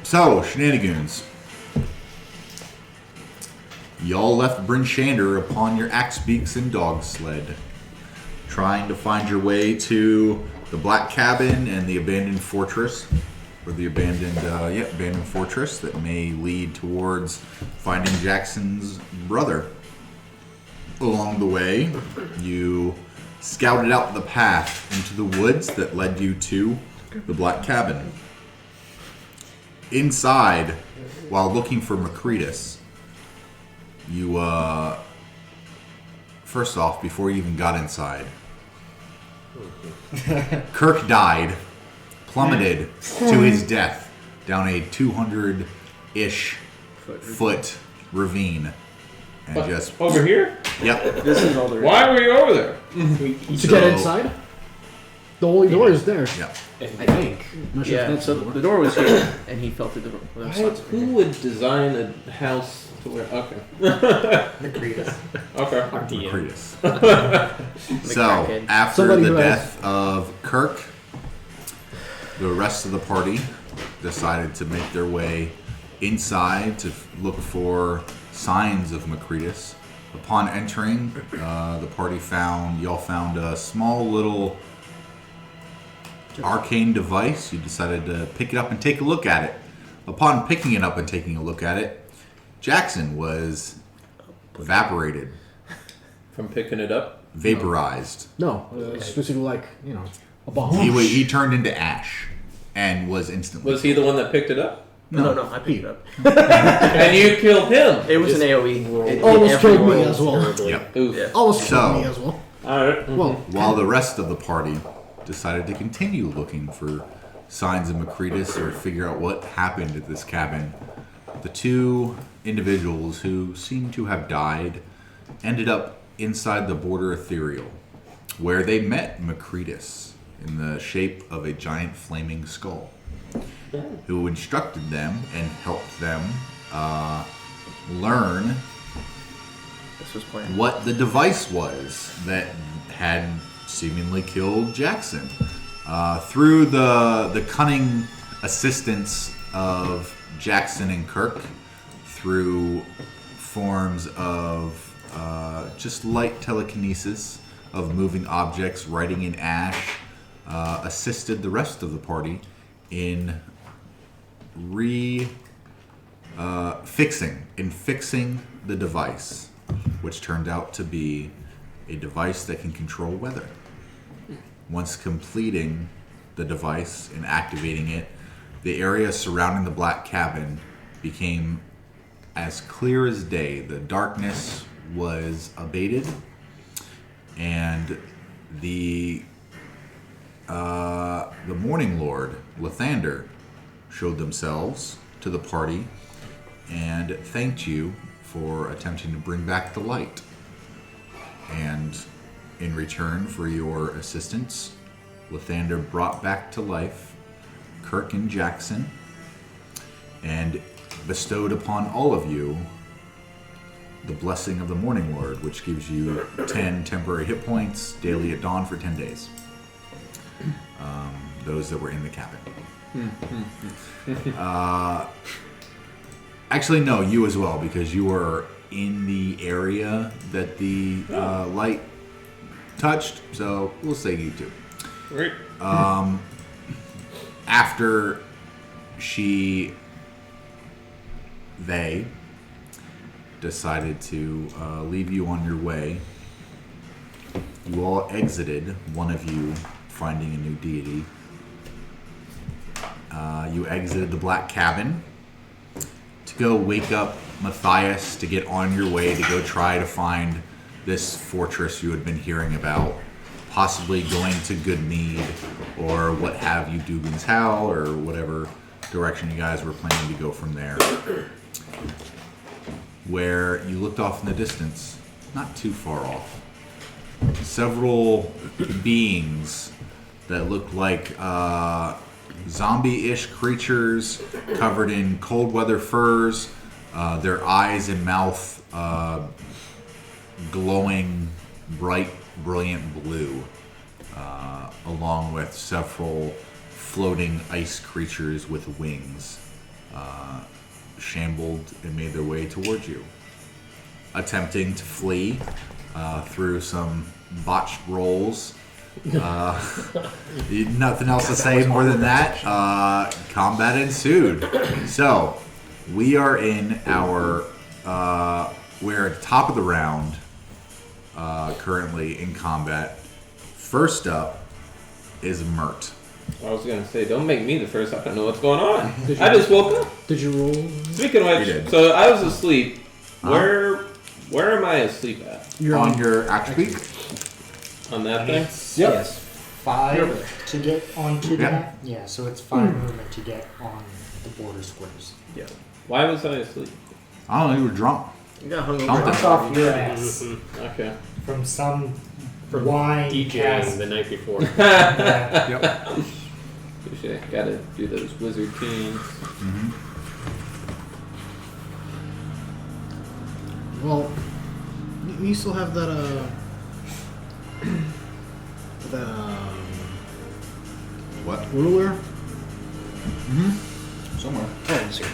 So, Shenanigoons. Y'all left Bryn Shander upon your axe beaks and dog sled, trying to find your way to the Black Cabin and the abandoned fortress, or the abandoned fortress that may lead towards finding Jaxxon's brother. Along the way, you scouted out the path into the woods that led you to the Black Cabin. Inside, while looking for Mephits, you, first off, before you even got inside, Kirk died, plummeted to his death down a 200-ish foot ravine. And just over here? Yep. This is all there is. Why were you over there? To get inside? The only door is there. Yep. I think. I'm not sure if that's so the door was here, and he felt the door. Who would design a house to where? Okay. Mephits. Okay. Mephits. So, after the death of Kirk, the rest of the party decided to make their way inside to look for signs of Mephits. Upon entering, the party found a small little arcane device. You decided to pick it up and take a look at it. Upon picking it up and taking a look at it, Jaxxon was evaporated. From picking it up? Vaporized. No, it's basically like, a bomb. He turned into ash and was instantly. Was he the one that picked it up? No, I picked it up. And you killed him. It was an AoE. It almost killed me as well. Yep. Yeah. Almost killed me as well. Alright. Well, while the rest of the party decided to continue looking for signs of Mephits or figure out what happened at this cabin, the two individuals who seemed to have died ended up inside the border ethereal, where they met Mephits in the shape of a giant flaming skull, who instructed them and helped them learn what the device was that had seemingly killed Jaxxon. Through the cunning assistance of Jaxxon and Kirk, through forms of just light telekinesis of moving objects, writing in ash, assisted the rest of the party in fixing the device, which turned out to be a device that can control weather. Once completing the device and activating it, the area surrounding the Black Cabin became as clear as day. The darkness was abated, and the Morning Lord, Lathander, showed themselves to the party and thanked you for attempting to bring back the light. And in return for your assistance, Lathander brought back to life Kirk and Jaxxon and bestowed upon all of you the blessing of the Morning Lord, which gives you 10 temporary hit points daily at dawn for 10 days. Those that were in the cabin. Actually, no, you as well, because you were in the area that the light touched, so we'll say you too. Right. After they decided to leave you on your way, you all exited, one of you finding a new deity. You exited the Black Cabin to go wake up Matthias to get on your way to go try to find this fortress you had been hearing about, possibly going to Good Mead or what have you, Dugan's Howl, or whatever direction you guys were planning to go from there. Where you looked off in the distance, not too far off, several beings that looked like zombie-ish creatures covered in cold weather furs, their eyes and mouth glowing bright, brilliant blue, along with several floating ice creatures with wings, shambled and made their way towards you, attempting to flee through some botched rolls. Nothing else to say more than that. Combat ensued. So we are in our we're at the top of the round, currently in combat. First up is Mert. I was gonna say, don't make me the first. I don't know what's going on. I just woke up. Did you roll? Speaking of which, so I was asleep. Where am I asleep at? You're on your action peak. On that thing? Yes. 5 to get onto that. Yeah, so it's 5 movement to get on the border squares. Yeah. Why was I asleep? I don't know, you were drunk. You got hungover. Something. Knocked off your ass Okay. from some wine DJing cast. the night before. Yeah. Yep. Touche. Gotta do those wizard tunes. Well, you still have that What? ruler. Somewhere. Oh, it's here.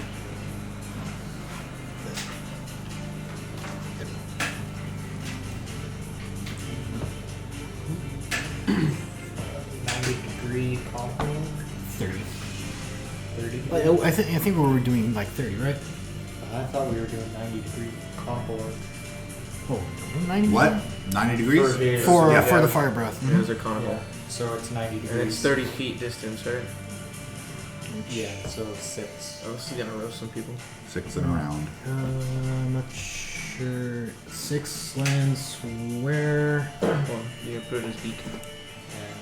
90-degree combo. 30. 30. I think we were doing like 30, right? I thought we were doing 90-degree combo. Oh, 90. What? 90 degrees? For Yeah. for the fire breath. There's a conical. Yeah. So it's 90 degrees. And it's 30 feet distance, right? Yeah, so 6. Oh, this is gonna roast some people. 6 and around. I'm not sure. 6 lands where? Well, you can put it in his beak. And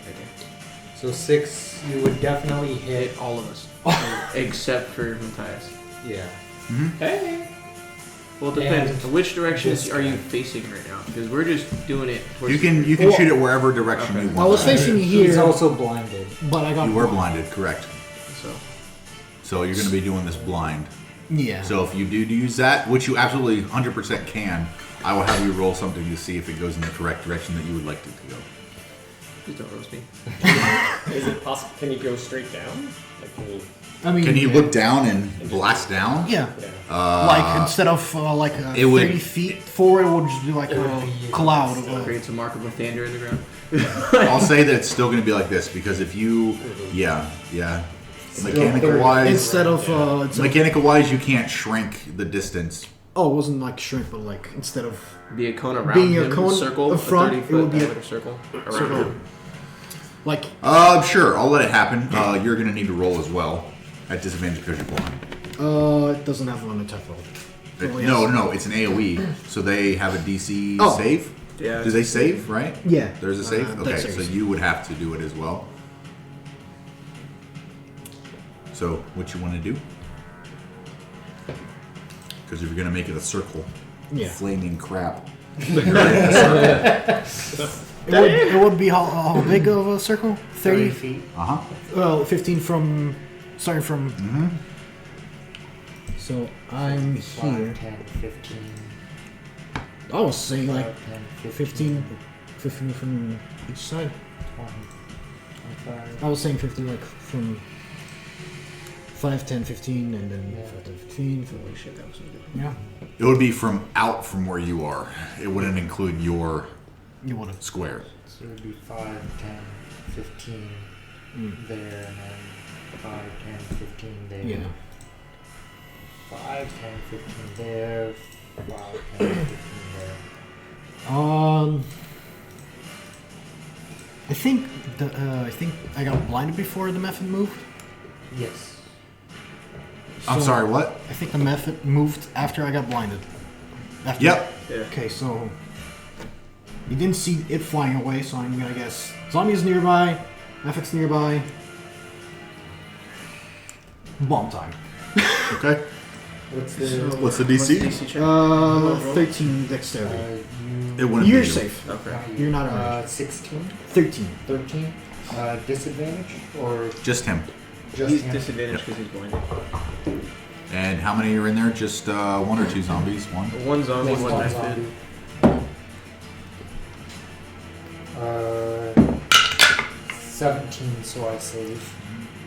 Right there. so 6, you would definitely hit. Hit all of us. Except for Matthias. Yeah. Hey. Well, it depends. And Which directions this are you guy. facing right now? Because we're just doing it towards You can Well, shoot it wherever direction okay. you want. I was facing here, He's also blinded. but I got You were blinded, correct. So, So you're going to be doing this blind. Yeah. So if you do use that, which you absolutely 100% can, I will have you roll something to see if it goes in the correct direction that you would like it to go. please don't roast me. Is it possible? Can you go straight down? Like, can you? I mean, Can you look down and blast down? Yeah. Yeah. Like instead of like it would- 30 feet forward, it would just be like It would a be- cloud. Of, Creates a mark of Lathander in the ground. I'll say that it's still going to be like this because if you, mechanical wise, instead of you can't shrink the distance. oh, it wasn't like shrink, but like instead of Be a cone around Being a him, cone circle, up front, a it 30-foot would be a- diameter circle around circle. him. like Sure, I'll let it happen. You're going to need to roll as well at disadvantage because you're blind. it doesn't have an attack roll. It only No, has- no, it's an AOE, so they have a DC Oh. save. Yeah. Do they save, right? Yeah. There's a save? Dex Okay, saves. so you would have to do it as well. So, what you want to do? Because if you're going to make it a circle, Yeah. flaming crap. It would be how big of a circle? 30 30? feet. Uh-huh. Well, 15 from starting from. So I'm 5, here. 10, 15. I was saying 5, like 10, 15 from each side. 20, 25. I was saying 50 like from 5, 10, 15, and then Yeah. 5, 10, 15. Holy shit, that was so good. Yeah. It would be from out from where you are. It wouldn't include your You want to? square. So it would be 5, 10, 15 there, and then 5, 10, 15 there. Yeah. 5, 10, 15 there. 5, 10, 15 there. I think I got blinded before the Mephit moved. Yes. I'm So, sorry, what? I think the Mephit moved after I got blinded. After Yep. Yeah. Okay, so you didn't see it flying away, so I'm gonna guess zombies nearby, Mephit's nearby. Bomb time. Okay. What's the... What's the DC? DC check? 13 dexterity. It wouldn't You're be you. safe. Okay. You're not on 16, 13. 13. Disadvantage or Just him. just He's him? disadvantaged because he's blinded. And how many are in there? Just 1 or 2 zombies? 1? One zombie, Just one one Mephit. zombie. 17, so I save.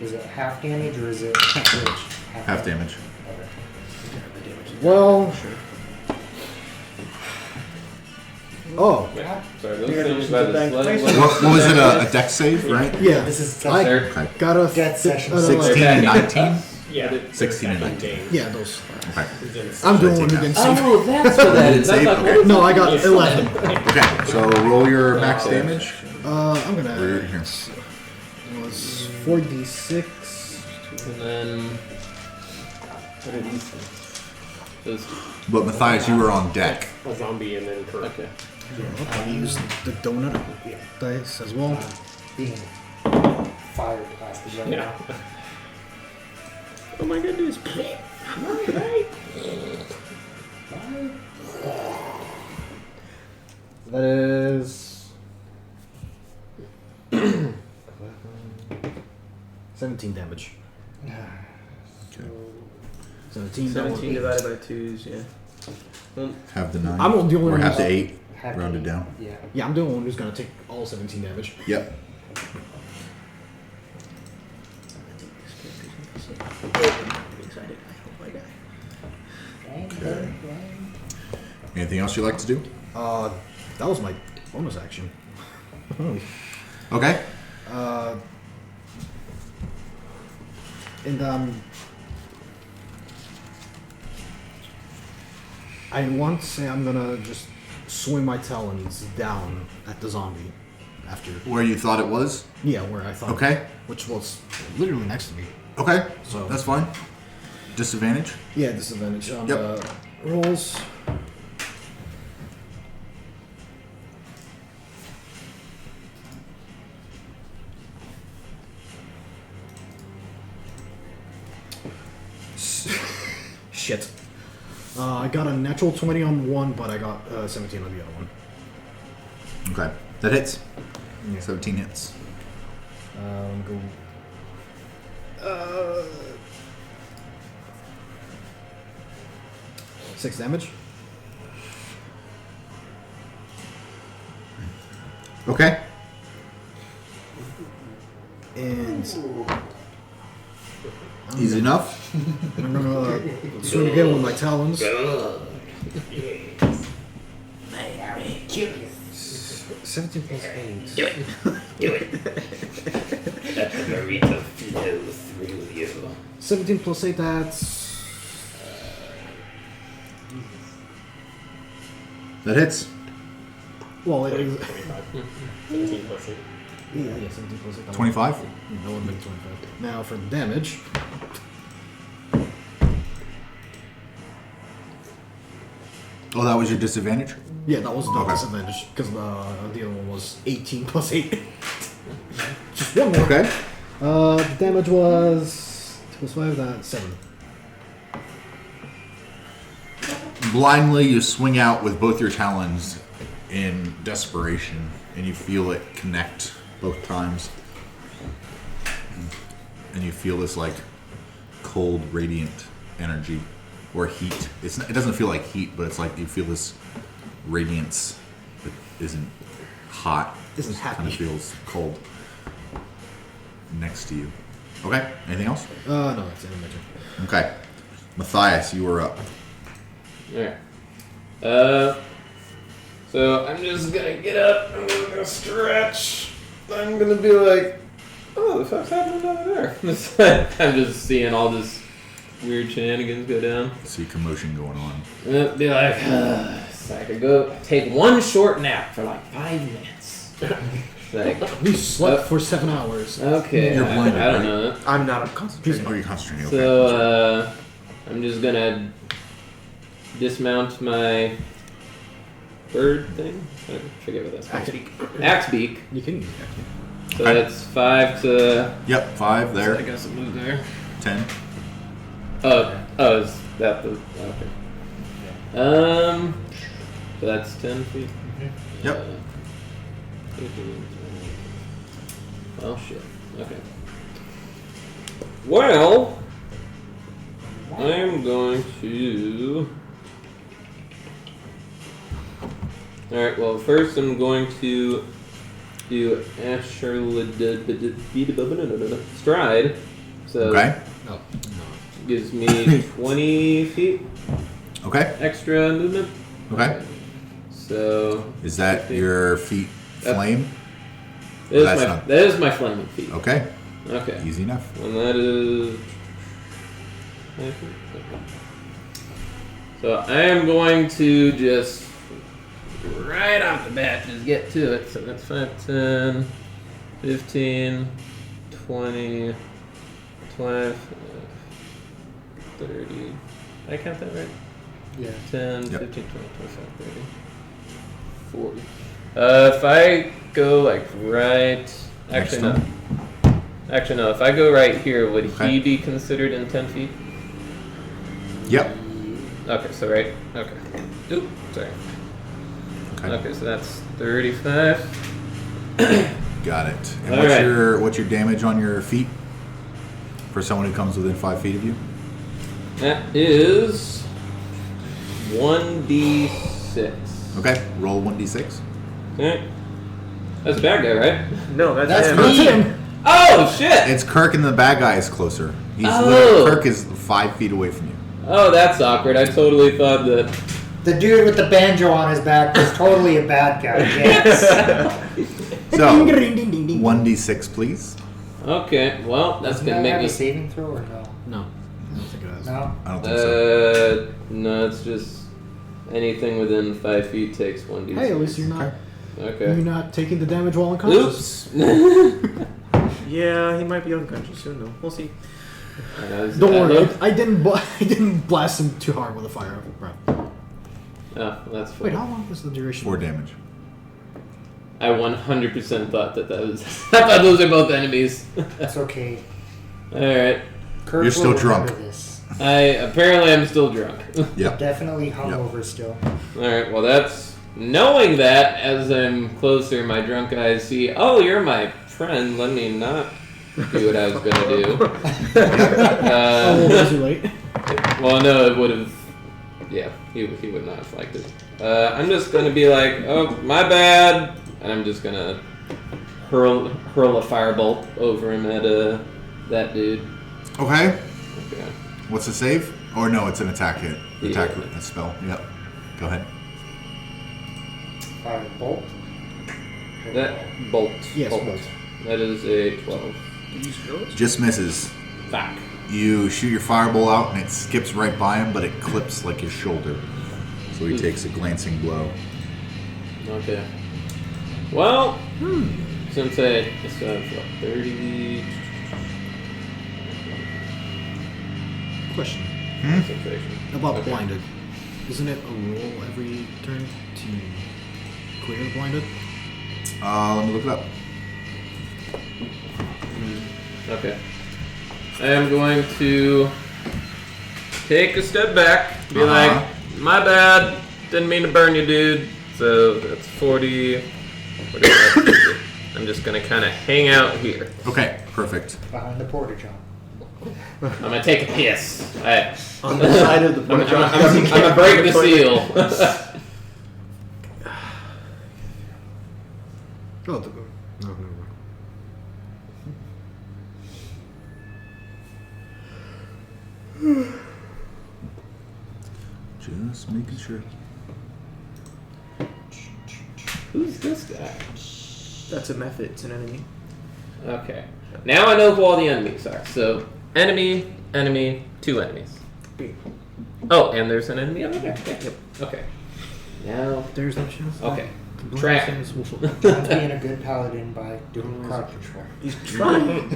Is it half damage or is it Half damage. Okay. Well, oh, Yeah. Sorry, those You're gonna things do by some the bang sled. place? What was it? A deck save, right? yeah. This is I There. Okay. got a Death session. no, 16 and 19? Yeah. 16 and 19. Yeah, those. Okay. I'm the So one who take didn't that. save. Oh, that's what that is. I was like, Okay. what is No, I that? got 11. Okay, so roll your max damage. I'm We're gonna. here. It was 4d6. And then what are these things? Those. But Matthias, you were on deck. A zombie and then correct. Okay. I'll use the donut dice as well. being fired plastic right Yeah. now. Oh my goodness. That is 17 damage. Okay. 17. 17 divided by 2s, yeah. Have the 9. I'm the only Or one have who's- the 8. Happy. Rounded down. Yeah. Yeah, I'm the only one who's gonna take all 17 damage. Yep. Excited. I hope I die. Okay. Anything else you'd like to do? That was my bonus action. Holy. Okay. And I want to say I'm gonna just swing my talons down at the zombie after. Where you thought it was? Yeah, where I thought. Okay. Which was literally next to me. Okay. So- That's fine. Disadvantage? Yeah, disadvantage on Yep. the rolls. Shit. I got a natural 20 on one, but I got 17 on the other one. Okay. That hits. Yeah. 17 hits. Go. 6 damage. Okay. And Easy enough. I'm gonna swing again with my talons. 17 plus 8. Do it. Let the burrito flow through you. 17 plus 8, that's. That hits. Well, it is. 17 plus 8. Yeah, 17 plus 8. 25? That would make 25. Now for the damage. Oh, that was your disadvantage? Yeah, that was the Okay. disadvantage because the other one was 18 plus 8. Just one more. Okay. The damage was 2 plus 5, that's 7. Blindly, you swing out with both your talons in desperation, and you feel it connect both times. And you feel this like cold, radiant energy or heat. It doesn't feel like heat, but it's like you feel this radiance that isn't hot. Isn't It kind happy. of feels cold next to you. Okay. Anything else? No, that's it. Imagine. Okay. Matthias, you are up. Alright. So So I'm just gonna get up. I'm gonna go stretch. I'm gonna be like, oh, the fuck's happening over there? I'm just seeing all this weird shenanigans go down. See commotion going on. And I'd be like, so I could go take one short nap for like 5 minutes. Like, We slept for 7 hours. okay, You're blinded, I don't right? know that. I'm not concentrating. Are you concentrating? Okay. So, I'm just gonna dismount my bird thing. I forget what that's called. Axe beak. You can use So Okay. that's 5 to. Yep, 5 I there. guess a move there. 10. Oh, is that the. Okay. So that's 10 feet. Yep. 15, well, shit. Okay. Well, I am going to. Alright, well, first I'm going to do stride. So Okay. No. gives me 20 feet Okay. extra movement. Okay. So Is that 15. your feet flame? that is that's my not- that is my flaming feet. Okay. Okay. Easy enough. And that is. So I am going to just right off the bat just get to it. So that's 5, 10, 15, 20, 25, 30. Did I count that right? Yeah. 10, Yep. 15, 20, 25, 30, 40. If I go like right. Actually, no. Next Actually, no. If I go right here, would Okay. he be considered in 10 feet? Yep. Okay, so right. Okay. Oop, sorry. Okay. Okay, so that's 35. Got it. And All what's right. your damage on your feet for someone who comes within 5 feet of you? That is 1d6. Okay. Roll 1d6. Okay. That's a bad guy, right? No, that's That's him. me. Oh, shit! It's Kirk, and the bad guy is closer. He's Oh. literally, Kirk is 5 feet away from you. Oh, that's awkward. I totally thought that. The dude with the banjo on his back was totally a bad guy. Yes. So, Ding, ding, ding, ding. 1d6, please. Okay, well, that's Doesn't gonna that make have me. a saving throw or no? No. I don't think it is. No. I don't think so. No, it's just anything within 5 feet takes 1d6. Hey, at least you're not Okay. you're not taking the damage while unconscious. Oops. Yeah, he might be unconscious soon, though. We'll see. Don't worry, Look. I didn't blast him too hard with a fire breath. Oh, that's fine. Wait, how long was the duration? 4 damage. I 100% thought that was. I thought those are both enemies. That's okay. Alright. Kurt You're still will remember drunk. This. Apparently I'm still drunk. Yep. Definitely hungover still. Alright, well that's. Knowing that, as I'm closer, my drunk eyes see, oh, you're my friend, let me not do what I was gonna do. Oh, was too late. Well, no, it would have. Yeah, he would not have liked it. I'm just gonna be like, oh, my bad, and I'm just gonna hurl a firebolt over him at that dude. Okay. Okay. What's the save? Or no, it's an attack hit. Attack Yeah. a spell. Yep. Go ahead. Fire bolt. That bolt. Yes, bolt. bolt. That is a 12. Just misses. Fuck. You shoot your fireball out and it skips right by him, but it clips like his shoulder. So he takes a glancing blow. Okay. Well, since I still have what, 30 Question concentration. about Okay. blinded. Isn't it a roll every turn to clear the blinded? Let me look it up. Okay. I am going to take a step back, be like, my bad, didn't mean to burn you, dude. So that's 40. 45, 50. I'm just gonna kind of hang out here. Okay, perfect. Behind the porta john. I'm gonna take a piss. On the side of the I'm porch. gonna break the seal. Oh, no, never mind. Just making sure. Who's this guy? That's a Mephits, an enemy. Okay. Now I know who all the enemies are. So, enemy, 2 enemies. Oh, and there's an enemy over there. Yeah. Yep. Okay. Now, There's no chance. okay. Tracking. John's being a good paladin by doing crowd control. He's trying.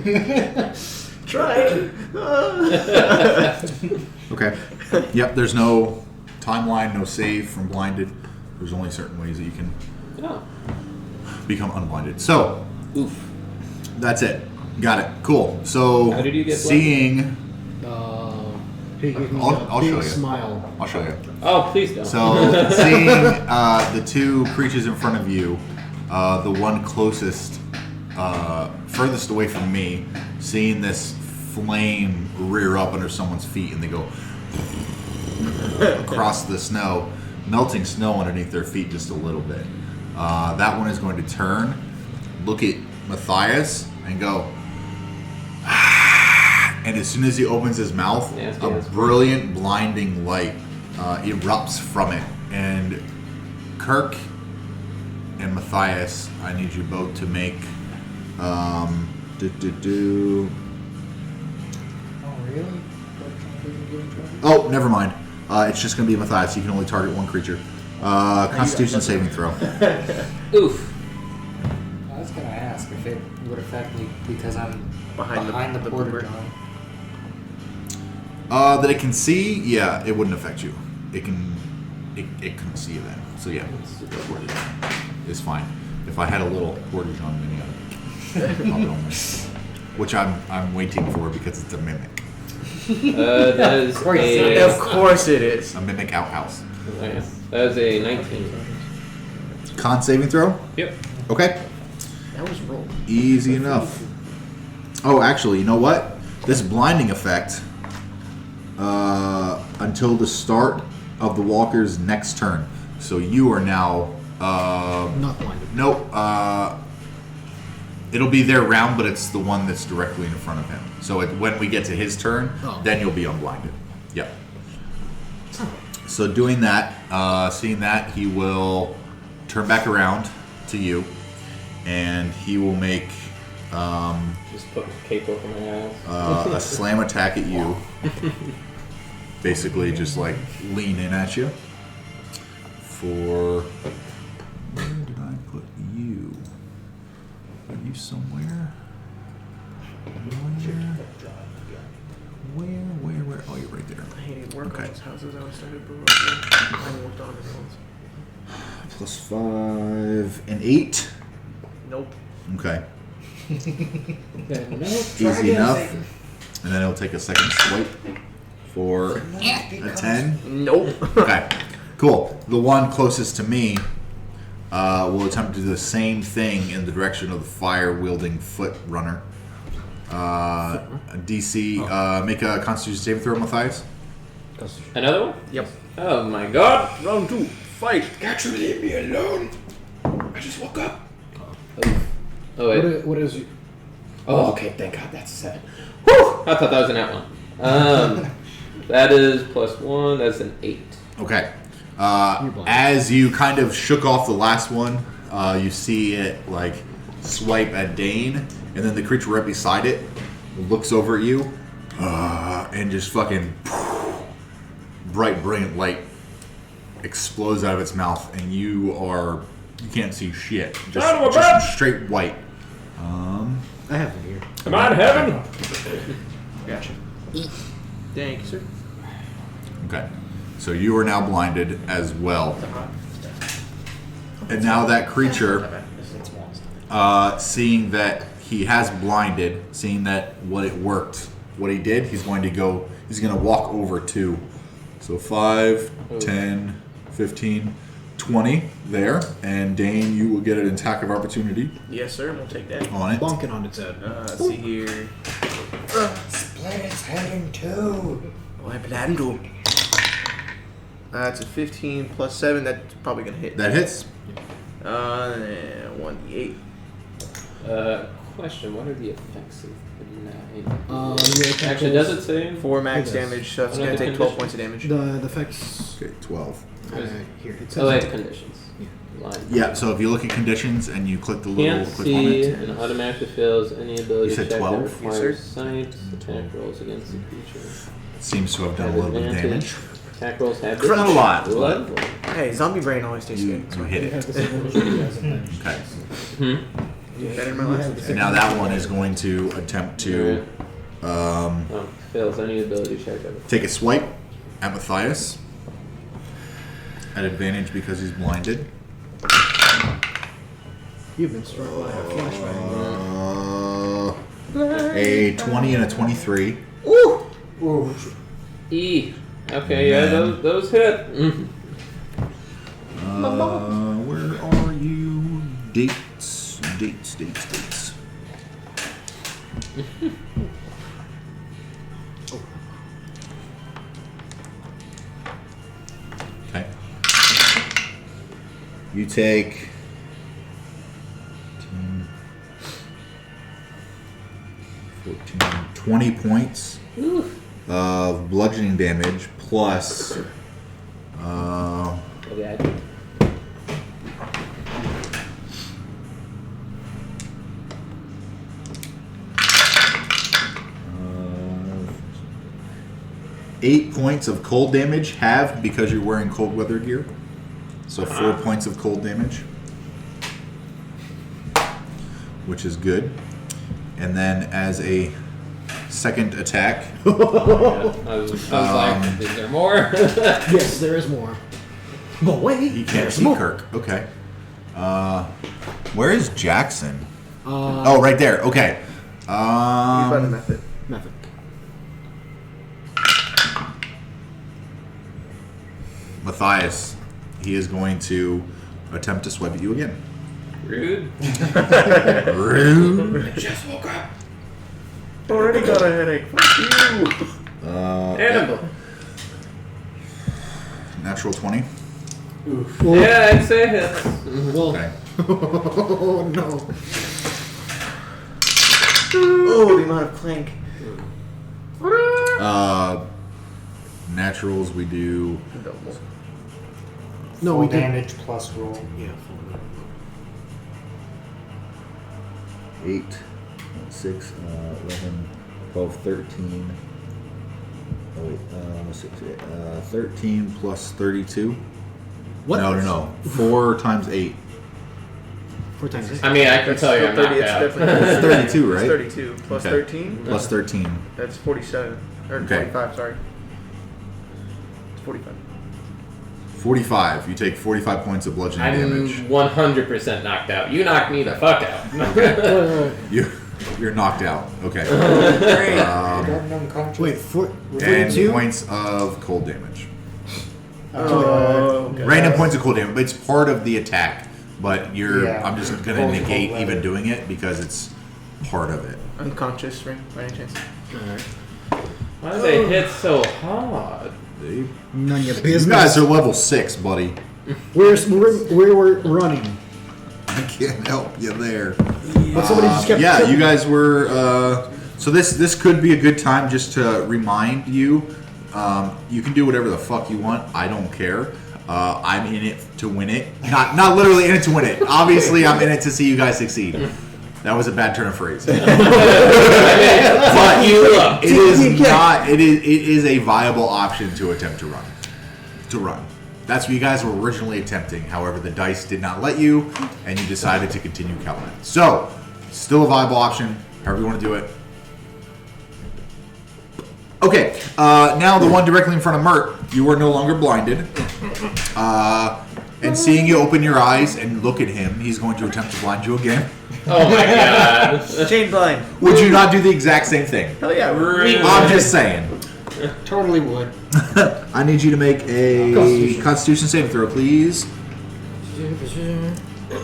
Trying. Okay. Yep, there's no timeline, no save from blinded. There's only certain ways that you can Oh. become unblinded. So, Oof. that's it. Got it. Cool. So, How did you get seeing... He gave me I'll a big show you. smile. I'll show you. Oh, please don't. So, seeing the 2 creatures in front of you, the one closest, furthest away from me, seeing this flame rear up under someone's feet and they go across the snow, melting snow underneath their feet just a little bit. That one is going to turn, look at Matthias, and go, and as soon as he opens his mouth, a brilliant, blinding light erupts from it. And Kirk and Matthias, I need you both to make Oh, really? Oh, never mind. It's just going to be Matthias. You can only target one creature. Constitution saving throw. Oof. I was gonna ask if it would affect me because I'm Behind the porter boomer. John. That it can see, yeah, it wouldn't affect you. It can, it couldn't see you then. So yeah, it's fine. If I had a little Portageon mini, I'd pop it on there. Which I'm waiting for because it's a mimic. That is Of course it a... is. Of course it is. A mimic outhouse. That is a 19. Con saving throw? Yep. Okay. That was rolled. Easy enough. Oh, actually, you know what? This blinding effect, until the start of the walker's next turn. So you are now... Not blinded. Nope. It'll be their round, but it's the one that's directly in front of him. So when we get to his turn, then you'll be unblinded. Yep. So doing that, seeing that, he will turn back around to you, and he will make Just put a cape over my eyes. a slam attack at you. Basically, just like lean in at you. For where did I put you? Are you somewhere? Where? Oh, you're right there. I hated work Okay. on those houses. I always started brewing. I worked on it once. Plus 5 and 8. Nope. Okay. Nope. Easy enough. And then he'll take a second swipe for a 10. Nope. Okay. Cool. The one closest to me will attempt to do the same thing in the direction of the fire-wielding foot runner. DC, make a Constitution saving throw, Matthias. Another one? Yep. Oh my god. Round 2. Fight. Can't you leave me alone? I just woke up. Oh wait. What is... Oh, okay, thank God that's a 7. Whew! I thought that was an at one. That is plus 1. That's an 8. Okay. As you kind of shook off the last one, you see it like swipe at Dane, and then the creature right beside it looks over at you, and just fucking bright, brilliant light explodes out of its mouth, and you can't see shit. Just straight white. I have it here. Am I in heaven? Gotcha. Thank you, sir. Okay. So you are now blinded as well. And now that creature, seeing that he has blinded, seeing that what he did, he's going to walk over 2. So 5, 10, 15, 20 there. And Dane, you will get an attack of opportunity Yes, sir. We'll take that. on it. Bonking on its head. Let's see here. Split its head in 2. Oh, I plan to. It's a 15 plus 7. That's probably gonna hit. That hits. 1d8. Question: what are the effects of the 9? The attack Actually, rolls- does it say? 4 max It does. damage, so it's What are gonna the take 12 conditions? points of damage. The effects... Okay, 12. Here, it says... Oh, wait, conditions. Yeah, blind. Yeah, so if you look at conditions and you click the little Can't click see on it. and automatically fails any ability You said check 12? that requires sight. Attack rolls against the creature. Seems to have done a Have little bit of damage. advantage. Attack rolls have Not a lot, but Level. Hey, zombie brain always tastes You, good. you hit it. Okay. Better than my last attack. And now that one is going to attempt to Oh, fails any ability check that take a swipe at Matthias. At advantage because he's blinded. You've been struck by a flashbang. A 20 and a 23. Ooh. E. Okay, yeah, Man. those hit. Where are you? Dates. Okay. You take 10, 14, 20 points of bludgeoning damage plus Okay. 8 points of cold damage halved because you're wearing cold weather gear. So 4 points of cold damage, which is good. And then as a second attack, I was like, is there more? Yes, there is more. But wait, you can't there's see more. Kirk. Okay. Where is Jaxxon? Uh, Oh, right there. Okay. He's by the method. Method. Matthias, he is going to attempt to swipe at you again. Rude. Rude. Just woke up. Already got a headache. Fuck you. Animal. Natural 20. Yeah, I'd say hits. Well, Okay. oh no. Oh, the amount of clank. Naturals we do. No, Full we did. damage plus roll. Yeah. 8, 6, 11, 12, 13. Oh wait, 6, 13 plus 32. What? No. 4 times 8. 4 times 8. I mean, I can tell you I'm Still not 30, it's out. definitely It's 32, right? It's 32 plus Okay. 13. Plus 13. That's 47 or Okay. 45. Sorry, it's 45. 45. You take 45 points of bludgeoning I'm damage. 100% knocked out. You knocked me the fuck out. You're knocked out. Okay. Got an unconscious. Wait, And 42? points of cold damage. Oh, okay. Random points of cold damage. It's part of the attack, but Yeah. I'm just gonna Cold negate weather. even doing it because it's part of it. Unconscious, right? By any chance? Why do they hit so hard? None of your You business. guys are level 6, buddy. We're running. I can't help you there. But somebody just kept. Yeah, you guys were. So this could be a good time just to remind you. You can do whatever the fuck you want. I don't care. I'm in it to win it. Not literally in it to win it. Obviously, I'm in it to see you guys succeed. That was a bad turn of phrase. But it is not. It is a viable option to attempt to run. That's what you guys were originally attempting. However, the dice did not let you, and you decided to continue Calvin. So, still a viable option. However you want to do it. Okay, now the one directly in front of Mert, you are no longer blinded. And seeing you open your eyes and look at him, he's going to attempt to blind you again. Oh my god. Chain blind. Would you not do the exact same thing? Hell yeah. Rude. I'm just saying. Totally would. I need you to make a Constitution saving throw, please.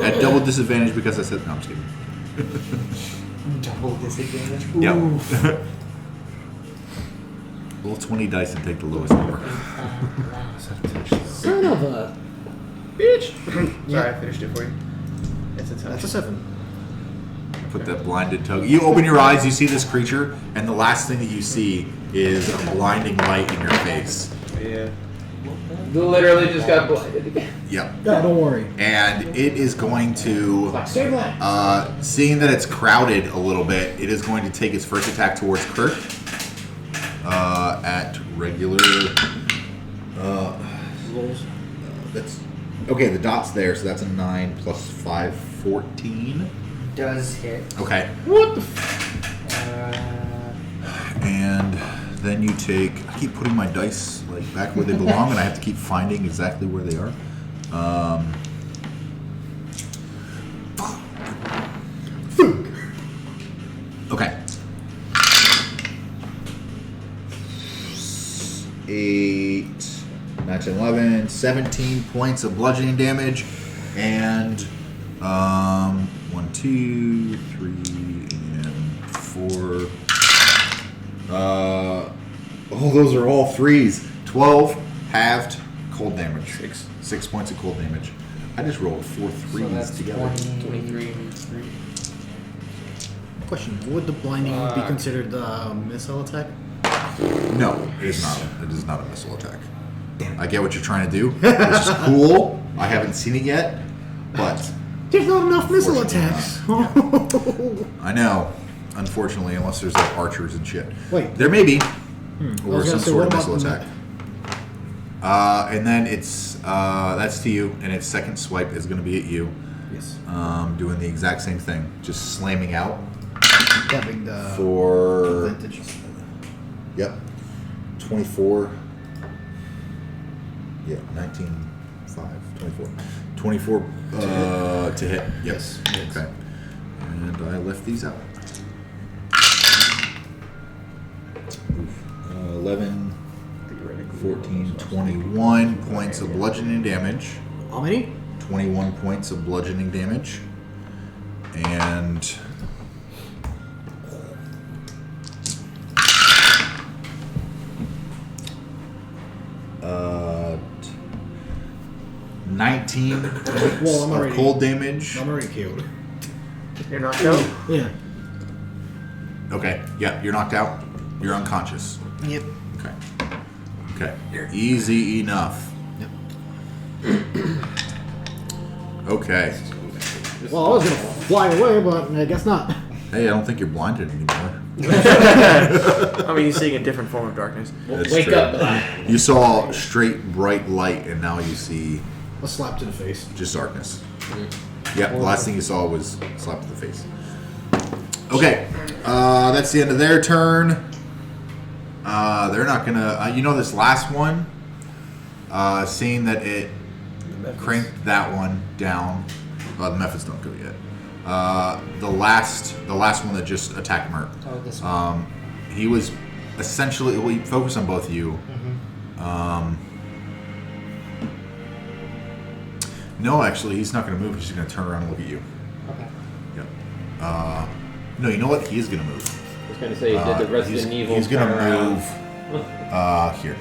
At double disadvantage because I said no. I'm just kidding. Double disadvantage. Yep. Roll 20 dice and take the lowest number. Son of a. Bitch. Sorry, I finished it for you. It's a touch. That's a 7. Put that blinded toe. You open your eyes, you see this creature, and the last thing that you see is a blinding light in your face. Yeah. Literally just got blinded again. Yep. Yeah, don't worry. And it is going to, seeing that it's crowded a little bit, it is going to take its first attack towards Kirk at regular. Rolls. That's okay. The dot's there, so that's a 9 plus 5, 14. Does hit. Okay. What the? And then you take. I keep putting my dice like back where they belong, and I have to keep finding exactly where they are. Okay. 8, 9, 10, 11, 17 points of bludgeoning damage, and 1, 2, 3, and 4. Oh, those are all 3s. 12 halved cold damage. 6 points of cold damage. I just rolled 4 3s So that's together. 23. Question: would the blinding be considered a missile attack? No, it is not. It is not a missile attack. I get what you're trying to do, which is cool. I haven't seen it yet, but There's not enough missile attacks. I know. Unfortunately, unless there's like archers and shit. Wait. There may be, I or was some gonna say, sort of what missile about attack. And then it's that's to you, and its second swipe is going to be at you. Yes. Doing the exact same thing, just slamming out Having the for advantage. yep, 24. Yeah, 19, 5, 24. 24 to hit. Yes. Okay. And I left these out. 11, 14, 21 points of bludgeoning damage. How many? 21 points of bludgeoning damage. And 19 Well, I'm points of already- cold damage. I'm already killed. You're knocked out. Yeah. Okay, yeah, you're knocked out. You're unconscious. Yep. Okay. Okay. Easy enough. Yep. Okay. Well, I was gonna fly away, but I guess not. Hey, I don't think you're blinded anymore. I mean, he's seeing a different form of darkness. That's Wake true. up, blind. You saw straight bright light, and now you see A slap to the face. just darkness. Yeah, the last thing you saw was a slap to the face. Okay, that's the end of their turn. They're not gonna. You know, this last one, seeing that it cranked that one down. The Mephits don't go yet. The last one that just attacked Mert. Oh, this one. He was essentially. Well, he focused on both of you. No, actually, he's not going to move. He's just going to turn around and look at you. Okay. Yep. No, you know what? He is going to move. I was gonna say you did the Resident Evil. He's going to turnaround. move here.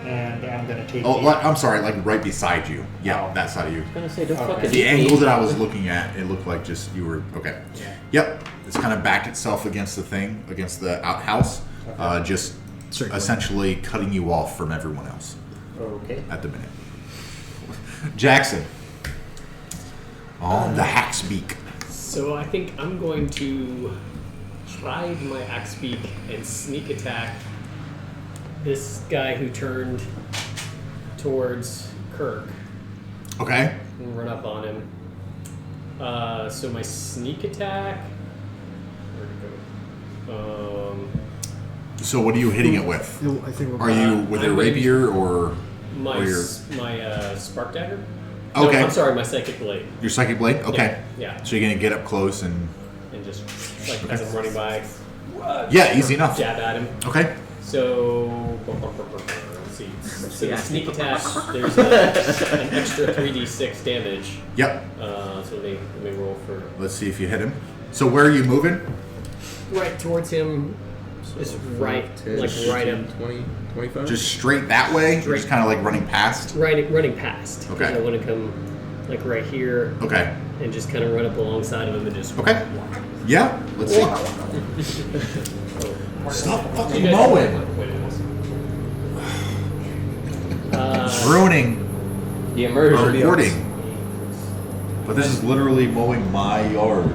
And I'm gonna take. Oh, the- I'm sorry, like right beside you. Yeah, Oh. that side of you. I was gonna say don't Okay. fucking The eat angle me. that I was looking at, it looked like just you were okay. Yeah. Yep, it's kind of backed itself against the thing, against the outhouse, just Circular. essentially cutting you off from everyone else Okay. at the minute. Jaxxon, on the hack's beak. So I think I'm going to try my axe beak and sneak attack this guy who turned towards Kirk Okay. and run up on him. So my sneak attack. Where'd it go? So what are you hitting it with? I think we're Are you with your I'm rapier or My your spark dagger. Okay. No, I'm sorry, my psychic blade. your psychic blade? Okay. Yeah. So you're gonna get up close and just like as I'm running by. yeah, easy enough. Jab at him. Okay. So let's see. So the sneak attack, there's an extra 3d6 damage. Yep. So let me roll for Let's see if you hit him. So where are you moving? right towards him. Just right, like right up, 20, 25? Just straight that way? Or Straight. just kind of like running past? running past. 'Cause Okay. I want to come like right here Okay. and just kind of run up alongside of him and just. Okay. Yeah. Let's see. Stop fucking mowing. It's ruining The our immersion. recording. But this is literally mowing my yard.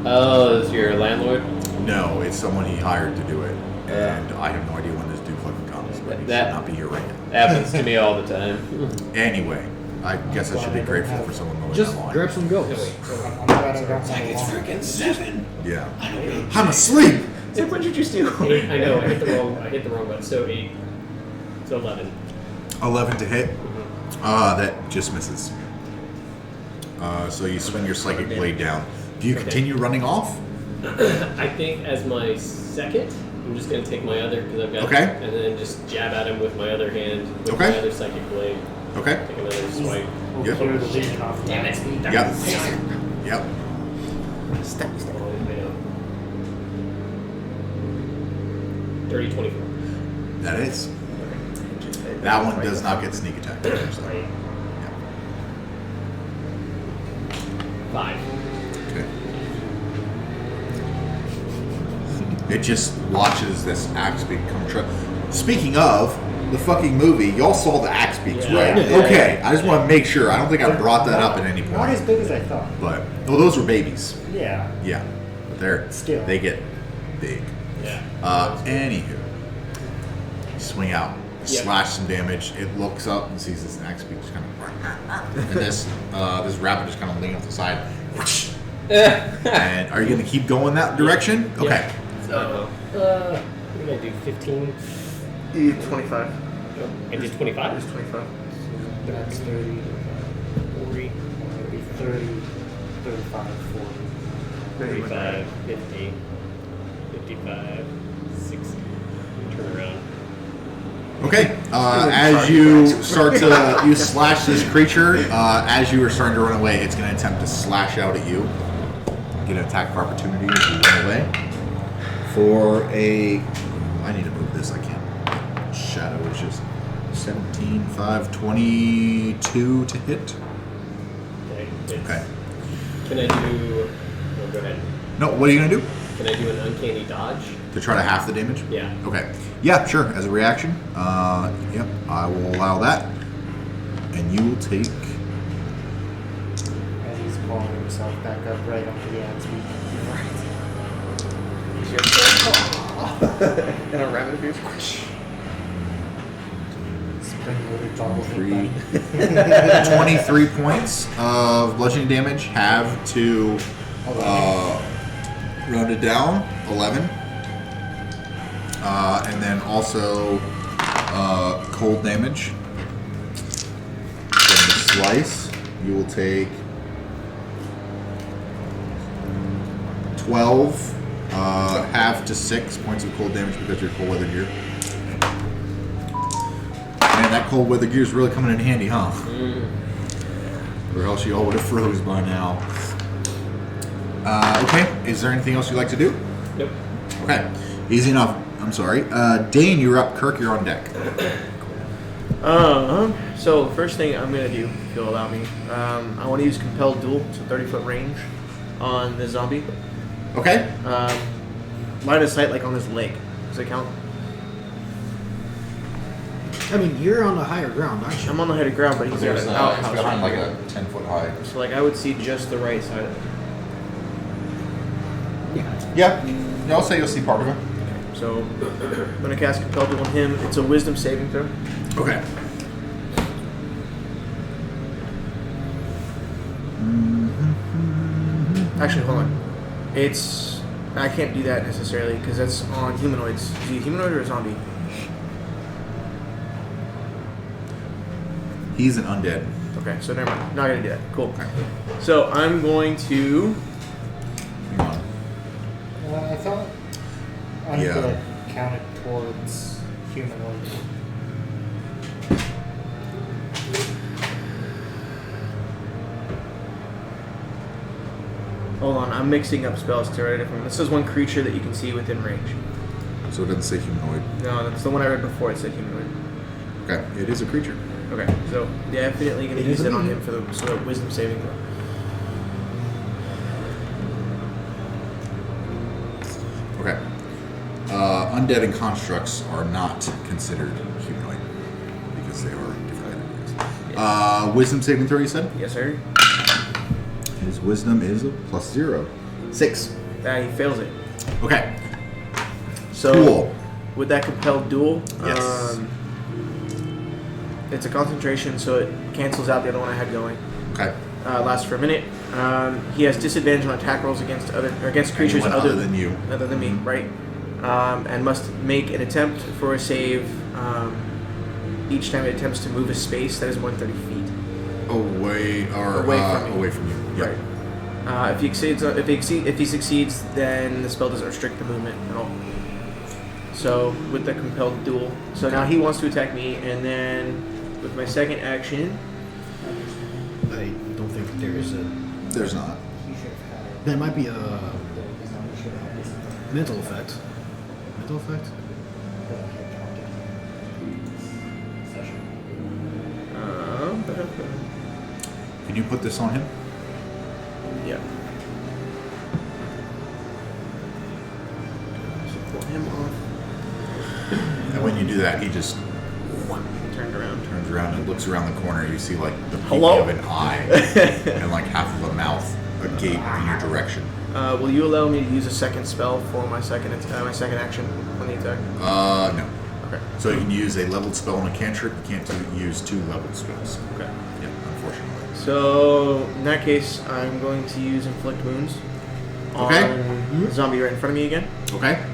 Oh, is your landlord? No, it's someone he hired to do it. And I have no idea when this dude fucking comes, but he should That- not be here right now. Happens to me all the time. Anyway, I guess I should be grateful for someone mowing Just my lawn. grab some goats. I'm glad I don't have a lawn. freaking 7. Yeah. I'm asleep! So what did you just do? 8. I know. I hit the wrong button. So 8. So 11. 11 to hit. That just misses. So you swing your psychic blade down. Do you Okay. continue running off? I think as my second, I'm just gonna take my other because I've got. Okay. And then just jab at him with my other hand with Okay. my other psychic blade. Okay. Take another swipe. We'll Yep. clear the legion off. Damn it! Yep. Yep. Step. Oh, I know. 30, 24. That is. That one does not get sneak attack. So. Right. 5. Okay. It just watches this axe beak come true. Speaking of the fucking movie, y'all saw the axe beaks, Yeah. right? Yeah. Okay, I just want to make sure. I don't think I brought that up at any Not as point. big as I thought. But those were babies. Yeah. Yeah, but Still. they get big. Yeah. Anywho, you swing out, Yep. slash some damage. It looks up and sees this axe beak just kind of, and this rabbit just kind of leaning off the side. And are you going to keep going that direction? Yeah. Okay. So, what did I do? 15? You did 25. I did 25? It's 25. That's 30, 40, maybe 30, 35, 40. 35, 50, 55, 60. Turn around. Okay. As you start to you slash this creature, as you are starting to run away, it's going to attempt to slash out at you. Get an attack of opportunity as you run away. For a, I need to move this. I can't. Shadow is just 17, 5, 22 to hit. Okay. Can I do... Oh, go ahead. No, what are you going to do? Can I do an uncanny dodge? To try to half the damage? Yeah. Okay. Yeah, sure. As a reaction, yep, I will allow that. And you will take. And he's pulling himself back up right onto the axe beak. And a rabbit appears. Spring-loaded toggle thing. 23 points of bludgeoning damage. Have to round it down. 11. And then also cold damage. From the slice, you will take 12. Half to 6 points of cold damage because you're cold weather gear. Man, that cold weather gear is really coming in handy, huh? Or else you all would have froze by now. Okay, is there anything else you'd like to do? Nope. Okay, easy enough. I'm sorry. Dane, you're up. Kirk, you're on deck. So first thing I'm gonna do, if you'll allow me, I want to use compelled duel, so 30-foot range on the zombie. Okay. Line of sight like on his leg. Does that count? I mean, you're on the higher ground, aren't you? I'm on the higher ground, but he's got an outhouse. like a 10-foot high. So like I would see just the right side of it. Yeah, I'll say you'll see part of it. So I'm gonna cast compelled duel on him. It's a wisdom saving throw. Okay. Actually, hold on. I can't do that necessarily because that's on humanoids. Is he a humanoid or a zombie? He's an undead. Okay, so never mind. Not gonna do that. Cool. So I'm going to. Hang on. I thought undead counted towards humanoid. Hold on, I'm mixing up spells to write it different. This is one creature that you can see within range. So it doesn't say humanoid. No, that's the one I read before. It said humanoid. Okay, it is a creature. Okay, so definitely gonna It use is it a on medium. him for the wisdom saving throw. Okay. Undead and constructs are not considered humanoid because because they are different categories. Wisdom saving throw, you said? Yes, sir. His wisdom is a +0. 6. He fails it. Okay. So, Cool. with that compelled duel, Yes. it's a concentration, so it cancels out the other one I had going. Okay. Lasts for a minute. He has disadvantage on attack rolls against creatures Anyone other than you. other than me, right? And must make an attempt for a save each time it attempts to move a space that is more than 30 feet. Away from you. Yep. Right. If he succeeds, then the spell doesn't restrict the movement at all. So with the compelled duel, so now he wants to attack me, and then with my second action, I don't think there's a. There's not. That might be a mental effect. Mental effect? Can you put this on him? yeah. So pull him off. And when you do that, he just Turned around. turns around and looks around the corner. You see like the peak Hello? of an eye and like half of a mouth agape in your direction. Will you allow me to use a second spell for my second action on the attack? No. Okay. So you can use a leveled spell on a cantrip. You can't use 2 leveled spells. Okay. Yeah, unfortunately. So in that case, I'm going to use inflict wounds on the zombie right in front of me again. Okay.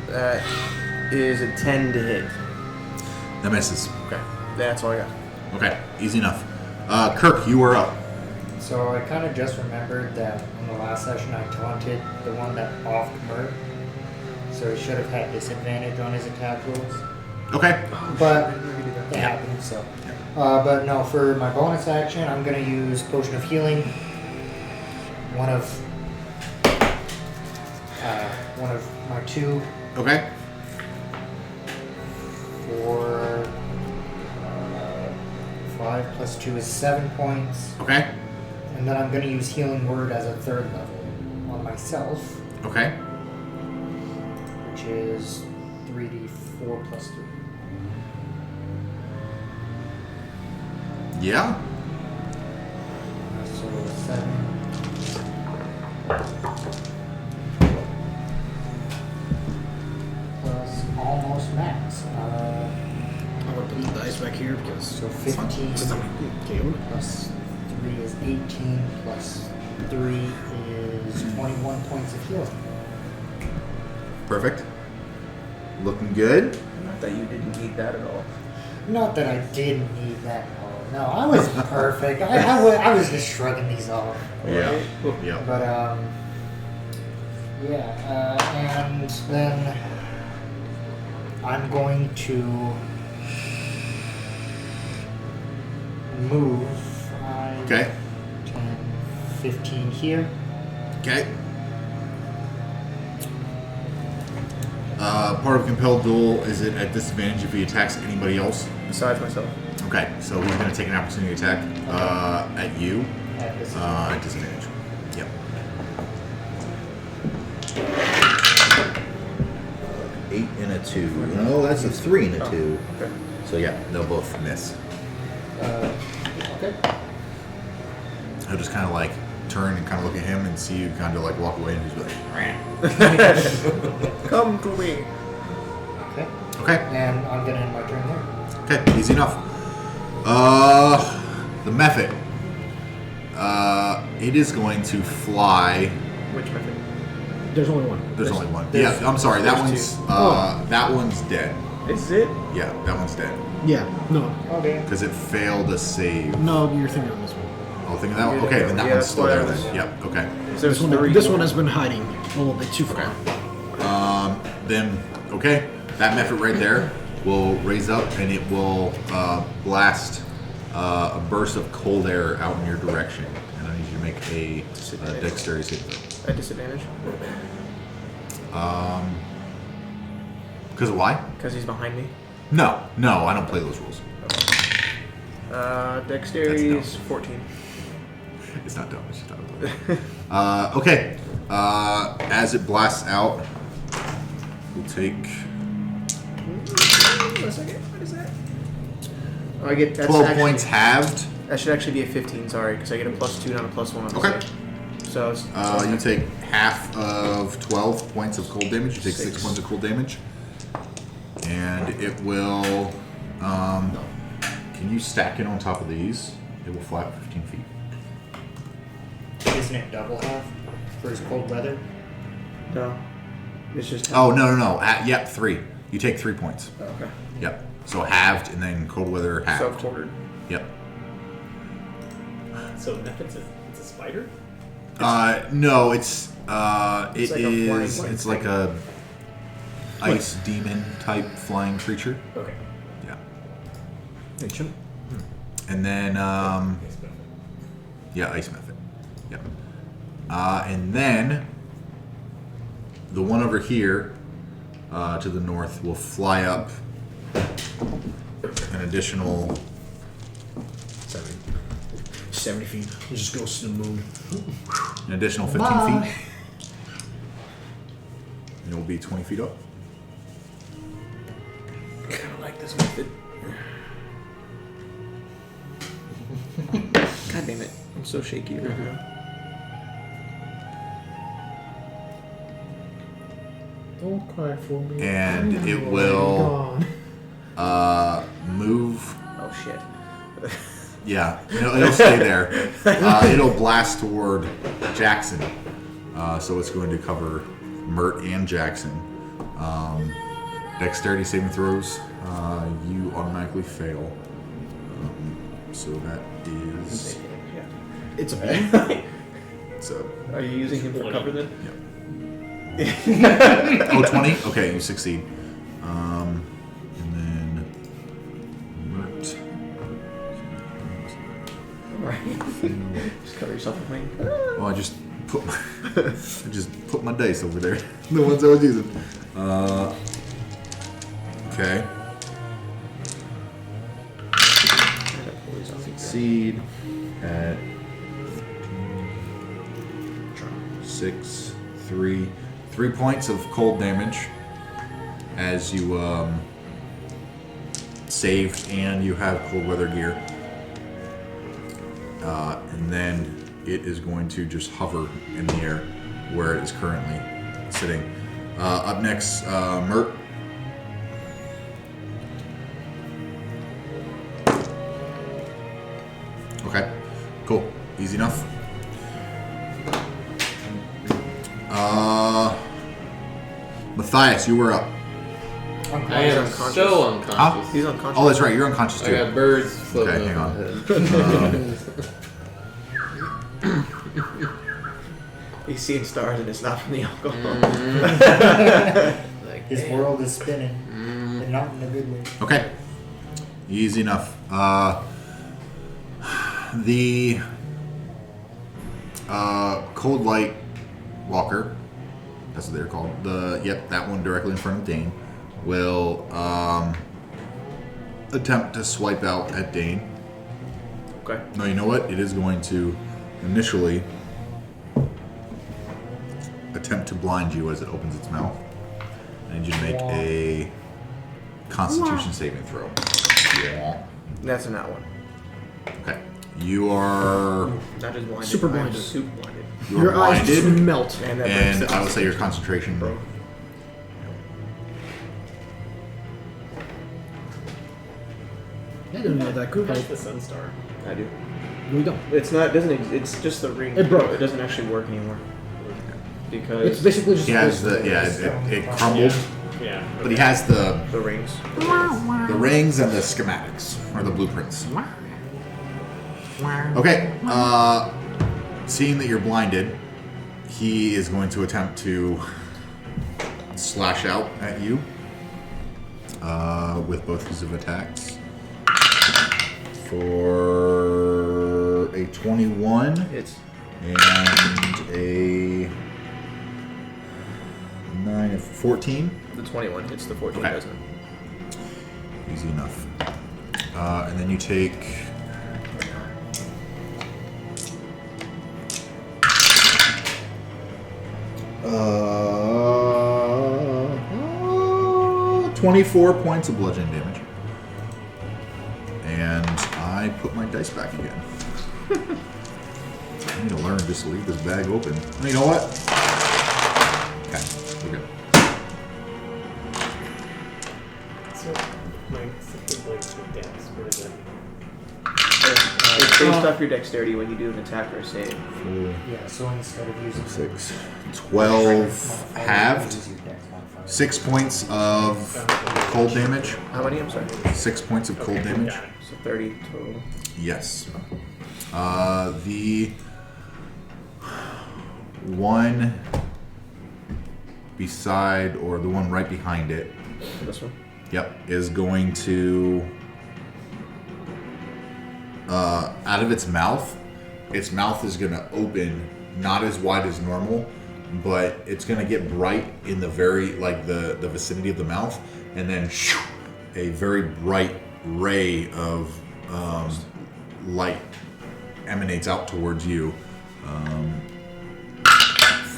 That is a 10 to hit. That misses. Okay, that's all I got. Okay, easy enough. Kirk, you are up. So I kind of just remembered that in the last session I taunted the one that offed Mert. So he should have had disadvantage on his attack rolls. Okay. But it happened, so. But no, for my bonus action, I'm going to use Potion of Healing. One of my 2 Okay. for 5 plus 2 is 7 points. Okay. And then I'm going to use Healing Word as a 3rd level on myself, Okay. which is 3d4 plus 3. Yeah. So 7. Plus almost max. I'm gonna put the dice back here because. So 15 plus 3 is 18 plus 3 is 21 points of healing. Perfect. Looking good. Not that you didn't need that at all. Not that I didn't need that at all. No, I was perfect. I was just shrugging these off. Yeah. Yeah. But, and then I'm going to move 5, Okay. 10, 15 here. Okay. Part of compelled duel is it at disadvantage if he attacks anybody else? Besides myself. Okay, so he's going to take an opportunity attack at you At this at disadvantage. Yep. 8 and a 2. No, that's a 3 and a 2. Okay. So yeah, they'll both miss. okay. He'll just kind of like turn and kind of look at him and see you kind of like walk away and he's like, Come to me. Okay. okay, And I'm gonna end my turn there. okay, easy enough. The Mephit. It is going to fly. Which method? There's only one. There's only one. there's- Yeah, I'm sorry. That there's one's that one's dead. Is it? Yeah, that one's dead Yeah. No. Okay. because it failed a save. No, you're thinking of this one. Oh, think of that one. Okay, then that Yeah, one's that's still what I there. was- Then. Yep. Okay. So This one, this one has been hiding a little bit too far. Then okay, that Mephit right there will raise up and it will blast a burst of cold air out in your direction, and I need you to make a dexterity saving throw. At disadvantage? Because why? Because he's behind me. No, I don't play those rules. Dexterity That's is 14. It's not dumb. It's just not dumb. Okay. As it blasts out, we'll take a second. What is that? Oh, I get that's 12 actually, points halved. That should actually be a 15. Sorry, because I get a +2, not a +1 on the Okay. save. So it's, You take half of 12 points of cold damage. You take 6 6 points of cold damage. And it will... can you stack it on top of these? It will fly up 15 feet. Isn't it double half for his cold weather? no, it's just. Oh, no. Yep, 3. You take 3 points. Oh, okay. Yep. So halved and then cold weather halved. So quartered. Yep. So Mephits it's a spider? No, it's it It's like a is flying it's thing. like a ice demon type flying creature. Okay. Yeah. Ancient. And then Yes, but- yeah, ice method. Yep. And then the one over here to the north will fly up an additional 70 feet. It just goes to the moon. 15 Bye. feet. And it will be 20 feet up. Kind of like this method. God damn it! I'm so shaky right now. Don't cry for me. And it will move. Oh shit! Yeah, it'll stay there. It'll blast toward Jaxxon. So it's going to cover Mert and Jaxxon. Dexterity saving throws, you automatically fail. So that is... It's a beam. So, Are you using him for cover then? oh, 20? Okay, you succeed. And then Mert. Right. Just cover yourself with wing. Well, I just put my dice over there. The ones I was using. Okay. Succeed at 6, 3 points of cold damage as you saved and you have cold weather gear. And then it is going to just hover in the air where it is currently sitting. Up next, Mert. Okay, cool. Easy enough. Matthias, you were up. I am unconscious. so unconscious. Huh? He's unconscious. Oh, that's right. You're unconscious I too. got birds floating Okay, hang over on. my head. He's seeing stars and it's not from the alcohol. Like, His world is spinning, and not in a good way. Okay. Easy enough. The Coldlight Walker, that's what they're called. That one directly in front of Dane will attempt to swipe out at Dane. Okay. No, you know what? It is going to initially attempt to blind you as it opens its mouth. I need you to make a Constitution saving throw. Yeah. That's in that one. Okay. You are Not just blinded. Super I'm blinded. Super blinded. you're Your eyes just blinded, melt. And that and breaks I would say your concentration. I didn't know that could That's help. the Sun Star. I do. We don't. It's not. It doesn't. It's just the ring. It broke. It doesn't actually work anymore. It's Because basically just. He has it crumbled, Yeah. but he has the the rings. rings and the schematics or the blueprints. Okay. Seeing that you're blinded, he is going to attempt to slash out at you with both his attacks. For a 21 It's and a 9 of 14. the 21. It's the 14, Okay. doesn't it? Easy enough. And then you take. 24 points of bludgeoning damage. And I put my dice back again. I need to learn just to leave this bag open. Oh, you know what? Okay, we're good. So, my second blade's with dex. What is that? It's based off your dexterity when you do an attack or a save. 4, Yeah, so instead of using 6, 12 halved. 6 points of cold damage. How many? I'm sorry. 6 points of cold damage. Got it. So 30 total. Yes. The one beside, or the one right behind it, This one. yep, is going to, out of its mouth is going to open, not as wide as normal, but it's going to get bright in the very, like the vicinity of the mouth, and then a very bright ray of light emanates out towards you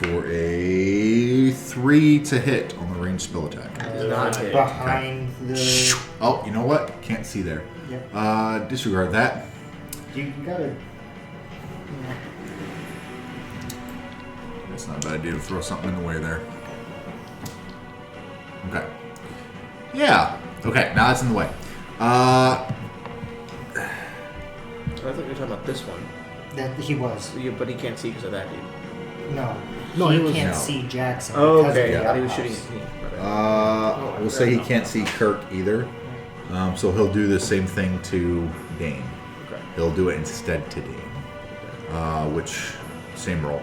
for a 3 to hit on the ranged spell attack. Not hit. behind the. Oh, you know what? Can't see there. Yep. Disregard that. You gotta. That's not a bad idea to throw something in the way there. Okay. Yeah. Okay, now that's in the way. I thought you were talking about this one. That he was. But he can't see because of that dude. No. No, he was- can't no. see Jaxxon. Oh, because of okay. the I thought he was shooting outhouse. at me. My bad. We'll say he can't see Kirk either. So he'll do the same thing to Dane. Okay. He'll do it instead to Dane. Which, same roll.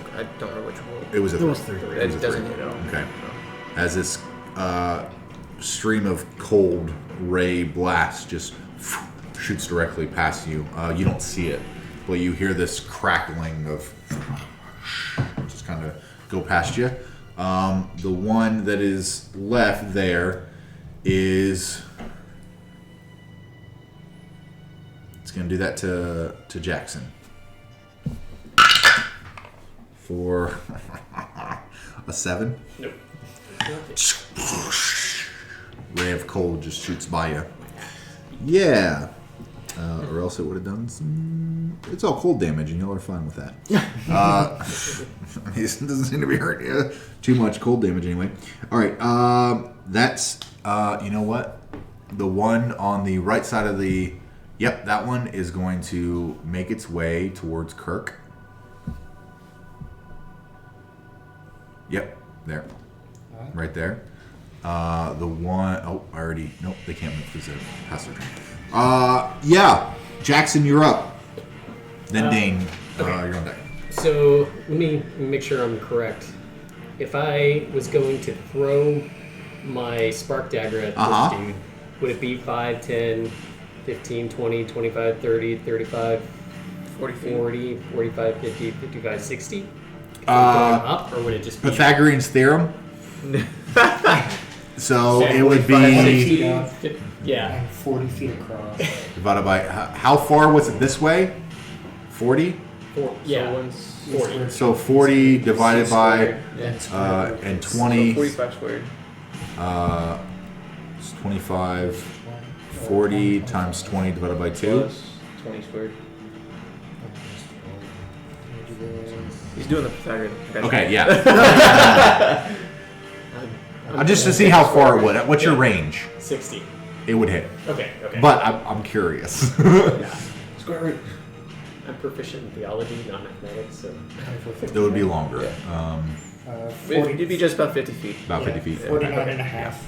Okay. I don't remember which one. It was a It was 3. three. It was a doesn't 3. hit at all. Okay. As this stream of cold ray blast just shoots directly past you, you don't see it, but you hear this crackling of just kind of go past you. The one that is left there is it's going to do that to Jaxxon for a 7. Nope. Ray of cold just shoots by you. Yeah. Or else it would have done some... It's all cold damage, and y'all are fine with that. It doesn't seem to be hurting you too much. Cold damage, anyway. All right. That's... you know what? The one on the right side of the... Yep, that one is going to make its way towards Kirk. Yep, there. Right there. The one... Oh, I already... Nope, they can't move because they're past their turn. Yeah. Jaxxon, you're up. Then Dane, you're on deck. So let me make sure I'm correct. If I was going to throw my spark dagger at this dude, would it be 5, 10, 15, 20, 25, 30, 35, 40, 45, 50, 55, 60? If I'm going up, or would it just be... Pythagorean's theorem. So it would 45, be 60, yeah. And 40 feet across. divided by how far was it this way? 40. Yeah, So one's 40. So 40 divided by Yeah. and So 20. 45 squared. It's 25. 40 times 20 divided by 2. Plus 20 squared. He's doing the Pythagorean. Okay, yeah. Just to see how far it would. What's your range? 60. It would hit. Okay. But I'm curious. Yeah. Square root. I'm proficient in theology, not mathematics, so... It would be longer. It'd be just about 50 feet. About 50 feet. 49 and a half.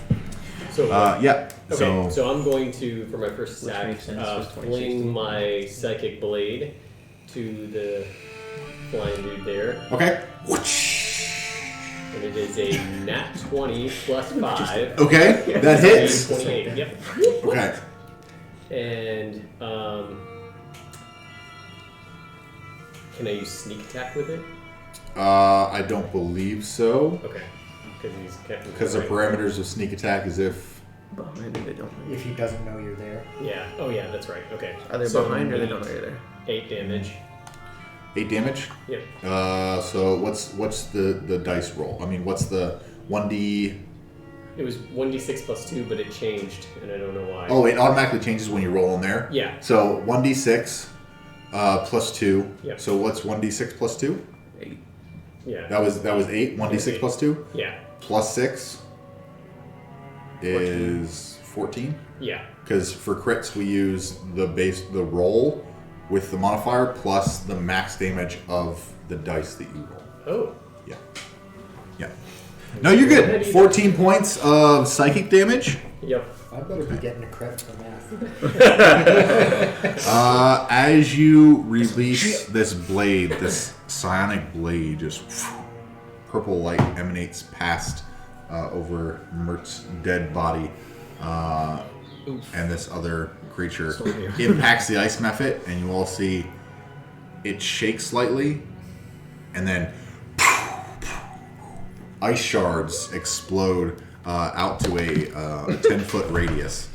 So, Yeah. okay, So so I'm going to, for my first Which attack, makes sense, it's 20, fling 60. my psychic blade to the flying dude there. okay. And it is a nat 20 plus 5. Okay. That hits. 28, yep. Okay. And, can I use sneak attack with it? I don't believe so. Okay. Because he's kept... Because the parameters of sneak attack is if Behind it, they don't know. If he doesn't know you're there. Yeah. Oh, yeah, that's right. Okay. Are they So behind or they don't know you're there? 8 damage. 8 damage. Yep. So what's the dice roll? I mean, what's the 1d? It was 1d6 plus 2, but it changed, and I don't know why. Oh, it automatically changes when you roll in there? Yeah. So 1d6 plus 2. Yep. So what's 1d6 plus 2? 8. Yeah. That was 8. 1d6 8. plus 2? Yeah. Plus 6 is 14? Yeah. Because for crits we use the roll with the modifier plus the max damage of the dice that you roll. Oh. Yeah. Yeah. No, you're good. 14 points of psychic damage. Yep. I better be getting a credit for math. As you release this blade, this psionic blade, just purple light emanates past over Mert's dead body, and this other creature impacts the ice mephit, and you all see it shake slightly, and then ice shards explode out to a 10-foot radius.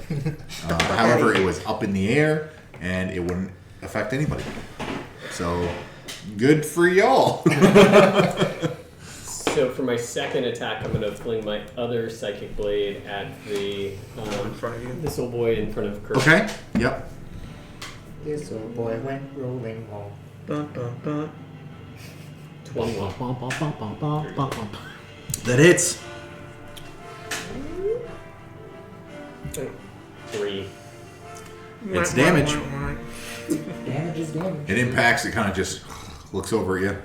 However, it was up in the air, and it wouldn't affect anybody. So, good for y'all. So for my second attack, I'm going to fling my other psychic blade at the In front of you. this old boy in front of Kirk. Okay. Yep. This old boy went rolling home. Dun, dun, dun. 21. That hits. 3. It's damage. Damage is damage. It impacts. It kind of just looks over at you.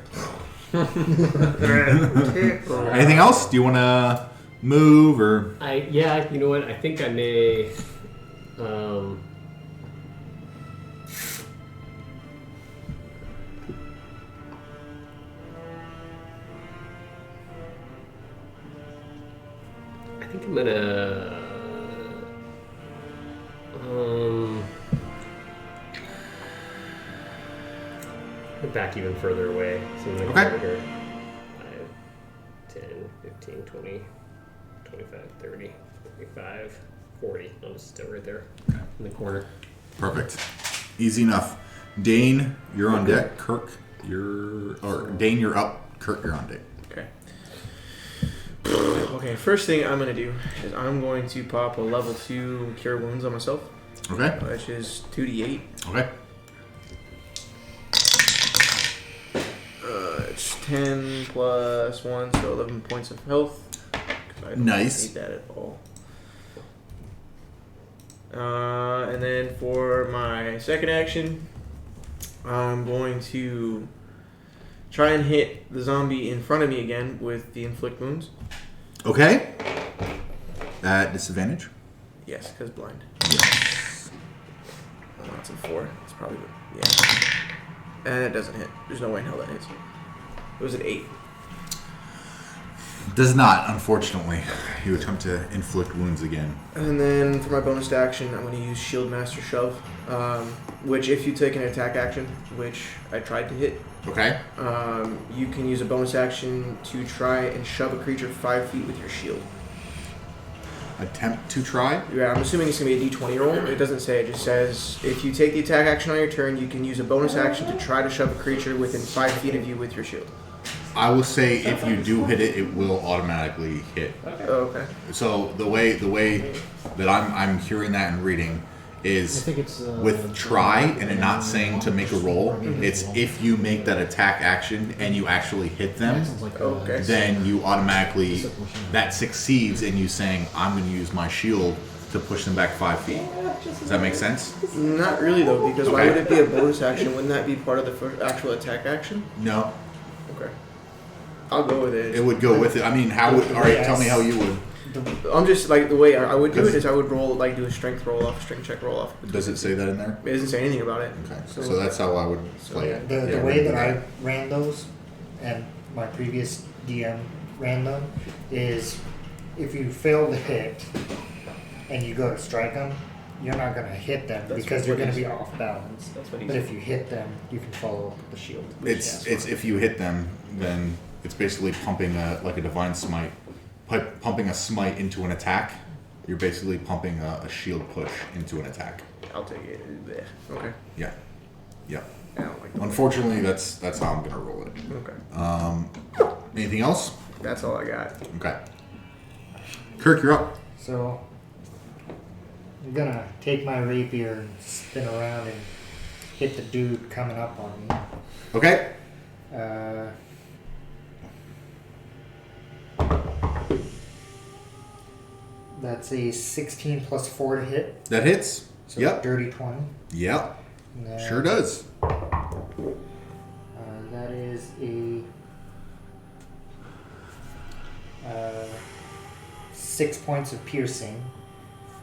Anything else? Do you want to move or? Yeah, you know what? I think I may. I think I'm gonna. Back even further away. So I'm gonna go here. 5, 10, 15, 20, 25, 30, 35, 40. I'll just stay right there in the corner. Perfect. Easy enough. Dane, you're on deck. Kirk, Dane, you're up. Kirk, you're on deck. Okay. Okay, first thing I'm going to do is I'm going to pop a level 2 Cure Wounds on myself. Okay. Which is 2d8. Okay. It's 10 plus 1, so 11 points of health. 'Cause I don't Nice. need that at all. And then for my second action, I'm going to try and hit the zombie in front of me again with the inflict wounds. Okay. At disadvantage. Yes, because blind. Yes. Oh, it's a 4. It's probably good. Yeah. And it doesn't hit. There's no way in hell that hits. It was an 8. Does not, unfortunately. You attempt to inflict wounds again. And then for my bonus action, I'm going to use Shield Master Shove, which if you take an attack action, which I tried to hit, Okay. you can use a bonus action to try and shove a creature 5 feet with your shield. Attempt to try. Yeah, I'm assuming it's going to be a d20 roll. It doesn't say. It just says if you take the attack action on your turn, you can use a bonus action to try to shove a creature within 5 feet of you with your shield. I will say if you do hit it, it will automatically hit. Oh, okay. So the way that I'm hearing that and reading is I think it's, with try and it not saying to make a roll. It's if you make that attack action and you actually hit them, Okay. then you automatically that succeeds in you saying I'm going to use my shield to push them back 5 feet. Does that make sense? Not really though, because why Okay. would it be a bonus action? Wouldn't that be part of the first actual attack action? No, Okay. I'll go with it. it would go with it. I mean, how would? All right, tell me how you would. I'm just like the way I would do it is I would roll do a strength roll off, strength check roll off. Does it say that in there? It doesn't say anything about it. Okay, so that's how I would play it. The Yeah, way that remember I ran those, and my previous DM ran them, is if you fail to hit and you go to strike them, you're not going to hit them That's because what you're going to he's- be off balance. That's what he's But if you hit them, you can follow up with the shield. It's if you hit them, then it's basically pumping like a divine smite, pumping a smite into an attack. You're basically pumping a shield push into an attack. I'll take it. Bleh. Okay. Yeah. I don't like that. Unfortunately, that's how I'm gonna roll it. Okay. Anything else? That's all I got. Okay. Kirk, you're up. So I'm gonna take my rapier and spin around and hit the dude coming up on me. Okay. That's a 16 plus 4 to hit. That hits. So Yep. dirty 20. Yep. And then, Sure does. That is a 6 points of piercing.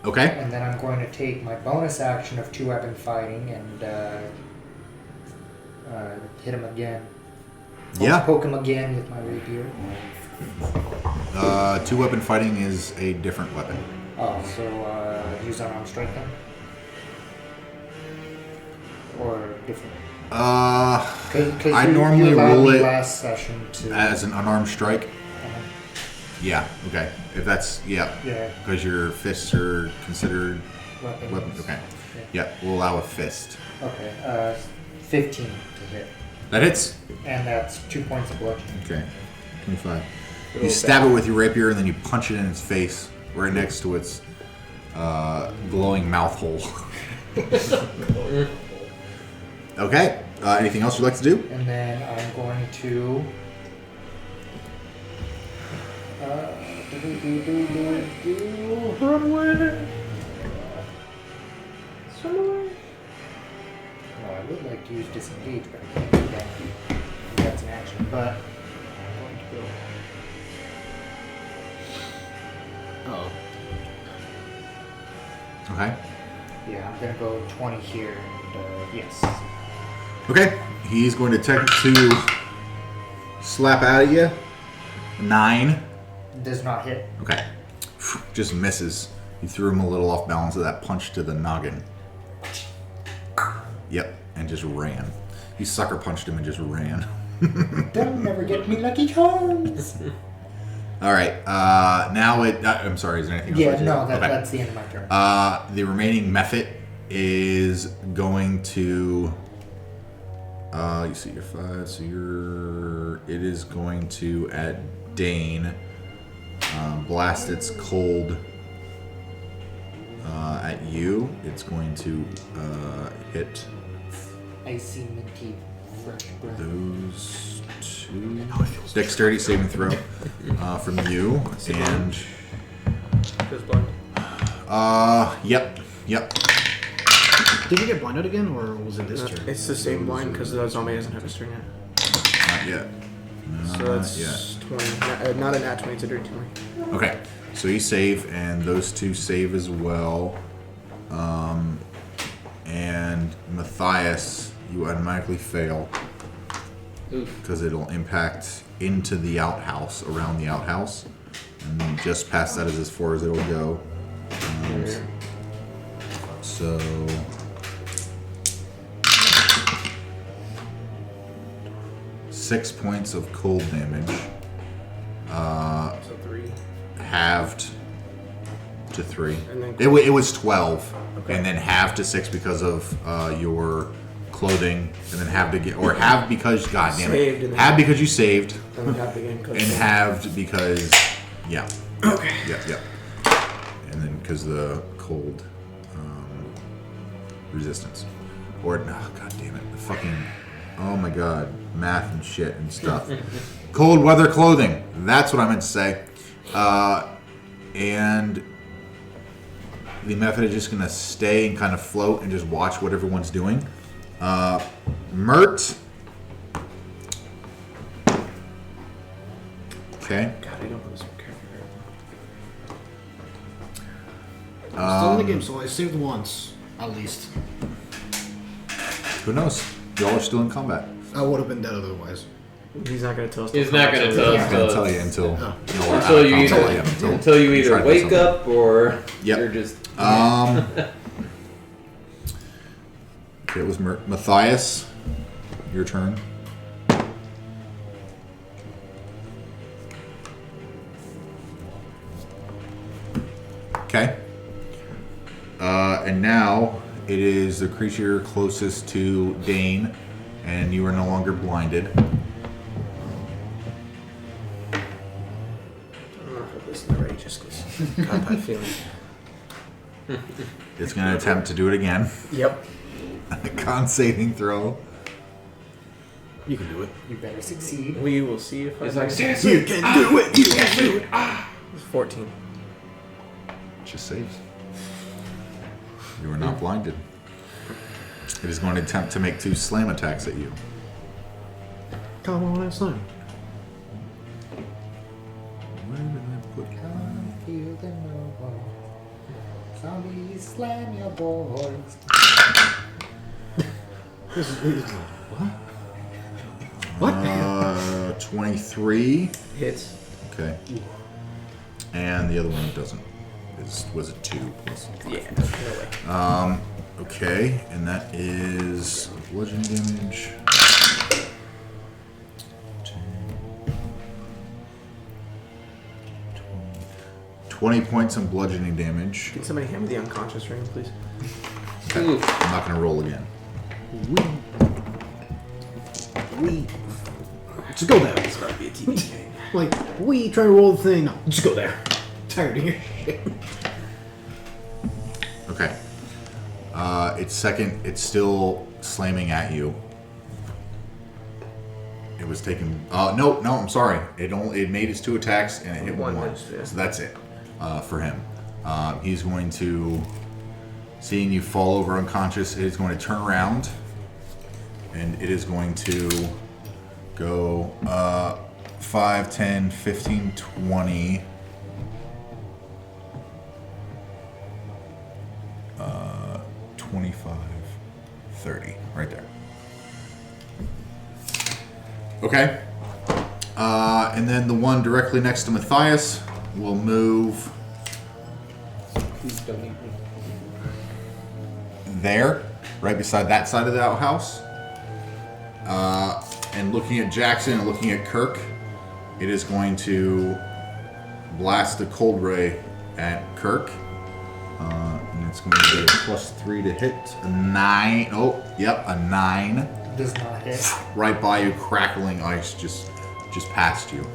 Okay. And then I'm going to take my bonus action of 2-weapon fighting and hit him again. Yeah. Poke him again with my rapier. 2-weapon fighting is a different weapon. Oh, so use unarmed strike then? Or different? Cause I you normally allowed roll me it last session to. as an unarmed strike. Uh-huh. Yeah. Okay. If that's yeah. Yeah. Because your fists are considered Weapons. weapons. Okay. Yeah. Yeah. We'll allow a fist. Okay. 15 to hit. That hits. And that's 2 points of bludgeoning. Okay. 25. You stab it with your rapier and then you punch it in its face, right next to its glowing mouth hole. Okay. Anything else you'd like to do? And then I'm going to. Run away! Swim away! No, I would like to use disengage, but I can't do that. That's an action. But I'm going to go. Oh. Okay. Yeah, I'm gonna go 20 here, and yes. Okay. He's going to attempt to slap out at you. 9. Does not hit. Okay. Just misses. You threw him a little off balance of that punch to the noggin. Yep. And just ran. You sucker punched him and just ran. They'll never get me Lucky Charms. All right. Now it. I'm sorry. Is there anything else? Yeah, I should no, do? Okay. that's the end of my turn. The remaining Mephit is going to. You see your 5, so you're. It is going to at Dane blast its cold at you. It's going to hit Icy minty fresh breath. those 2. Dexterity saving throw from you and. Just blind. Yep. Did you get blinded again, or was it this turn? It's the same blind because the zombie doesn't have a string yet. Not yet. So that's 20. Not a nat 20, it's a dirty 20. Okay, so you save, and those 2 save as well. And Matthias, you automatically fail because it'll impact into the outhouse, around the outhouse, and just past that is as far as it'll go. So. Six points of cold damage. So 3. Halved to 3. And then It was 12, Okay. and then halved to 6 because of your clothing, and then halved again, or halved because God damn Saved it, and then- halved because you saved, Then half again. and halved because Okay. yep, and then because the cold resistance, or no, God damn it, the fucking oh my God, math and shit and stuff. Cold weather clothing. That's what I meant to say. And the method is just going to stay and kind of float and just watch what everyone's doing. Mert. Okay. God, I don't put this one careful. Still in the game, so I saved once, at least. Who knows? Y'all are still in combat. I would have been dead otherwise. He's not going to tell us. He's not going to tell I'm us. going to tell you until y'all are out of Until you combat. either, Yeah, until you try either to do wake something. up or Yep. you're just. It was Matthias. Your turn. Okay. And now it is the creature closest to Dane, and you are no longer blinded. I'm not put this in the right just because. Got that feeling. It's going to attempt to do it again. Yep. Con saving throw. You can do it. You better succeed. We will see if He's I like, can. seriously? You can do it. You can do it. It's 14. Just saves. You are not blinded. It is going to attempt to make 2 slam attacks at you. Come on, that's time. Where did I put Come feel the noise. Zombies slam your boys. This is what? 23. Hits. Okay. And the other one doesn't. Was it 2 plus? Yeah. No way. Okay, and that is bludgeoning damage. 20 points of bludgeoning damage. Can somebody hand me the unconscious ring, please? Okay, I'm not going to roll again. We. Just go there. It's gotta be a TV game. Like, we try to roll the thing. No, just go there. Tired of your shit. Okay. It's still slamming at you. It was taking. No, I'm sorry. It made its 2 attacks and it hit one. Yeah. So that's it for him. He's going to, seeing you fall over unconscious, it is going to turn around and it is going to go 5, 10, 15, 20. 25, 30, right there. Okay. And then the one directly next to Matthias will move Please don't eat me. there, right beside that side of the outhouse. And looking at Jaxxon and looking at Kirk, it is going to blast a cold ray at Kirk. And it's going to be a +3 to hit. A 9. Oh, yep, a 9. Does not hit. Right by you, crackling ice just past you.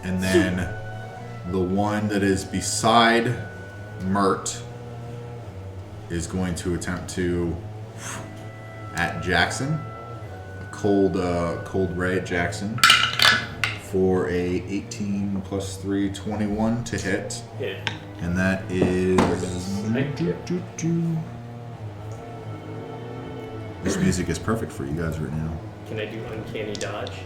And then the one that is beside Mert is going to attempt to at Jaxxon. A cold ray at Jaxxon for a 18 +3, 21 to hit. Yeah. And that is. This music is perfect for you guys right now. Can I do uncanny dodge?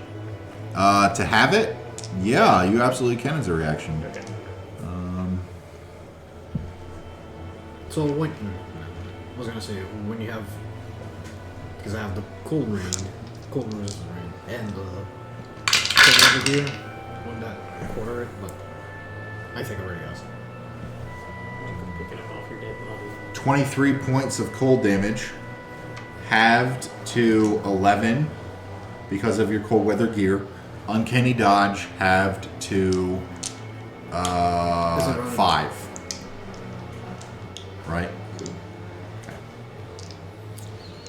To have it, yeah, you absolutely can as a reaction. Okay. So when I was gonna say when you have, because I have the cold resistant ring, and the cold over here, wouldn't that quarter it? But I think I already got some. Picking it off your dead body. 23 points of cold damage, halved to 11 because of your cold weather gear. Uncanny dodge, halved to 5. Right? Okay.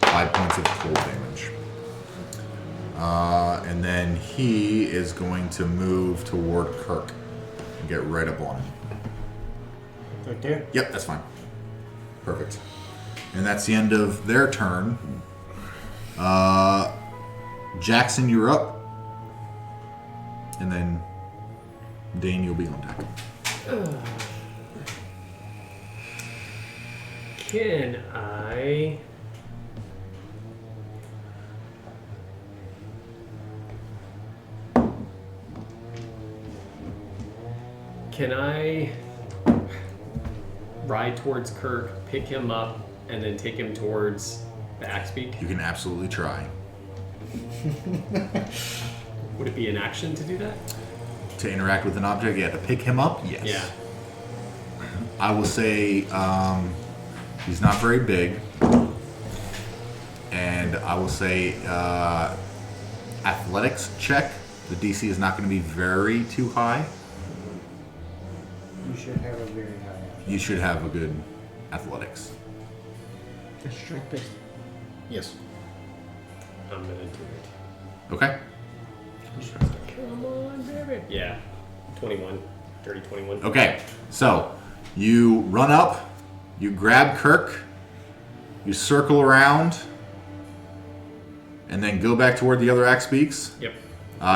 5 points of cold damage. And then he is going to move toward Kirk and get right up on him. Right there. Yep, that's fine. Perfect. And that's the end of their turn. Jaxxon, you're up. And then Dane, you'll be on deck. Can I... Can I ride towards Kirk, pick him up, and then take him towards the axe peak? You can absolutely try. Would it be an action to do that? To interact with an object, yeah. To pick him up, yes. Yeah. I will say he's not very big. And I will say athletics check. The DC is not going to be very too high. You should have a very high. You should have a good athletics. Strength based. Yes. I'm gonna do it. Okay. Come on, baby. Yeah. 21. Dirty 21. Okay, so you run up, you grab Kirk, you circle around, and then go back to where the other axe speaks. Yep.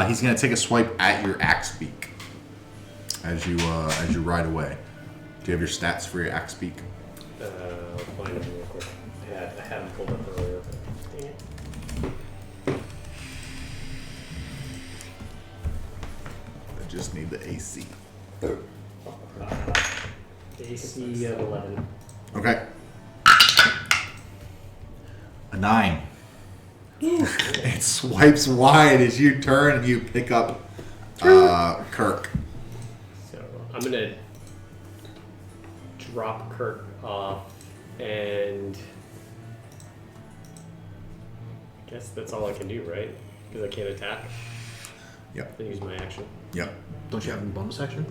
He's going to take a swipe at your axe beak as you ride away. Do you have your stats for your axe beak? I'll find them real quick. I had them pulled up earlier. Dang it. I just need the AC. AC of 11. Okay. A 9. It swipes wide as you turn and you pick up Kirk. So I'm gonna drop Kirk off, and I guess that's all I can do, right? Because I can't attack. Yep. Then use my action. Yep. Don't you have a bonus action?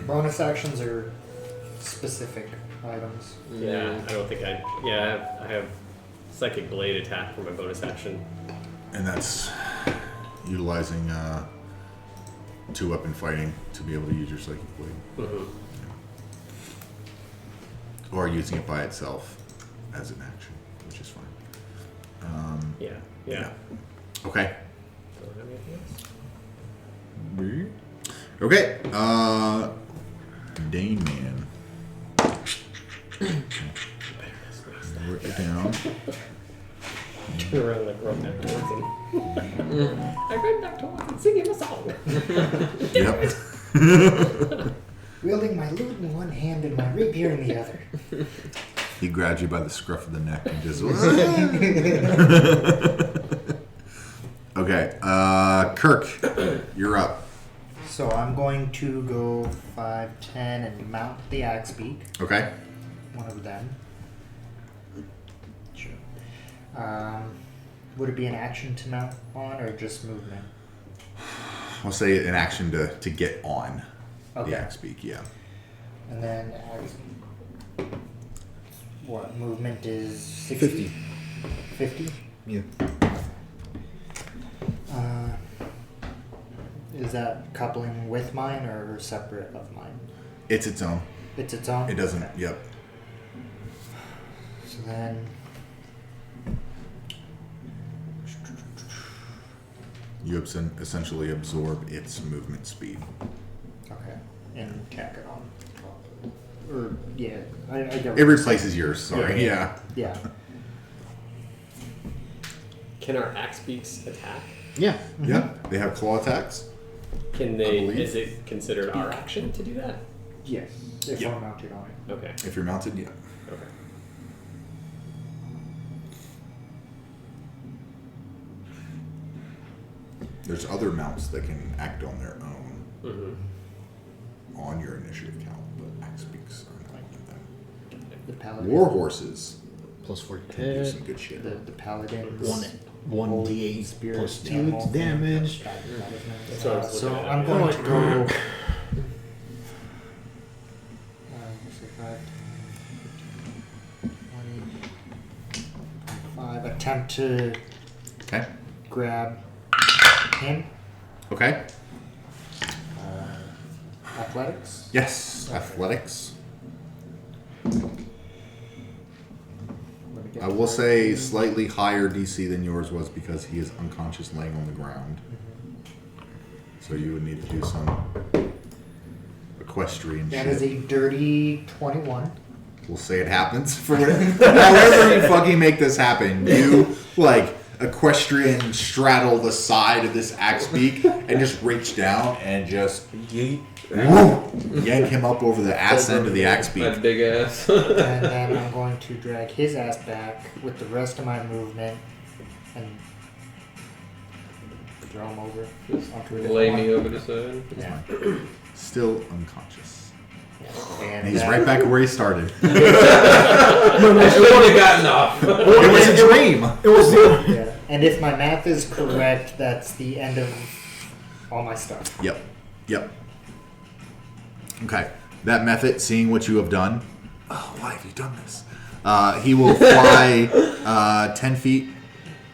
Bonus actions are specific items. Yeah, I don't think I. Yeah, I have Psychic Blade attack for my bonus action. And that's utilizing 2-weapon fighting to be able to use your Psychic Blade. Mm-hmm. Or using it by itself as an action, which is fine. Yeah. Okay. Don't have anything else. Okay. Dane Man. Work it down. Turn around like run back towards him. I ran back towards him, singing a song. Yep. Wielding my lute in one hand and my rapier in the other. He grabs you by the scruff of the neck and just. Okay. Kirk, you're up. So I'm going to go 5, 10, and mount the axe beak. Okay. One of them. Sure. Would it be an action to mount on or just movement? I'll say an action to get on Okay. the axe beak, yeah. And then what movement is 60? 50? Yeah. Is that coupling with mine or separate of mine? It's its own. It's its own? It doesn't, Okay. yep. So then You essentially absorb its movement speed. okay. And tack it on. Or yeah, I get what It you're replaces yours, sorry, yeah. Yeah. Can our axe beaks attack? Yeah. Yeah, they have claw attacks. Can I they? believe. Is it considered our action to do that? Yes. If Yeah. we're mounted on it. Okay. If you're mounted, yeah. Okay. There's other mounts that can act on their own Mm-hmm. on your initiative count, but axe beaks are not one of them. The paladin. War horses Plus 40 can do hit. some good shit. The paladins. 1d8 Spirit plus 2 animal thing. damage. That is nice. That's what I was So looking at. I'm going to go. Let's see, 5, 20, 25. Attempt to Okay. grab him. Okay. Athletics. Yes. Athletics. Let me get I will say slightly higher DC than yours was because he is unconscious laying on the ground. So you would need to do some equestrian That shit. is a dirty 21. We'll say it happens for however you fucking make this happen. You like equestrian straddle the side of this axe beak and just reach down and just yank him up over the ass end of the axe My beak. big ass. And then I'm going to drag his ass back with the rest of my movement and throw him over onto a different Lay one. me over the side. Yeah. Still unconscious. And And he's right back where he started. I shouldn't have gotten off. It was a dream. It was the. Yeah. And if my math is correct, that's the end of all my stuff. Yep. Yep. Okay. That Mephit, seeing what you have done. Oh, why have you done this? He will fly 10 feet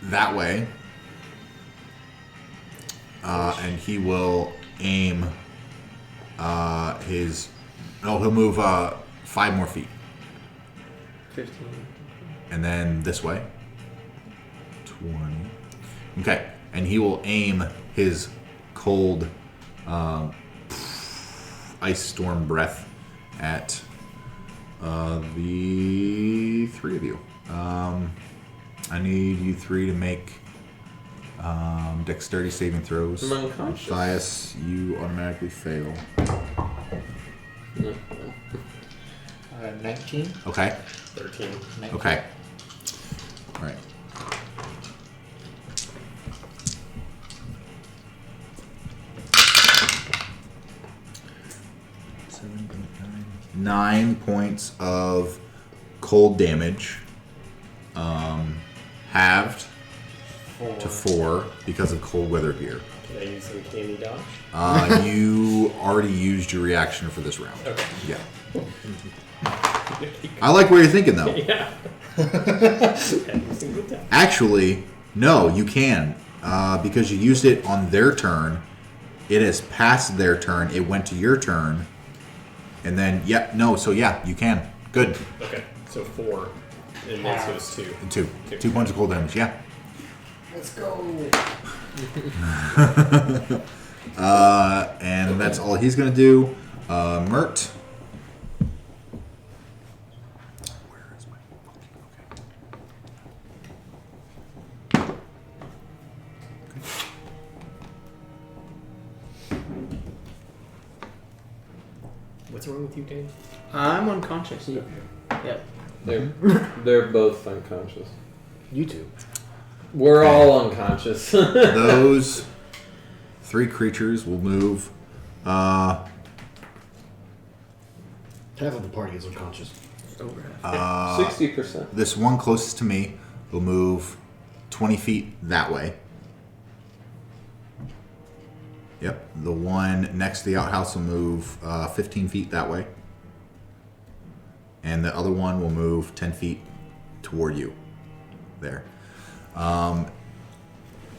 that way. And he will aim he'll move 5 more feet. 15. And then this way. 20. Okay. And he will aim his cold ice storm breath at the 3 of you. I need you 3 to make dexterity saving throws. I'm unconscious. Thias, you automatically fail. 19. Okay. 13. 19. Okay. All right. Seven, 8, 9. 9 points of cold damage, halved to 4 because of cold weather gear. Can I use some candy dodge? You already used your reaction for this round. Okay. Yeah. I like what you're thinking, though. Yeah. Actually, no, you can. Because you used it on their turn. It has passed their turn. It went to your turn. And then, you can. Good. Okay, so 4. And then so it's 2. 2. 2 points of cold damage, yeah. Let's go. And that's all he's going to do. Mert. Where is my What's wrong with you, Dan? I'm unconscious. Yep. They're both unconscious. You two. We're all unconscious. Those 3 creatures will move. Half of the party is unconscious. Over. 60%. This one closest to me will move 20 feet that way. Yep. The one next to the outhouse will move 15 feet that way. And the other one will move 10 feet toward you. There.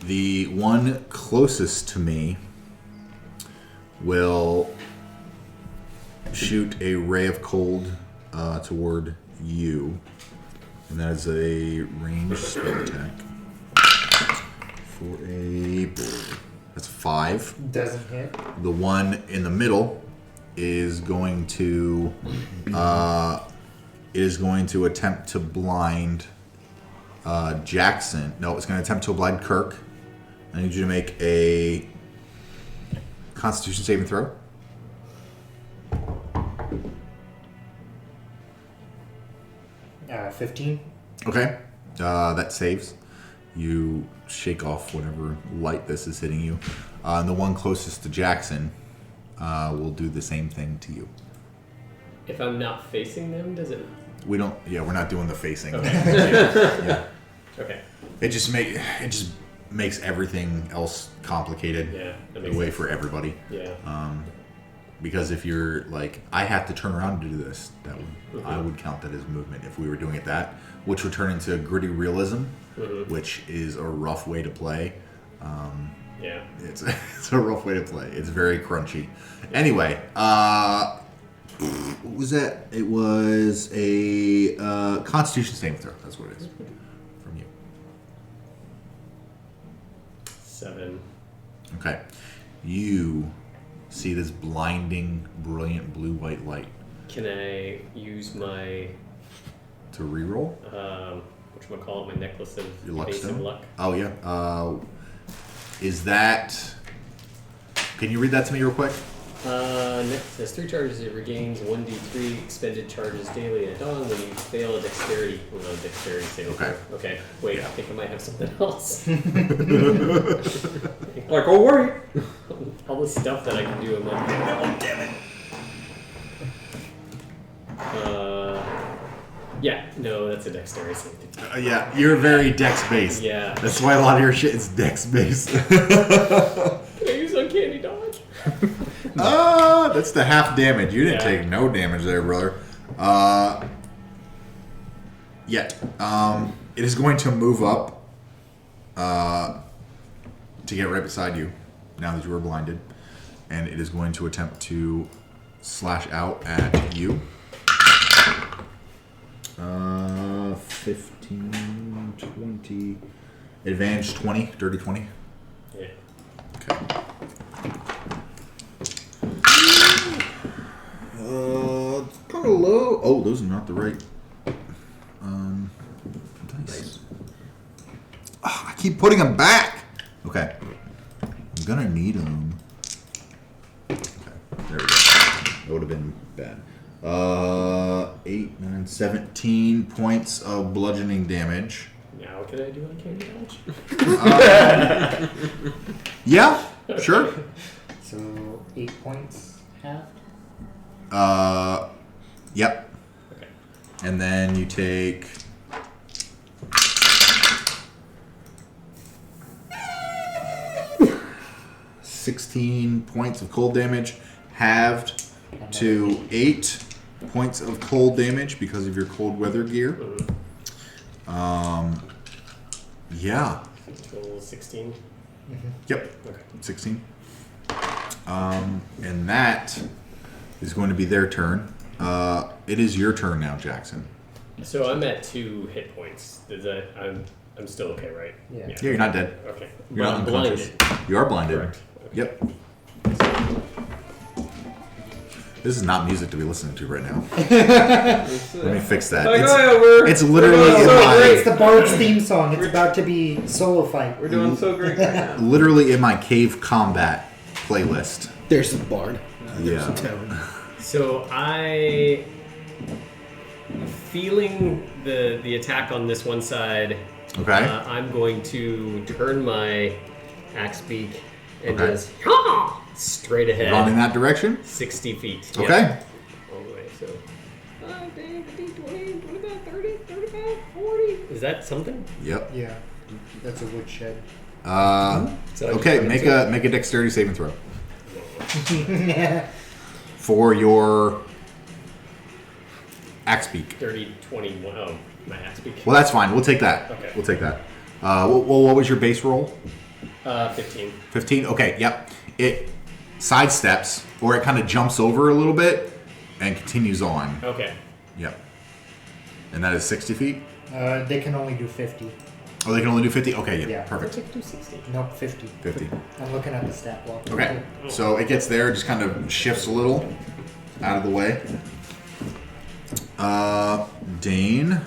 The one closest to me will shoot a ray of cold toward you. And that is a ranged spell attack. For that's 5. Doesn't hit. The one in the middle is going to attempt to blind Jaxxon. No, it's going to attempt to blind Kirk. I need you to make a Constitution saving throw. Uh, 15. Okay, that saves. You shake off whatever light this is hitting you. And the one closest to Jaxxon will do the same thing to you. If I'm not facing them, does it? We're not doing the facing. Okay. Yeah. Okay. It just makes everything else complicated. Yeah. That The makes way sense. for everybody. Yeah. Because if you're like, I have to turn around to do this, that would I would count that as movement if we were doing it that, which would turn into gritty realism, which is a rough way to play. Yeah. It's a rough way to play. It's very crunchy. Anyway, what was that? It was a Constitution saving throw. That's what it is from you. 7. Okay, you see this blinding, brilliant blue-white light. Can I use my To reroll? whatchamacallit, my necklace of Your luck evasive stone? luck? Oh yeah. Is that? Can you read that to me real quick? Next has 3 charges. It regains 1d3 expended charges daily at dawn when you fail a dexterity. Dexterity save. Okay. Okay. Wait, I think I might have something else. Like, oh wait. All the stuff that I can do. I'm like, oh damn it. Yeah. No, that's a dexterity save. Yeah, you're very dex-based. Yeah. That's why a lot of your shit is dex-based. Can I use uncanny dodge? That's the half damage. You didn't Yeah. take no damage there, brother. Yet. It is going to move up to get right beside you now that you are blinded. and it is going to attempt to slash out at you. 15, 20. Advantage 20, dirty 20. Yeah. Okay. It's kind of low. Oh, those are not the right dice. Oh, I keep putting them back. Okay. I'm gonna need them. Okay, there we go. That would have been bad. 8, 9, 17 points of bludgeoning damage. Now can I do uncanny dodge? Yeah, sure. So 8 points halved. Yep. Okay. And then you take 16 points of cold damage, halved to 8 points of cold damage because of your cold weather gear. Yeah. Total 16. Yep. Okay. 16. And that is going to be their turn. It is your turn now, Jaxxon. So I'm at 2 hit points. Does that I'm still okay, right? Yeah. Yeah, you're not dead. Okay. You're not I'm unconscious. blinded. You are blinded. Correct. Okay. Yep. This is not music to be listening to right now. Let me fix that. It's literally in It's my the Bard's theme song. It's about to be solo fight. We're doing so great right now. literally in my cave combat playlist. There's the bard. Yeah. So I feeling the attack on this one side. Okay. I'm going to turn my axe beak and Okay. just straight ahead. Run in that direction. 60 feet. Okay. Yep. All the way. So 5, 10, 15, 20, 25, 30, 35, 40. Is that something? Yep. Yeah, that's a woodshed. So I just Okay. run Make into a dexterity saving throw for your axe beak. 30, 21. Oh, my axe beak. Well, that's fine. We'll take that. Okay. We'll take that. What was your base roll? 15. 15? Okay, yep. It sidesteps, or it kind of jumps over a little bit and continues on. Okay. Yep. And that is 60 feet? They can only do 50. Oh, they can only do 50? Okay, yeah, Yeah. perfect. Take 260. Nope, 50. 50. I'm looking at the stat block. Okay, so it gets there, just kind of shifts a little out of the way. Dane.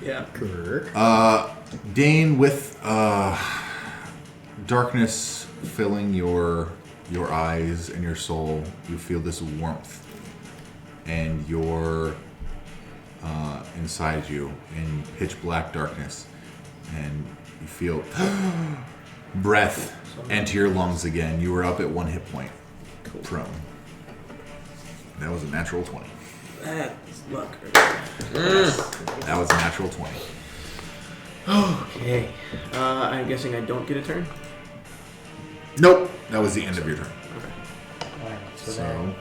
Yeah. Kirk. Dane, with darkness filling your eyes and your soul, you feel this warmth, and you're inside you in pitch black darkness, and you feel breath enter your lungs again. You were up at 1 hit point, prone. That was a natural 20. That's luck. That was a natural 20. Okay. I'm guessing I don't get a turn. Nope, that was the end of your turn. Alright, so So, then.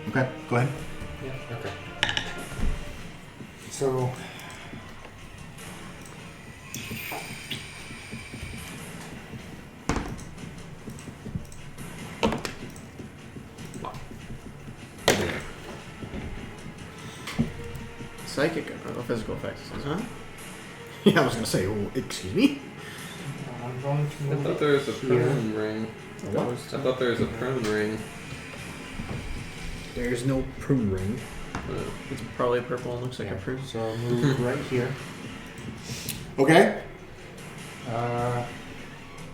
okay, go ahead. Yeah, okay. So. Psychic, physical effects, huh? Yeah, I was gonna say, oh, excuse me. I'm going to I move thought it there was a here. prone ring. What? I thought there was a prone ring. There's no prune ring. It's probably purple and looks like a prune. So I'll move right here. Okay.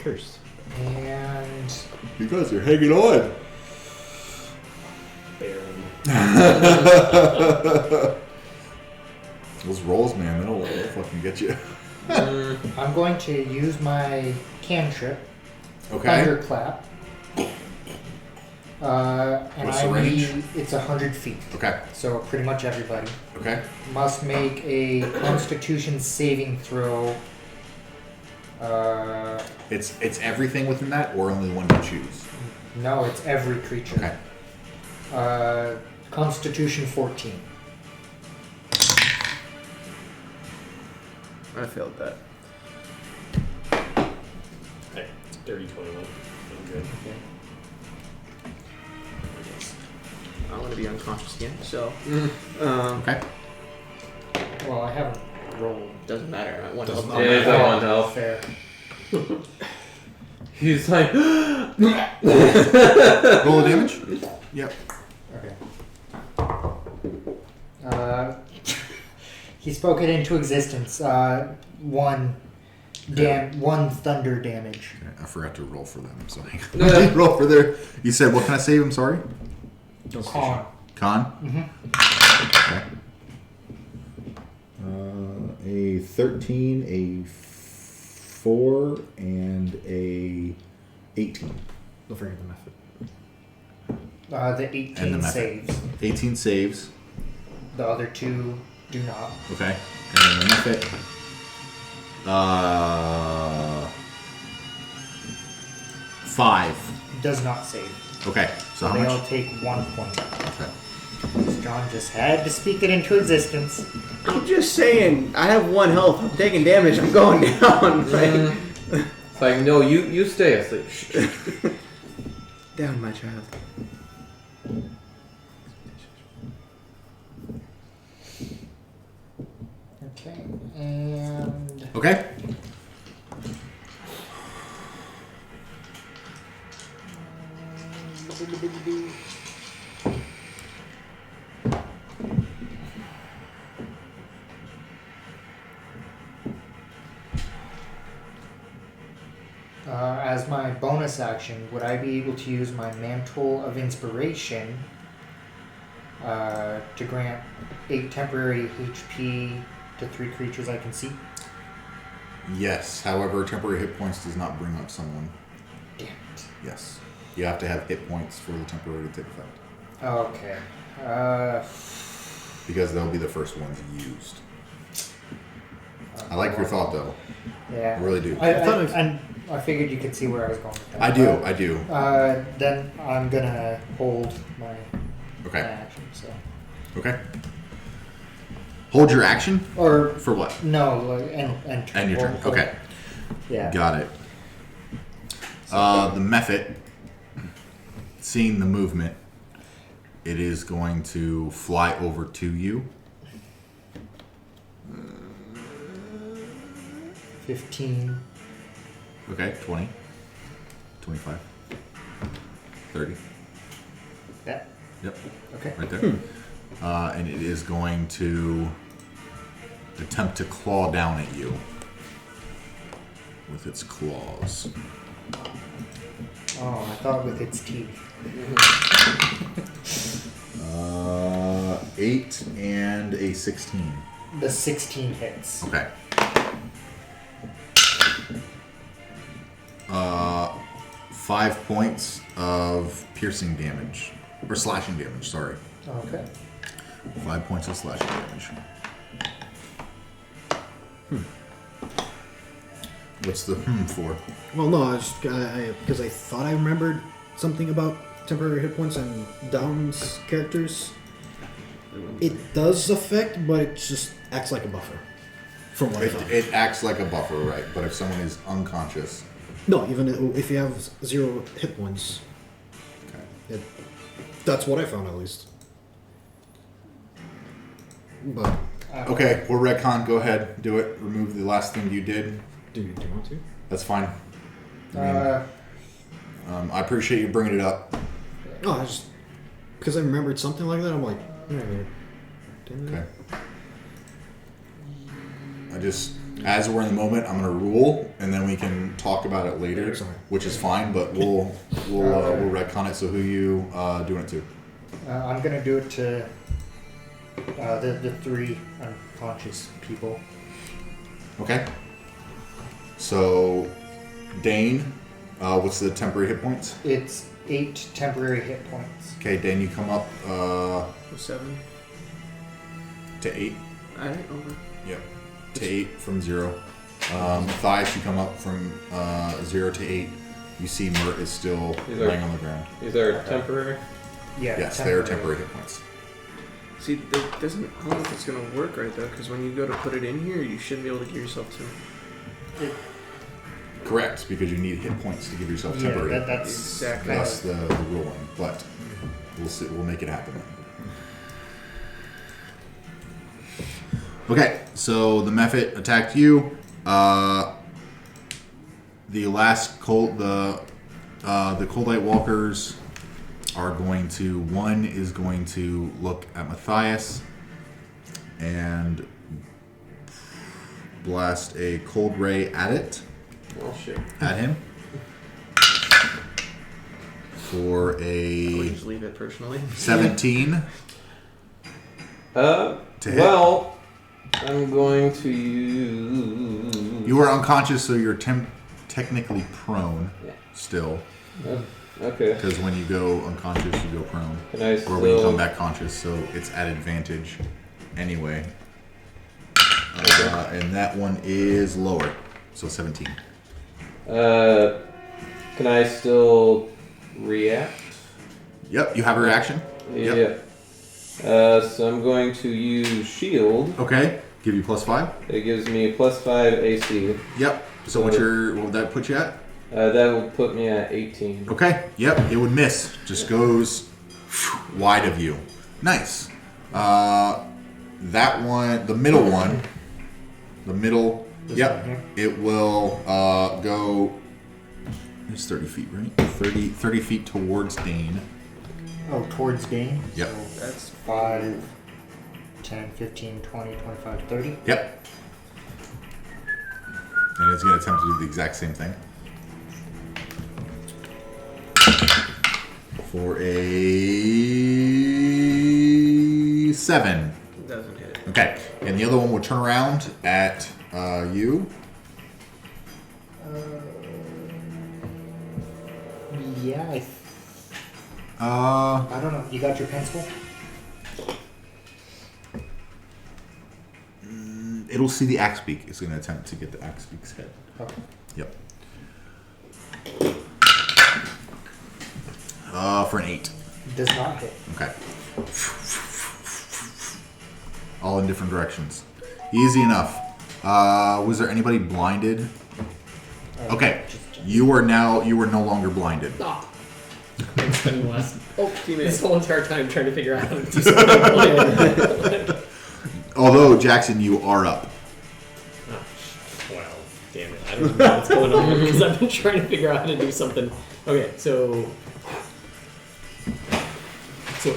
Cursed. And You guys are hanging on. Barely. Those rolls, man, that'll fucking get you. I'm going to use my cantrip, Okay. Thunderclap. And What's the I range? need, it's 100 feet. Okay. So pretty much everybody Okay. must make a Constitution saving throw. It's everything within that, or only one you choose. No, it's every creature. Okay. Constitution 14. I failed that. Okay. It's dirty 21. I'm good. I want to be unconscious again, so Okay. Well, I haven't rolled. doesn't matter. I want Doesn't help. Yeah, he's at 1 health. Fair. He's like, Roll the damage. Yep. Okay. He spoke it into existence. One thunder damage. Okay, I forgot to roll for them. So roll for their. You said what can I save? I'm sorry. Con. Con. Okay. A 13, a 4, and a 18. Don't forget the method. The 18 And the method. saves. 18 saves. The other two do not. Okay. And then the method. 5. Does not save. Okay. So how they all much? take 1 point. Okay. John just had to speak it into existence. I'm just saying, I have 1 health. I'm taking damage. I'm going down. Right? it's like, no, you stay asleep. Shh. Down, my child. Okay, and Okay. as my bonus action, would I be able to use my Mantle of Inspiration to grant 8 temporary HP to 3 creatures I can see? Yes. However, temporary hit points does not bring up someone. Damn it. Yes. You have to have hit points for the temporary to take effect. Okay. Because they'll be the first ones used. I like your thought, though. Yeah. I really do. I figured you could see where I was going with that. I do. Then I'm gonna hold my Okay. action. So. Okay. Hold your action? Or For what? no, like, and turn. And your turn. Hold- Okay. Yeah. Got it. The Mephit, seeing the movement, it is going to fly over to you. 15. Okay, 20, 25, 30. That. Yep, Okay. right there. And it is going to attempt to claw down at you with its claws. Oh, I thought with its teeth. 8 and a 16. The 16 hits. Okay. 5 points of piercing damage. Or slashing damage, sorry. Okay. 5 points of slashing damage. What's the for? Well, no, because I thought I remembered something about temporary hit points and Down's characters. It does affect, but it just acts like a buffer. From what I thought. It acts like a buffer, right? But if someone is unconscious... No, even if you have 0 hit points. Okay. That's what I found, at least. But... Okay, we're retcon. Go ahead. Do it. Remove the last thing you did. Do you want to? That's fine. I appreciate you bringing it up. No, I just... Because I remembered something like that, I'm like... Okay. I just... As we're in the moment, I'm gonna rule, and then we can talk about it later, Sorry. which is fine. But we'll retcon it. So who you doing it to? I'm gonna do it to the 3 unconscious people. Okay. So, Dane, what's the temporary hit points? It's 8 temporary hit points. Okay, Dane, you come up 7. to 8. Alright, over. Yep. To 8 from 0. Thias, you come up from 0 to 8. You see Mert is still These are- laying on the ground. These are temporary. Yeah. Yes, they are temporary hit points. See, that doesn't. I don't know if it's gonna work right though, because when you go to put it in here, you shouldn't be able to get yourself to. Correct, because you need hit points to give yourself Yeah, temporary. that's Exactly. That's the ruling, but we'll see. We'll make it happen. Okay, so the Mephit attacked you. The last the Coldlight Walkers are going to. One is going to look at Matthias and blast a cold ray at it. Oh shit. At him. For a Please leave it personally. 17. To hit. Well, I'm going to use. You are unconscious, so you're technically prone still. Okay. Because when you go unconscious, you go prone. Can I Or when you still- come back conscious, so it's at advantage anyway. And that one is lower, so 17. Can I still react? Yep, you have a reaction. Yeah. Yep. So I'm going to use shield. Okay, give you +5. It gives me +5 AC. Yep. So what would that put you at? That will put me at 18. Okay. Yep. It would miss. Just goes wide of you. Nice. That one, the middle one. The middle. Yep. It will go. It's 30 feet, right? 30 feet towards Dane. Oh, towards Dane? Yep. So That's 5, 10, 15, 20, 25, 30. Yep. And it's going to attempt to do the exact same thing. For a 7. doesn't hit it. Okay. And the other one will turn around at you. Yeah, Uh, I don't know. You got your pencil? it'll see the axe beak. It's going to attempt to get the axe beak's head. Okay. Yep. For an 8. Does not hit. Okay. All in different directions. Easy enough. Was there anybody blinded? Okay. You are no longer blinded. Ah. I'm spending the last Teammate. this whole entire time trying to figure out how to do something. Although, Jaxxon, you are up. Oh, well, damn it. I don't know what's going on here because I've been trying to figure out how to do something. Okay, so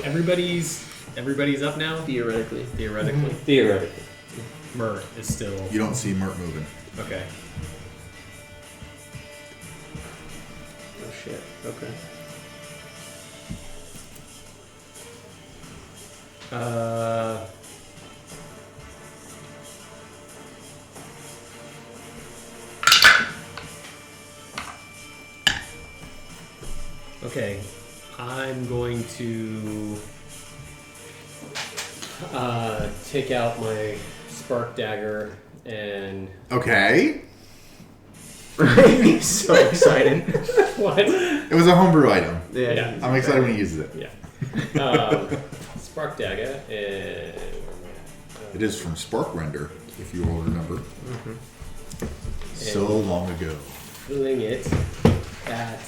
everybody's up now? Theoretically. Theoretically. Theoretically. Mur is still You don't see Mert moving. okay. Oh shit. Okay. Okay, I'm going to take out my spark dagger and Okay. He's so excited. what? It was a homebrew item. Yeah. I'm excited when he uses it. Yeah. Spark dagger and It is from Spark Render, if you will remember. So long ago. fling it at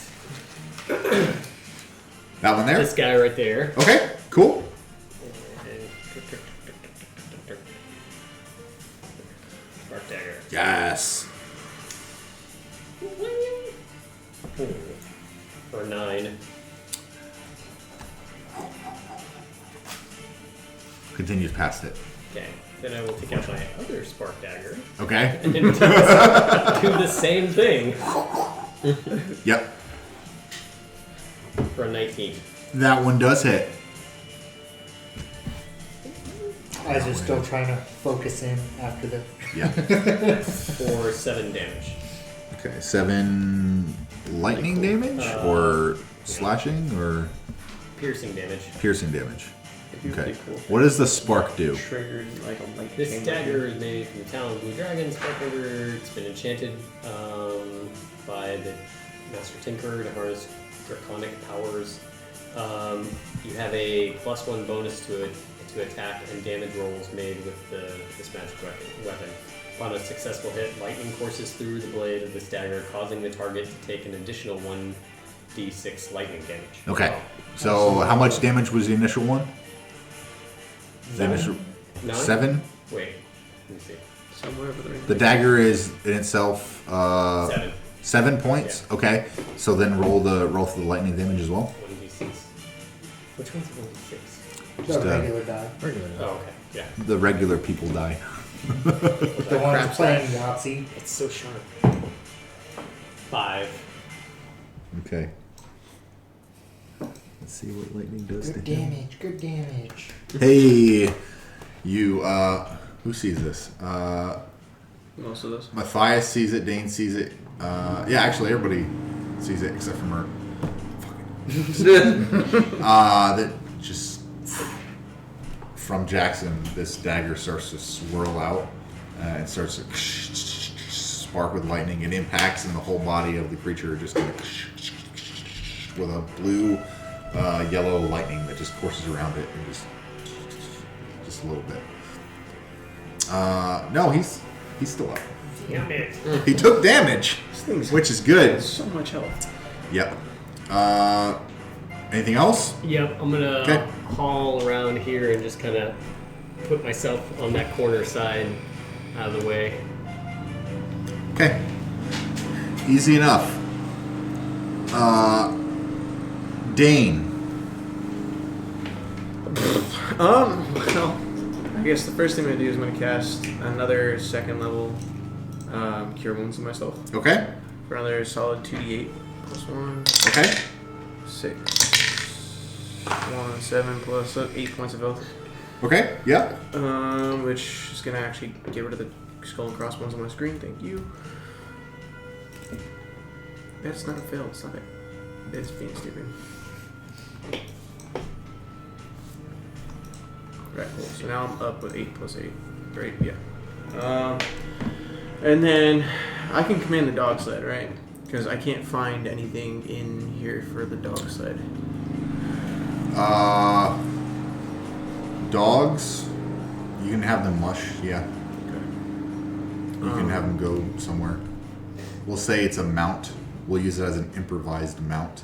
That one there? this guy right there. Okay, cool. Spark dagger. Yes. For 9. Continues past it. Okay. Then I will take out my other spark dagger Okay. and do the same thing Yep. for a 19. That one does hit. Eyes are still trying to focus in after the. Yeah. For 7 damage. Okay. 7 lightning damage or slashing or Piercing damage. piercing damage. It'd be Okay. really cool. What does the spark do? Triggered like a light This chain. dagger is made from the talon of blue dragon. Spark dagger. It's been enchanted by the Master Tinkerer to harness draconic powers. You have a +1 bonus to it to attack and damage rolls made with this magic weapon. Upon a successful hit, lightning courses through the blade of this dagger, causing the target to take an additional 1d6 lightning damage. Okay. So how much damage was the initial one? The initial 9? 7? Wait, let me see. Somewhere over there. The dagger is in itself 7. 7 points. Yeah. Okay. So then roll for the lightning damage as well. 1d6. Which one's 1d6? The regular die. Regular. Oh, okay. Yeah. The regular people die. The ones playing Yahtzee. It's so sharp. 5. Okay. Let's see what lightning does Good to him. damage. Good damage. Hey, you. Who sees this? Most of those. Matthias sees it. Dane sees it. Yeah, actually, everybody sees it except for Mert. That just from Jaxxon, this dagger starts to swirl out and starts to spark with lightning. It impacts, and the whole body of the creature just kind of with a blue, yellow lightning that just courses around it and just a little bit. No, he's still up. Damn it. He took damage, This thing's which is good. so much health. Yep. Anything else? Yep, I'm gonna Okay. haul around here and just kind of put myself on that corner side out of the way. Okay. Easy enough. Dane. Well, I guess the first thing I'm gonna do is I'm gonna cast another second level Cure Wounds on myself Okay. for another solid 2d8 plus 1, Okay. 6, 1, 7 plus 8 points of health. Okay. Yeah. Which is gonna actually get rid of the skull and crossbones on my screen. Thank you. That's not a fail. Stop it. It's being stupid. Right, cool. So now I'm up with 8 plus 8. Great, yeah. And then I can command the dog sled, right? Because I can't find anything in here for the dog sled. Dogs. You can have them mush. Yeah. Okay. You can have them go somewhere. We'll say it's a mount. We'll use it as an improvised mount.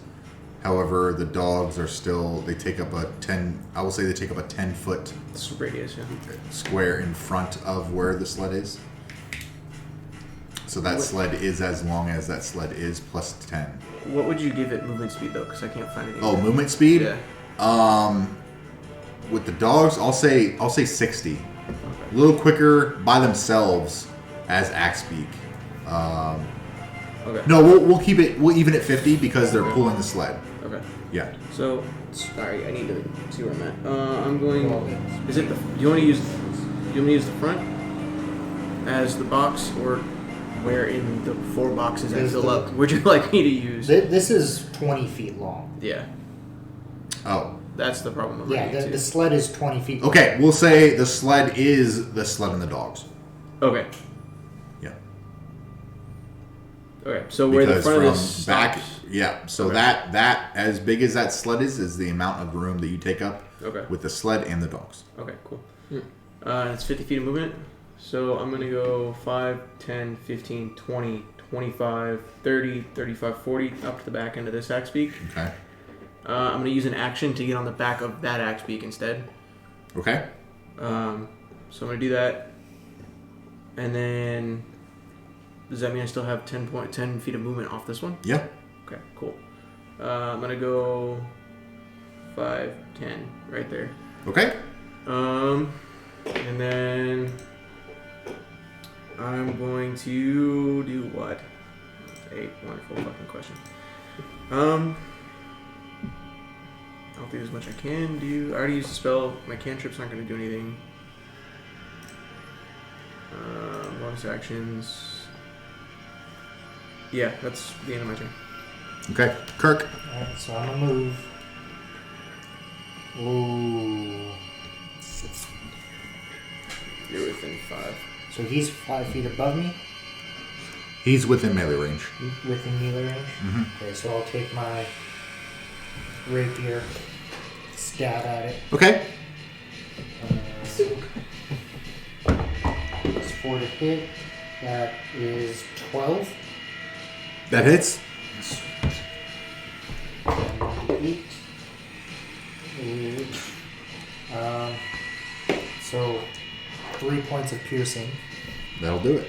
However, the dogs are still, they take up a 10, I will say they take up a 10-foot It's radius, yeah. square in front of where the sled is. So that sled is as long as that sled is plus 10. What would you give it movement speed though? Because I can't find anything. Oh, movement speed? Yeah. With the dogs, I'll say 60. A little quicker by themselves as axe beak. Okay. No, we'll keep it. We'll even at 50 because they're pulling the sled. Okay. Yeah. So, sorry, I need to see where I'm at. I'm going. Is it the? Do you want to use? Do you want me to use the front as the box, or where in the 4 boxes I Is fill the- up? Would you like me to use? This is 20 feet long. Yeah, Oh. that's the problem. I'm Yeah, running the into. sled is 20 feet long. Okay. We'll say the sled is the sled and the dogs. Okay. Yeah. Okay. So where the Because front of from this back. stops- Yeah. So Okay. that as big as that sled is the amount of room that you take up Okay. with the sled and the dogs. Okay. Cool. It's 50 feet of movement. So I'm gonna go 5, 10, 15, 20, 25, 30, 35, 40 up to the back end of this axe beak. Okay. I'm going to use an action to get on the back of that axe beak instead. Okay. So I'm going to do that. And then, does that mean I still have 10 feet of movement off this one? Yeah. Okay, cool. I'm going to go 5, 10 right there. Okay. And then I'm going to do what? That's a wonderful fucking question. I'll do as much as I can do. I already used the spell. My cantrips aren't going to do anything. Bonus actions. Yeah, that's the end of my turn. Okay. Kirk. Alright, so I'm gonna move. Ooh. You're within 5. So he's 5 feet above me, He's within melee range. within melee range. Mhm. Okay, so I'll take my rapier, stab at it. Okay. for the hit. That is 12. That hits. 8. So 3 points of piercing. That'll do it.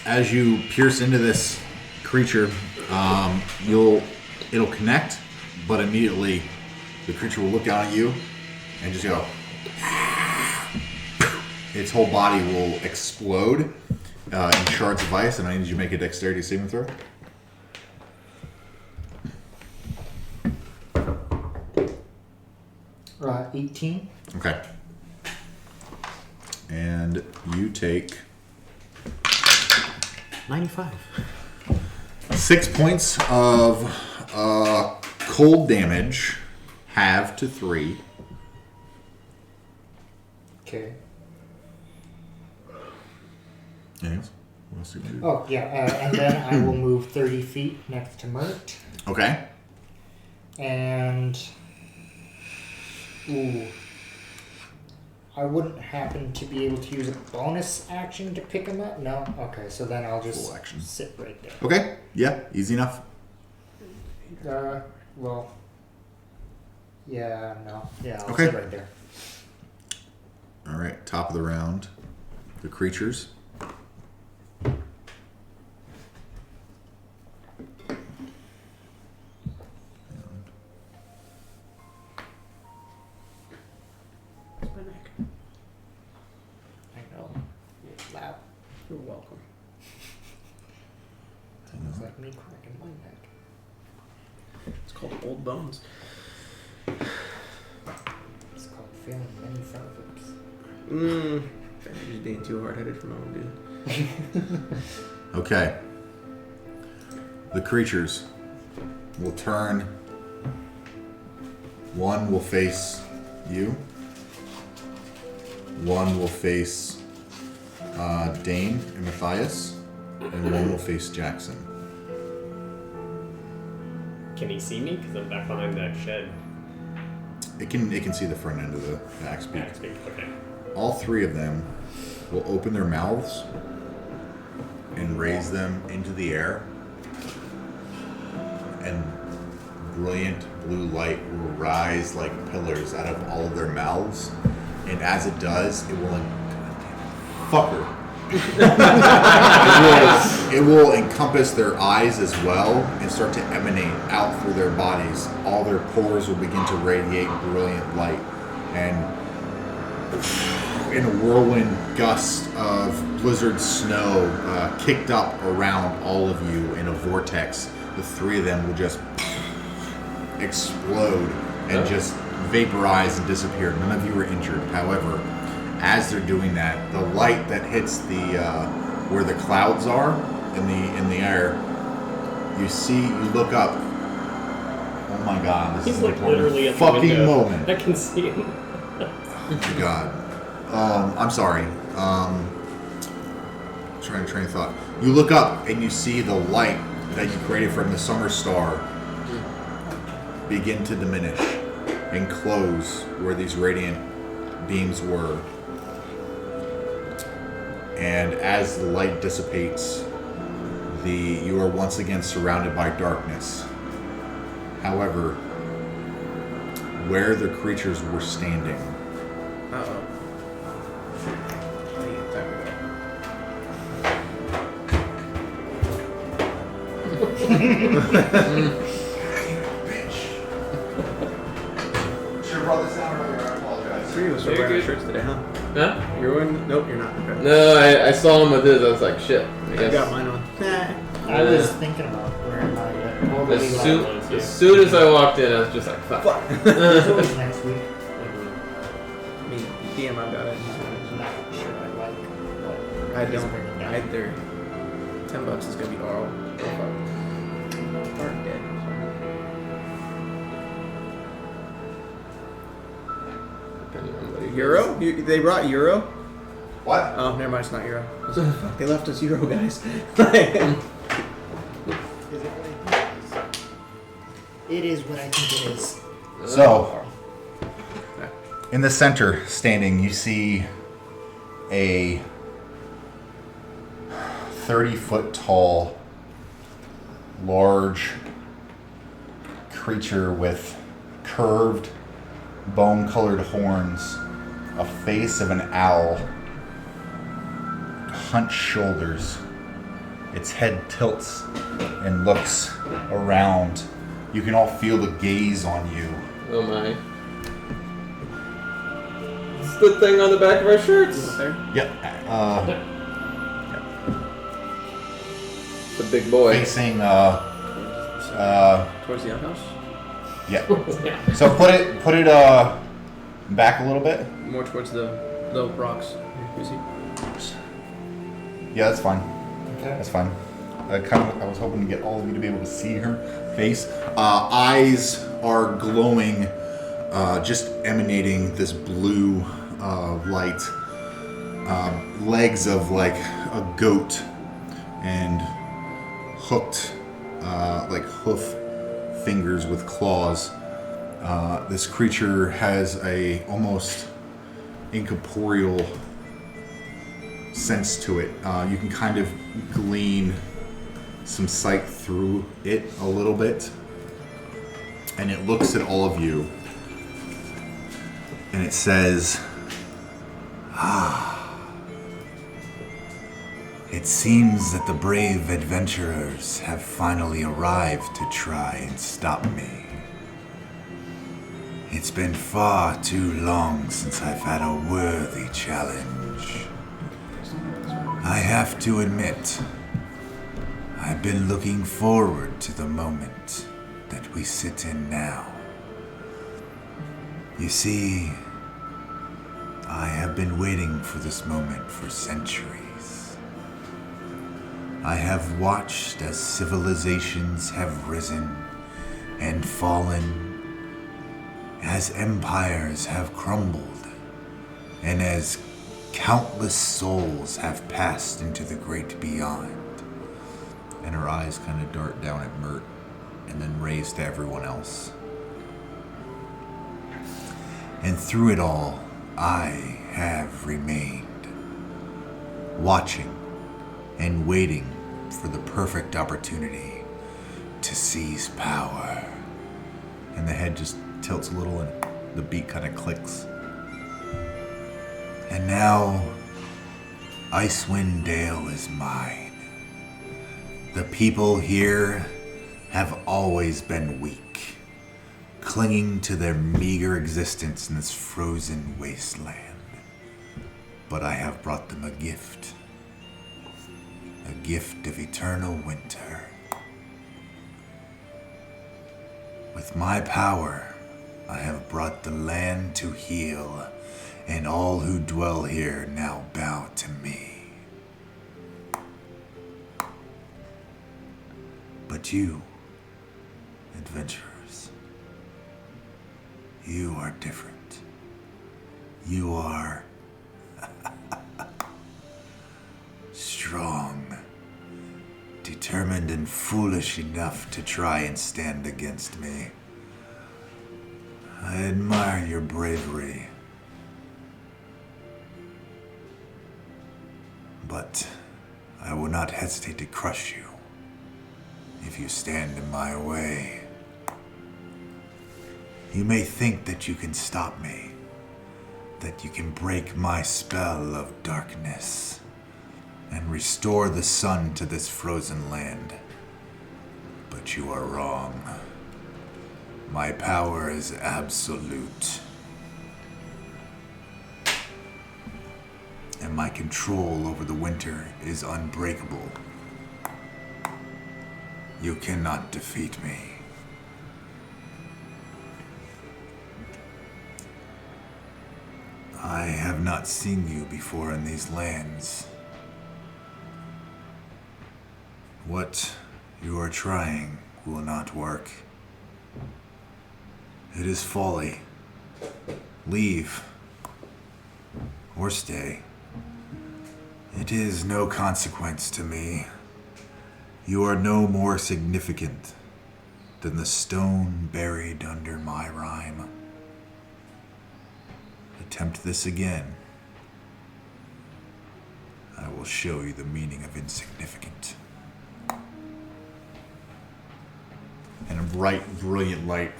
As you pierce into this creature, it'll connect, but immediately the creature will look down at you and just go. Its whole body will explode in shards of ice, and I need you to make a dexterity saving throw. Right, 18. Okay. And you take 95. 6 points of cold damage, half to 3. Okay. Anything else? What else do you want to do? Oh, yeah, and then I will move 30 feet next to Mert. Okay. And... Ooh. I wouldn't happen to be able to use a bonus action to pick him up? No? Okay, so then I'll just Full action. sit right there. Okay. Yeah, easy enough. Well... Yeah, no. Yeah, I'll Okay. sit right there. All right, top of the round. The creatures. I know. It's loud. You're welcome. Sounds like me cracking my neck. It's called Old Bones. It's called feeling many fireworks. You're just being too hard-headed for my own dude. Okay. The creatures will turn. One will face you. One will face Dane and Matthias. And one will face Jaxxon. Can he see me? Because I'm back behind that shed. It can see the front end of the axe beak. Okay. All three of them will open their mouths and raise them into the air. And brilliant blue light will rise like pillars out of all of their mouths. And as it does, it will... Fucker. It will encompass their eyes as well and start to emanate out through their bodies. All their pores will begin to radiate brilliant light. And in a whirlwind gust of blizzard snow kicked up around all of you in a vortex, the three of them will just explode and just vaporize and disappear. None of you are injured. However, as they're doing that, the light that hits the where the clouds are in the air, you look up. Oh my God! This He's is like the literally at the fucking window. moment. I can see him. Oh my God. I'm sorry. Trying to train of thought. You look up and you see the light that you created from the summer star begin to diminish and close where these radiant beams were. And as the light dissipates, you are once again surrounded by darkness. However, where the creatures were standing, Uh-oh. Should have brought this down earlier, I apologize. Three of us are You're wearing good. shirts today, huh? Huh? You're wearing? Nope, you're not. Okay. No, I saw him with his. I was like, shit. I I guess. got mine on. I was thinking about wearing my totally As soon as I walked in, I was just like, fuck. It's next week. Me, DM, I got it. I'm not sure I like what I he's don't bringing down. either. $10 is gonna be Auril. Aren't dead. Euro? They brought Euro? What? Oh, never mind. It's not Euro. I was like, fuck, they left us Euro, guys. It is what I think it is. So, in the center, standing, you see a 30-foot tall, large creature with curved, bone-colored horns, a face of an owl, hunched shoulders. Its head tilts and looks around. You can all feel the gaze on you. Oh my. It's the thing on the back of our shirts. There. Yep. The big boy. Facing, Towards the outhouse? yeah. So put it back a little bit. More towards the rocks. You see? Yeah, that's fine. Okay. That's fine. I was hoping to get all of you to be able to see her face. Eyes are glowing, just emanating this blue light. Legs of like a goat and hooked, like hoof fingers with claws. This creature has a almost incorporeal sense to it. You can kind of glean some sight through it a little bit, and it looks at all of you and it says, it seems that the brave adventurers have finally arrived to try and stop me. It's been far too long since I've had a worthy challenge. I have to admit, I've been looking forward to the moment that we sit in now. You see, I have been waiting for this moment for centuries. I have watched as civilizations have risen and fallen, as empires have crumbled, and as countless souls have passed into the great beyond. And her eyes kind of dart down at Mert and then raise to everyone else. And through it all, I have remained, watching and waiting for the perfect opportunity to seize power. And the head just tilts a little and the beak kind of clicks. And now, Icewind Dale is mine. The people here have always been weak, clinging to their meager existence in this frozen wasteland. But I have brought them a gift of eternal winter. With my power, I have brought the land to heal, and all who dwell here now bow to me. But you, adventurers, you are different. You are strong, determined and foolish enough to try and stand against me. I admire your bravery. But I will not hesitate to crush you if you stand in my way. You may think that you can stop me, that you can break my spell of darkness and restore the sun to this frozen land. But you are wrong. My power is absolute. And my control over the winter is unbreakable. You cannot defeat me. I have not seen you before in these lands. What you are trying will not work. It is folly. Leave. Or stay. It is no consequence to me. You are no more significant than the stone buried under my rime. Attempt this again. I will show you the meaning of insignificant. And a bright, brilliant light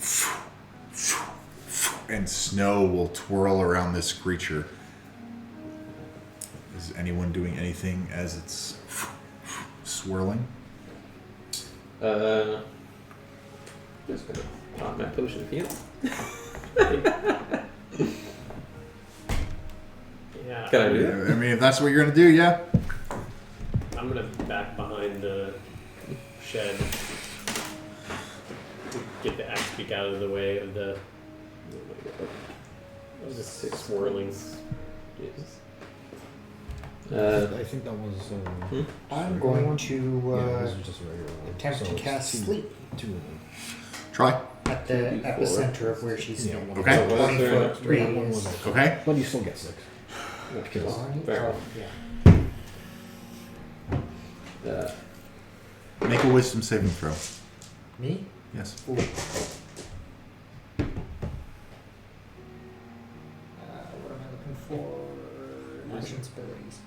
and snow will twirl around this creature. Is anyone doing anything as it's swirling? Just gonna pop my potion of heal. Yeah. Can I do that? I mean, if that's what you're gonna do, yeah. I'm gonna back behind the shed. Get the axe beak out of the way of the swirling. Jesus. I think that was. I'm going to yeah, this is just regular. attempt to it's cast two- sleep Two of them. Try. at the center of where she's Yeah, standing. one. Okay. 20-foot Yeah, one radius. was like. Okay. But you still get 6. Because Fair. Yeah. Make a wisdom saving throw. Me? Yes. Ooh. What am I looking for? Actions, abilities.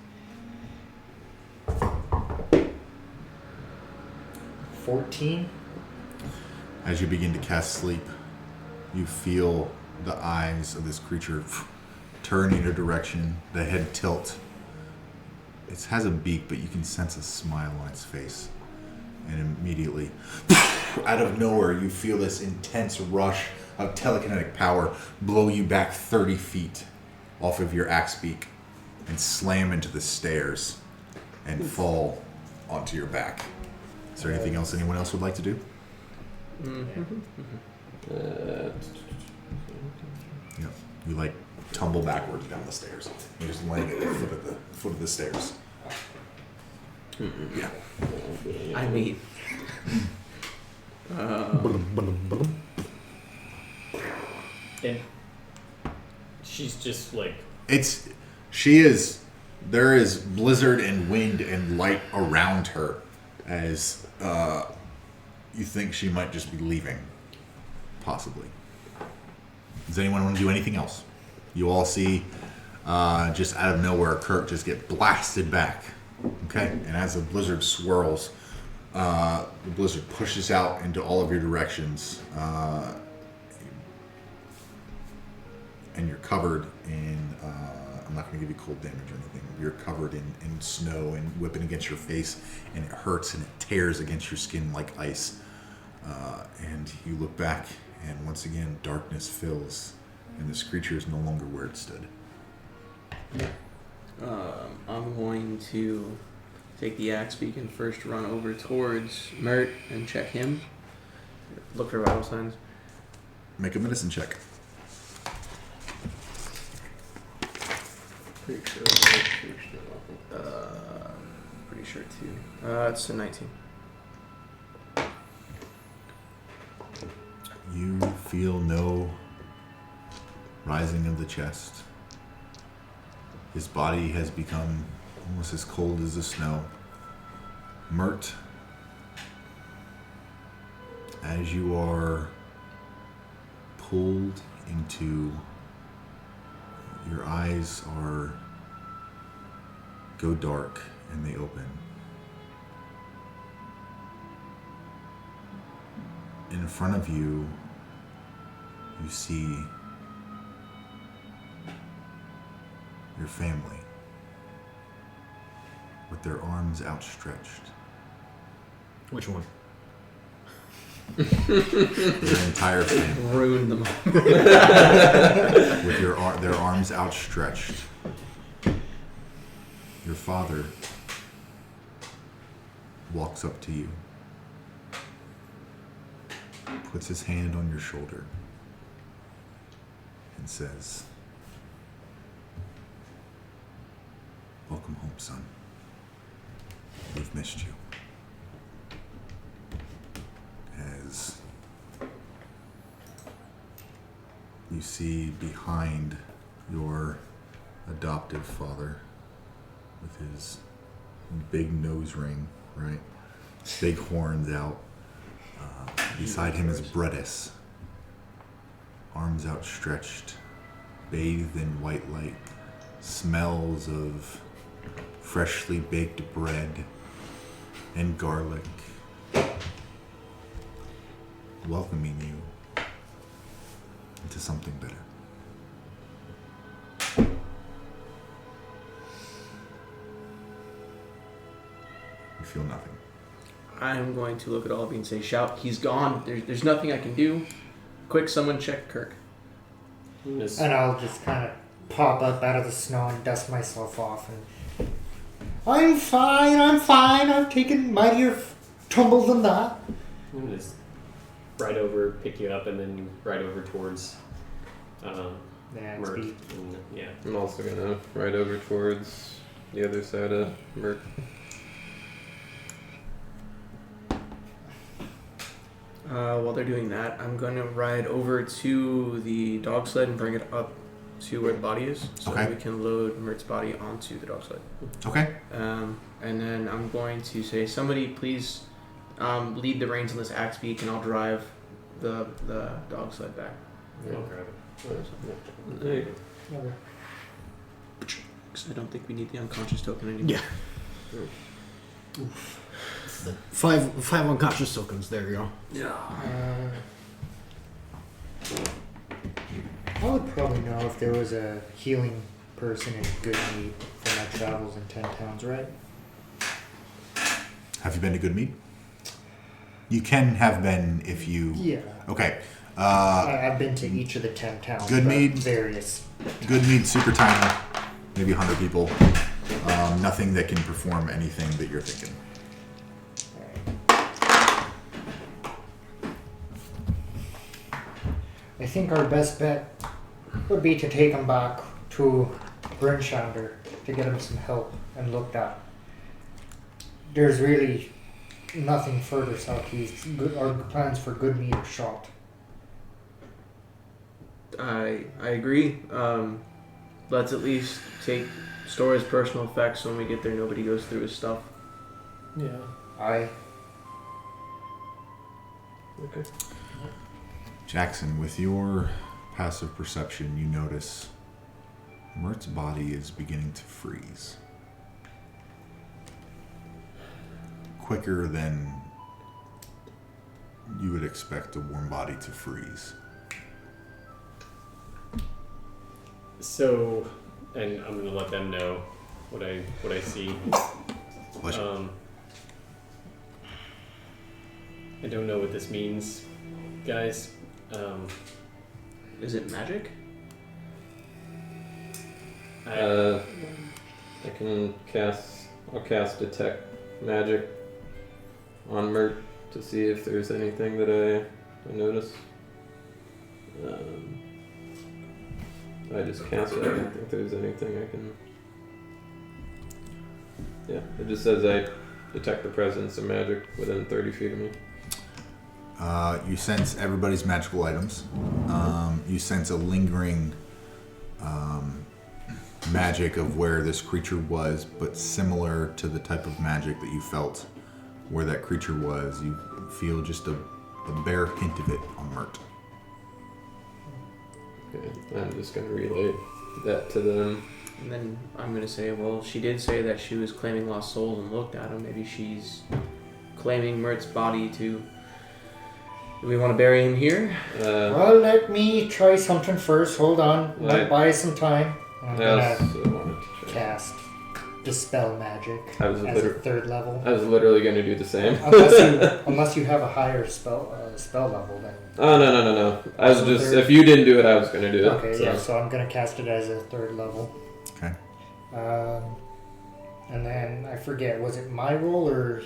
14. As you begin to cast sleep, you feel the eyes of this creature turn in your direction, the head tilt. It has a beak, but you can sense a smile on its face. And immediately, out of nowhere, you feel this intense rush of telekinetic power blow you back 30 feet off of your axe beak and slam into the stairs and fall onto your back. Is there anything else anyone else would like to do? Yeah. You like tumble backwards down the stairs. You're just laying at the foot of the stairs. Yeah. I mean, And she's just like There is blizzard and wind and light around her as you think she might just be leaving. Possibly. Does anyone want to do anything else? You all see just out of nowhere Kirk just get blasted back. Okay? And as the blizzard swirls, the blizzard pushes out into all of your directions. And you're covered in, I'm not going to give you cold damage or anything. You're covered in snow and whipping against your face, and it hurts and it tears against your skin like ice. And you look back, and once again, darkness fills, and this creature is no longer where it stood. I'm going to take the axe beak and first run over towards Mert and check him. Look for vital signs. Make a medicine check. Pretty sure too. It's a 19. You feel no rising of the chest. His body has become almost as cold as the snow. Mert, as you are pulled into, your eyes go dark and they open. In front of you, you see your family with their arms outstretched. Which one? Your entire family Ruin them. with their arms outstretched. Your father walks up to you, puts his hand on your shoulder, and says, "Welcome home, son. We've missed you." As you see behind your adoptive father with his big nose ring, right? Big horns out. Beside him is Bredis, arms outstretched, bathed in white light, smells of freshly baked bread and garlic, welcoming you into something better. You feel nothing. I'm going to look at all of you and say, shout, he's gone. There's nothing I can do. Quick, someone check Kirk. And I'll just kind of pop up out of the snow and dust myself off. And I'm fine. I've taken mightier tumbles than that. I'm gonna just ride over, pick you up, and then ride over towards Yeah, it's Mert. beat. And, yeah. I'm also gonna ride over towards the other side of Mert. While they're doing that, I'm going to ride over to the dog sled and bring it up to where the body is, so Okay. we can load Mert's body onto the dog sled. Okay. And then I'm going to say, somebody please lead the reins on this axe beak, and I'll drive the dog sled back. I'll grab it. Hey, Because I don't think we need the unconscious token anymore. Yeah. 5 unconscious tokens. There you go. I would probably know if there was a healing person in Good Mead for my travels in 10 towns, right? Have you been to Good Mead? You can have been if you... Yeah. Okay. I've been to each of the 10 towns. Good but Mead? Various. Good Mead, super tiny. Maybe 100 people. Nothing that can perform anything that you're thinking. I think our best bet would be to take him back to Brunshounder to get him some help and looked at. There's really nothing further southeast. Our plans for Good Mead are shot. I agree. Let's at least store his personal effects, so when we get there, nobody goes through his stuff. Yeah. okay. Jaxxon, with your passive perception, you notice Mert's body is beginning to freeze. Quicker than you would expect a warm body to freeze. So, and I'm gonna let them know what I see. Bless you. I don't know what this means, guys. Is it magic? I can I'll cast Detect Magic on Mert to see if there's anything that I notice. I just cast it. I don't think there's anything I can... Yeah, it just says I detect the presence of magic within 30 feet of me. You sense everybody's magical items. You sense a lingering magic of where this creature was, but similar to the type of magic that you felt where that creature was. You feel just a bare hint of it on Mert. Okay, I'm just going to relay that to them. And then I'm going to say, well, she did say that she was claiming lost souls and looked at him. Maybe she's claiming Mert's body to... Do we want to bury him here? Well, let me try something first. Hold on. Might buy some time. I'm I gonna also wanted to try. cast Dispel Magic I was as a 3rd level. I was literally going to do the same. Unless you have a higher spell level, then... Oh, no. I was just... If you didn't do it, I was going to do it. Okay, so. yeah, so I'm going to cast it as a 3rd level. Okay. And then, I forget, was it my roll or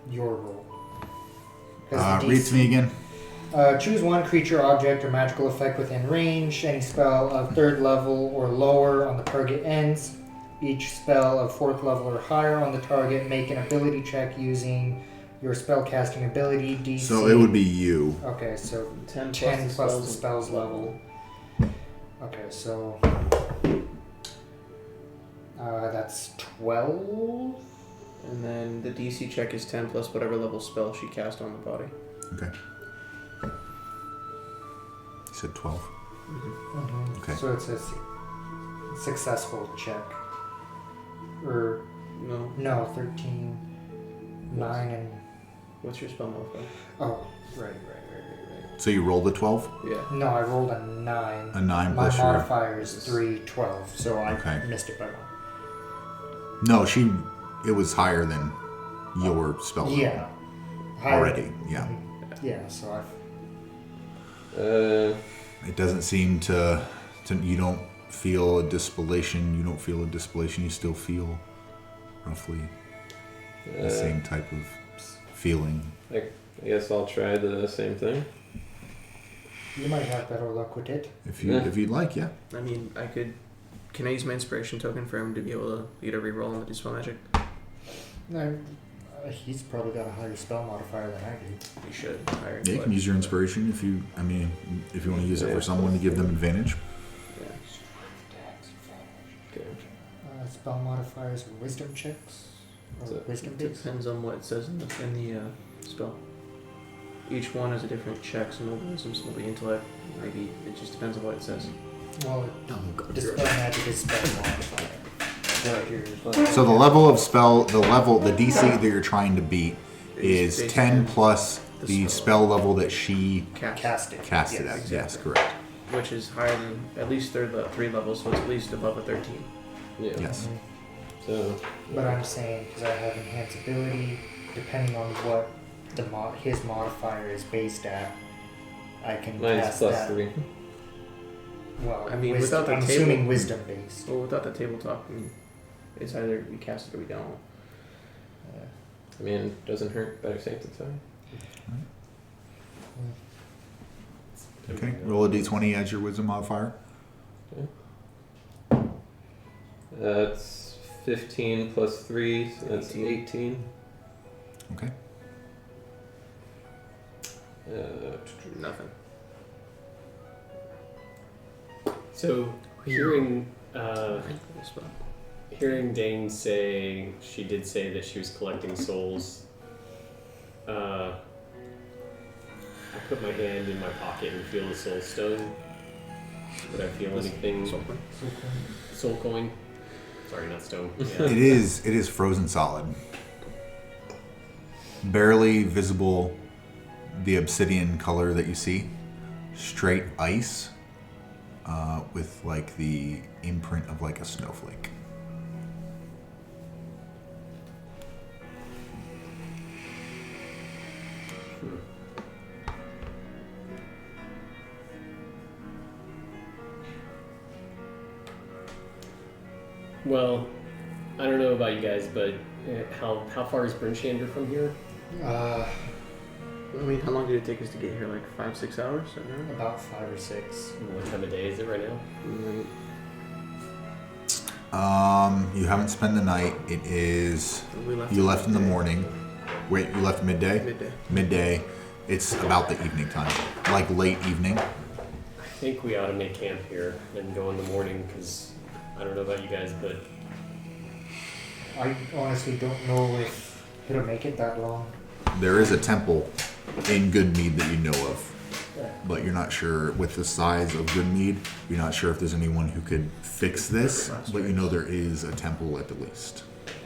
your roll? Read to me again. Choose one creature, object, or magical effect within range. Any spell of 3rd level or lower on the target ends. Each spell of 4th level or higher on the target. Make an ability check using your spellcasting ability, DC. So it would be you. Okay, so 10 plus the spell's level. Okay, so... that's 12? And then the DC check is 10 plus whatever level spell she cast on the body. Okay. You said 12? Mm-hmm. Okay. So it's a successful check. Or... No, No, 13, 9, and What's your spell modifier? oh Right. So you rolled a 12? Yeah. no, I rolled a 9. A 9 My plus your... modifier is 3, 12, so I Okay. missed it by 1. No, it was higher than your spell level. Yeah. Already, yeah. Yeah, so I've. It doesn't seem to you don't feel a dispellation. You don't feel a dispellation. You still feel roughly the same type of feeling. I guess I'll try the same thing. You might have better luck with it. If you'd like, yeah. I mean, can I use my inspiration token for him to be able to get a reroll on the dispel magic? No, he's probably got a higher spell modifier than I do. You should. Higher, Yeah, you can use your inspiration if you want to use it for someone to give them advantage. Okay. Spell modifiers or wisdom checks? Or So- wisdom It based? depends on what it says in the spell. Each one has a different check. Some will be wisdom, some will be intellect. Maybe it just depends on what it says. Well, dispel magic is spell modifier. So the level of spell, the DC that you're trying to beat is Based 10 on plus the the spell. spell level that she Cast it. casted Yes. at. Yes, correct. Which is higher than at least 3 levels, so it's at least above a 13. Yeah. Yes. So. But I'm saying, because I have enhanced ability, depending on what his modifier is based at, I can Mine's cast plus that. 3. Well, I mean, wisdom, without the I'm table- assuming wisdom based. Well, without the tabletop, I mean, it's either we cast it or we don't. I mean, doesn't hurt. Better safe than sorry. Okay. Roll a d20 as your wisdom modifier. That's 15 plus 3, so that's 18. Okay. Nothing. So hearing Spell. hearing Dane say she did say that she was collecting souls. I put my hand in my pocket and feel the soul stone. Would I feel anything? Soul coin. Sorry, not stone. Yeah. It is frozen solid. Barely visible, the obsidian color that you see. Straight ice with like the imprint of like a snowflake. Well, I don't know about you guys, but how far is Brimshander from here? I mean, how long did it take us to get here? Like 5-6 hours? I don't know. About 5 or 6. What time of day is it right now? You haven't spent the night. It is. You left in the morning. Wait, you left midday? Midday. Midday. It's about the evening time, like late evening. I think we ought to make camp here and go in the morning because I don't know about you guys, but I honestly don't know if it'll make it that long. There is a temple in Good Mead that you know of, but you're not sure with the size of Good Mead. You're not sure if there's anyone who could fix this, but you know there is a temple at the least.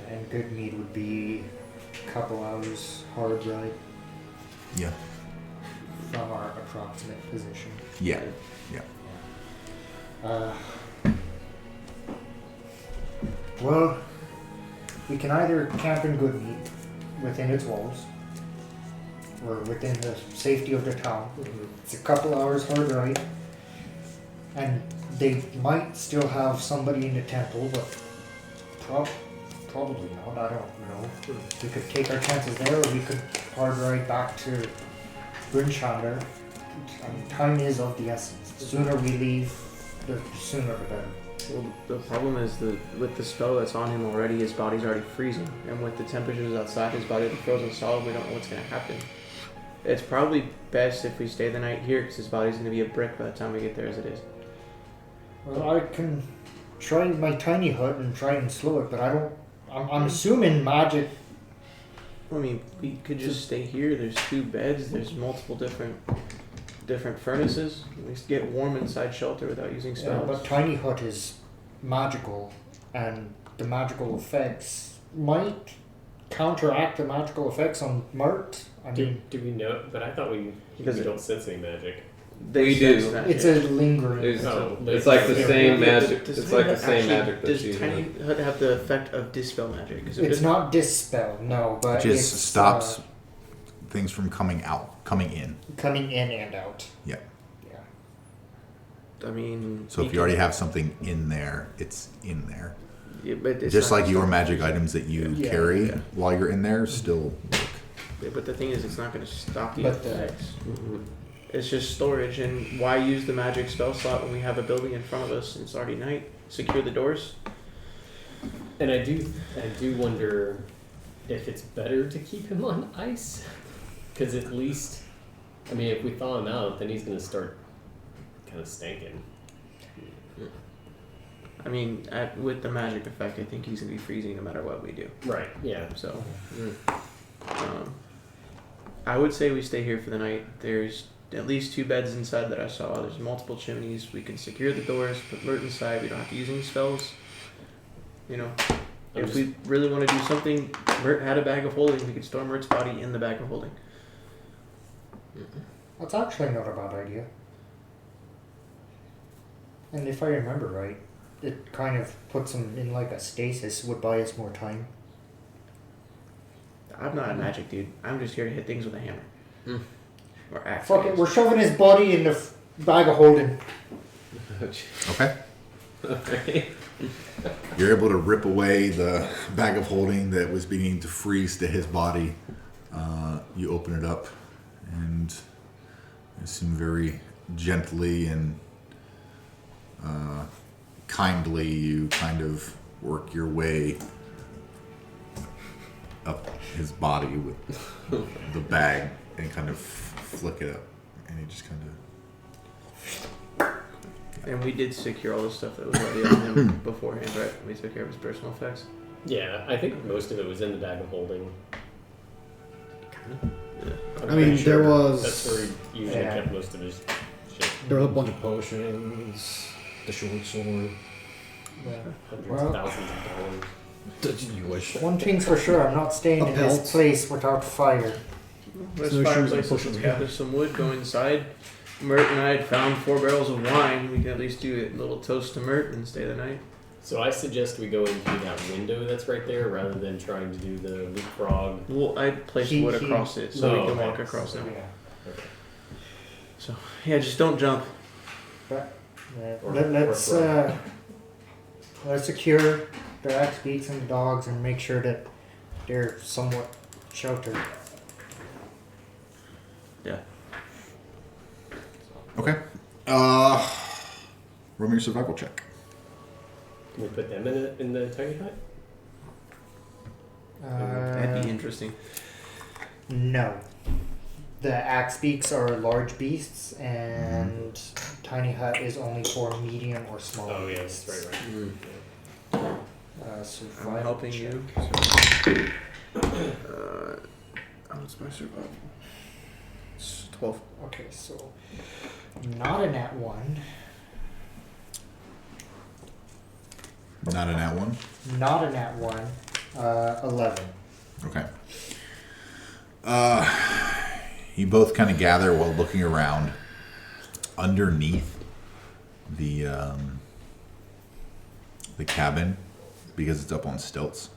And Good Mead would be a couple hours hard ride Yeah. from our approximate position. Yeah. Yeah. Well, we can either camp in Good Mead within its walls, or within the safety of the town. It's a couple hours hard ride, and they might still have somebody in the temple, but probably not. I don't know. We could take our chances there, or we could hard ride back to Brimshander. I mean, time is of the essence. The sooner we leave, the sooner the better. Well, the problem is with the spell that's on him already, his body's already freezing. And with the temperatures outside, his body will be frozen solid. We don't know what's going to happen. It's probably best if we stay the night here because his body's going to be a brick by the time we get there as it is. Well, I can try my tiny hut and try and slow it, but I don't. I'm assuming magic. I mean, we could just stay here. There's 2 beds. There's multiple different furnaces. We get warm inside shelter without using Yeah, spells. but tiny hut is magical, and the magical effects might counteract the magical effects on Mert. I mean, Do we know? But I thought we don't sense any magic. We do. it's a lingering. It's like the same magic. It's like the same magic that Does she's Tiny Hut have the effect of dispel magic? It's not dispel, no, but It just it's, stops things from coming in. coming in and out. Yeah. I mean, So if you already have something in there, it's in there. yeah, but it's Just not like your stop- magic items that you Yeah. carry Yeah. while you're in there still work. Yeah, but the thing is, it's not going to stop the But the- effects. It's just storage, and why use the magic spell slot when we have a building in front of us and it's already night? Secure the doors. And I do wonder if it's better to keep him on ice, because at least, I mean, if we thaw him out, then he's going to start kind of stinking. I mean, with the magic effect, I think he's going to be freezing no matter what we do. Right. Yeah. So, I would say we stay here for the night. There's at least 2 beds inside that I saw. There's multiple chimneys. We can secure the doors, put Mert inside. We don't have to use any spells. You know, if we really want to do something, Mert had a bag of holding. We could store Mert's body in the bag of holding. That's actually not a bad idea. And if I remember right, it kind of puts him in like a stasis, would buy us more time. I'm not a magic dude. I'm just here to hit things with a hammer. Or axe. Fuck it, we're shoving his body in the bag of holding. Okay. Okay. You're able to rip away the bag of holding that was beginning to freeze to his body. You open it up and you seem very gently and kindly you kind of work your way up his body with the bag and kind of flick it up. And he just kind of... And we did secure all the stuff that was already on him beforehand, right? We took care of his personal effects. Yeah, I think most of it was in the bag of holding. I'm I mean, pretty sure there was- That's where he usually Yeah. kept most of his shit. There were a bunch of potions, the short sword. Hundreds Well- of thousands of dollars. You wish. One thing's for sure, I'm not staying A in belt. this place without fire. There's No shoes and fireplace. pushes, Let's yeah. gather some wood, go inside. Mert and I had found 4 barrels of wine. We can at least do a little toast to Mert and stay the night. So I suggest we go in through that window that's right there, rather than trying to do the leapfrog. Well, I placed He- wood he- across it so we Oh, can okay. walk across now. Yeah. So, yeah, just don't jump. Let's secure the axe beaks and the dogs and make sure that they're somewhat sheltered. Yeah. Okay. Roll me your survival check. Can we put them in the tiny hut? That'd be interesting. No. The axe beaks are large beasts, and tiny hut is only for medium or small Oh yeah, beasts. that's right. I'm Survival helping check. you. So, what's my survival? It's 12. Okay, so not a nat 1, Not in that one. not a nat 1, 11. Okay. You both kind of gather while looking around. Underneath the cabin, because it's up on stilts,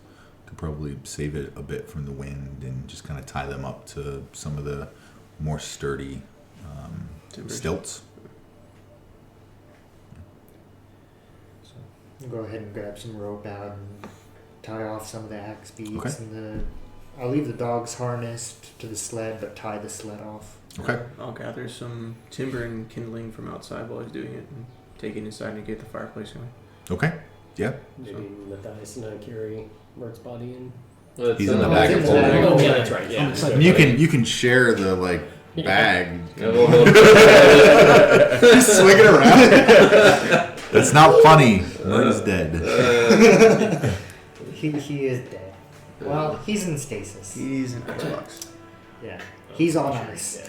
could probably save it a bit from the wind and just kind of tie them up to some of the more sturdy Timbers. stilts. Go ahead and grab some rope out and tie off some of the axe beaks Okay. and I'll leave the dogs harnessed to the sled, but tie the sled off. Okay. I'll gather some timber and kindling from outside while he's doing it and take it inside and get the fireplace going. Okay. Yeah. Maybe Matthias and I carry Mert's body in. Well, it's He's in the Oh, bag he's of in the bag. holding. Oh yeah, that's right. Yeah. It's like- And you can share the bag. Yeah, we'll Swing it around. That's not funny. Mert is dead. He is dead. Well, he's in stasis. He's an Xbox. Yeah. He's on ice.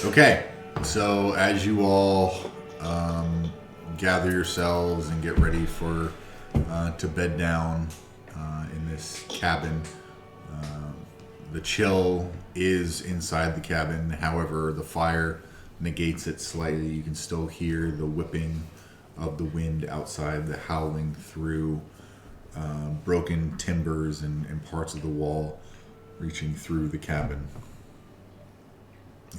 Okay, so as you all gather yourselves and get ready for to bed down in this cabin. The chill is inside the cabin. However, the fire negates it slightly. You can still hear the whipping of the wind outside, the howling through broken timbers and parts of the wall reaching through the cabin.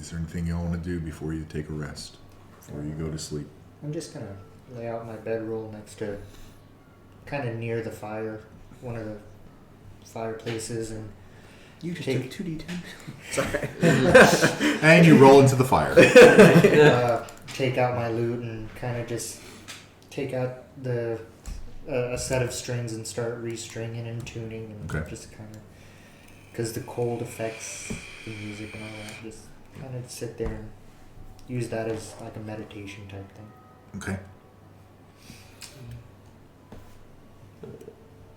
Is there anything you all want to do before you take a rest? Before you go to sleep? I'm just gonna lay out my bedroll next to, kind of near the fire, one of the fireplaces, and You just Take- took 2d10. Sorry. And you roll into the fire. take out my lute and kind of just take out the a set of strings and start restringing and tuning and Okay. just kind of, because the cold affects the music and all that. Just kind of sit there and use that as like a meditation type thing. Okay. I'm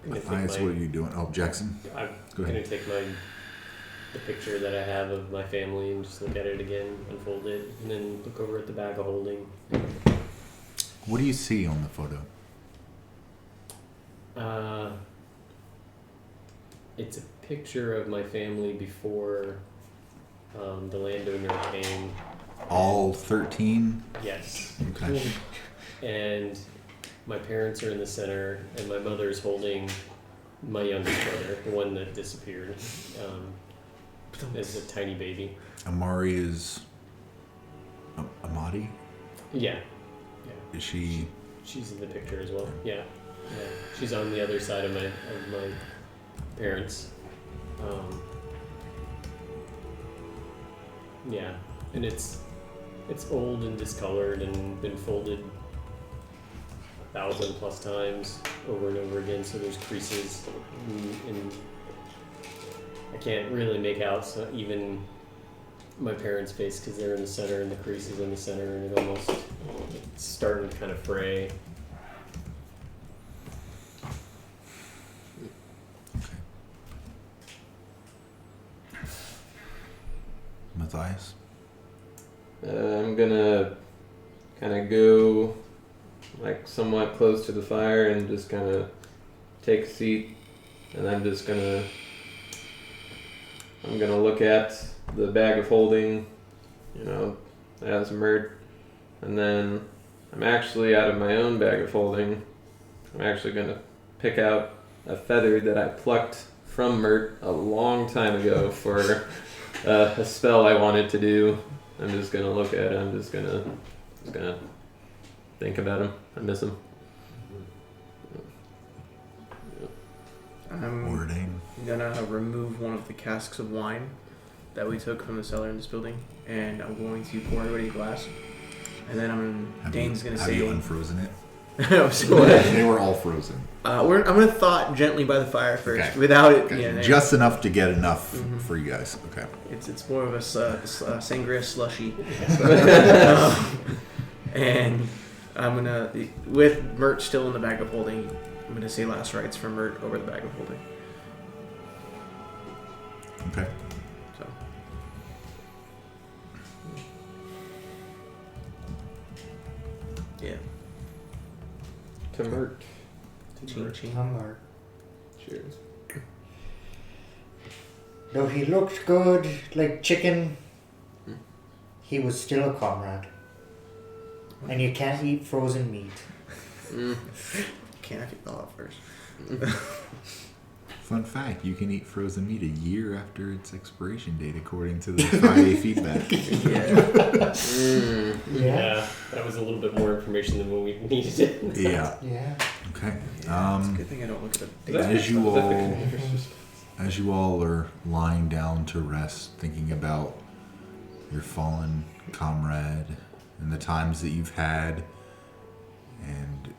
gonna take Matthias, my- what are you doing? Oh, Jaxxon. I'm Go gonna ahead. take the picture that I have of my family and just look at it again, unfold it, and then look over at the bag of holding. What do you see on the photo? It's a picture of my family before the landowner came. All 13? Yes. Okay. And my parents are in the center, and my mother's holding my youngest brother, the one that disappeared, as a tiny baby. Amari is... Amadi? Yeah. Is she... She's in the picture as well. Yeah. She's on the other side of my parents. Yeah, and it's old and discolored and been folded 1,000+ times over and over again. So there's creases, and I can't really make out even my parents' face because they're in the center and the creases in the center, and it's starting to kind of fray. Matthias? I'm gonna kind of go like somewhat close to the fire and just kind of take a seat, and I'm gonna look at the bag of holding, as Mert, and then I'm actually out of my own bag of holding. I'm actually gonna pick out a feather that I plucked from Mert a long time ago for a spell I wanted to do. I'm just gonna look at it. I'm just gonna think about him. I miss him. I'm Wording. gonna remove one of the casks of wine that we took from the cellar in this building, and I'm going to pour everybody a glass. And then Dane's gonna have say, you unfrozen it? so what? They were all frozen. I'm gonna thaw it gently by the fire first, Okay. without it. Okay. Yeah, Just enough to get enough Mhm. for you guys. Okay. It's more of a sangria slushy. And I'm gonna, with Mert still in the bag of holding, I'm gonna say last rites for Mert over the bag of holding. Okay. So. Yeah. To Mert. Ching ching. Hummer. Cheers. Though he looked good like chicken, he was still a comrade. And you can't eat frozen meat. Can't if you thaw it first. Fun fact, you can eat frozen meat a year after its expiration date according to the Friday feedback. Yeah, that was a little bit more information than what we needed. Yeah. Yeah. Okay. It's a good thing I don't look at the As you all are lying down to rest, thinking about your fallen comrade and the times that you've had and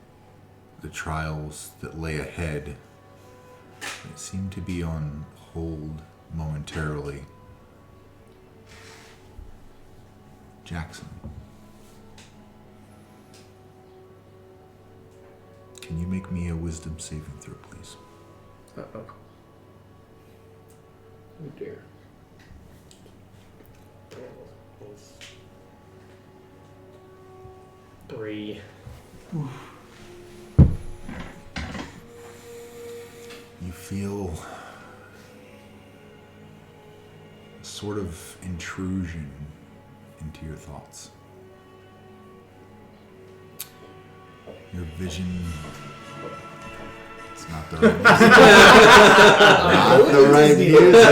the trials that lay ahead, that seem to be on hold momentarily. Jaxxon, can you make me a wisdom saving throw, please? Uh-oh. Oh dear. Three. You feel a sort of intrusion into your thoughts. Your vision. It's not the right music.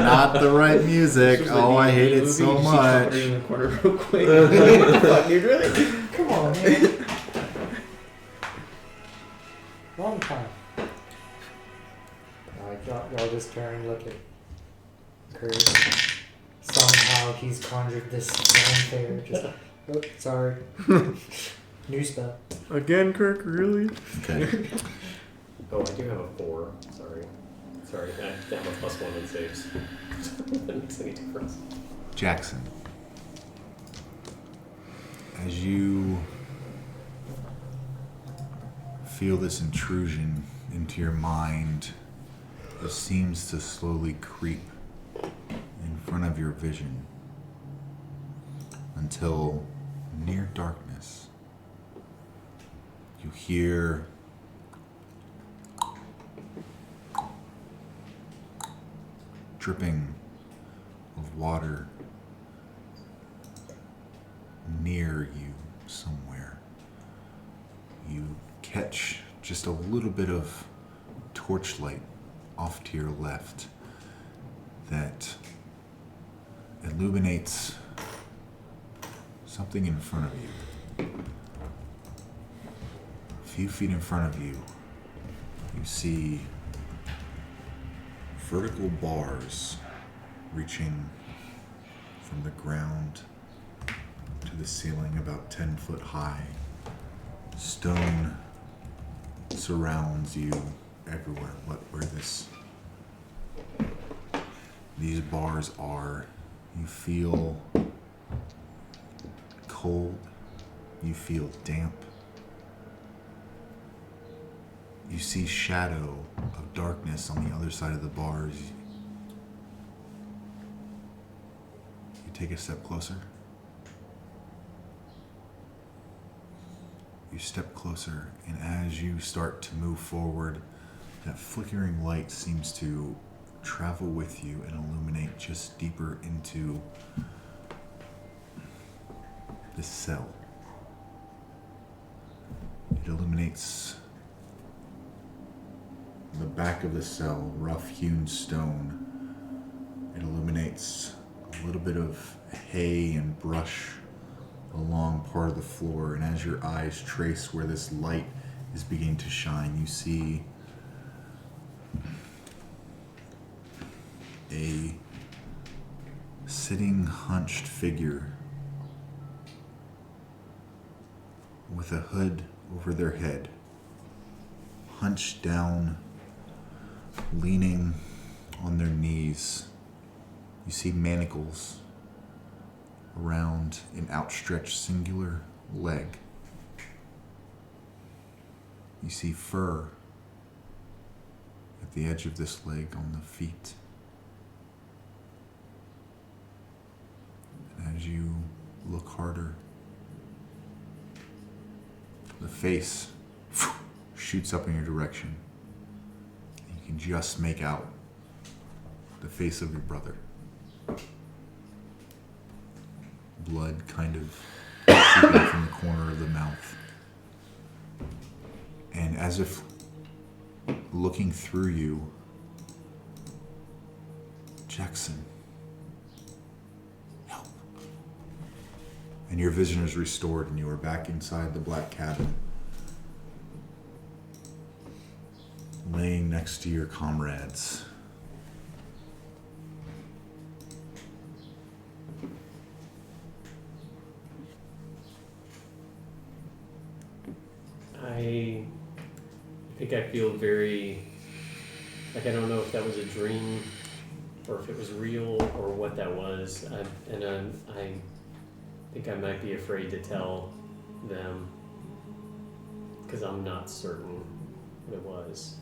Not the right music. Oh, I hate it so much. In the corner real quick. What the fuck, dude? Really? Come on, man. Wrong time. Y'all just turn and look at Kurt. Somehow he's conjured this fanfare. Just, oh, sorry. New spell. Again, Kirk, really? Okay. Oh, I do have a 4. Sorry, I have a +1 in saves. That makes any difference. Jaxxon. As you feel this intrusion into your mind, it seems to slowly creep in front of your vision until near darkness you hear dripping of water near you somewhere. You catch just a little bit of torchlight off to your left that illuminates something in front of you. A few feet in front of you, you see vertical bars reaching from the ground to the ceiling about 10 foot high. Stone surrounds you everywhere. Where these bars are, you feel cold, you feel damp, you see shadow of darkness on the other side of the bars. You take a step closer. You step closer, and as you start to move forward, that flickering light seems to travel with you and illuminate just deeper into this cell. It illuminates the back of the cell, rough-hewn stone. It illuminates a little bit of hay and brush along part of the floor, and as your eyes trace where this light is beginning to shine, you see a sitting, hunched figure with a hood over their head, hunched down, leaning on their knees. You see manacles around an outstretched singular leg. You see fur at the edge of this leg on the feet. And as you look harder, the face shoots up in your direction. You can just make out the face of your brother. Blood kind of seeping from the corner of the mouth. And as if looking through you, Jaxxon, help. And your vision is restored and you are back inside the black cabin, laying next to your comrades. I think I feel very, like I don't know if that was a dream or if it was real or what that was. I think I might be afraid to tell them because I'm not certain what it was.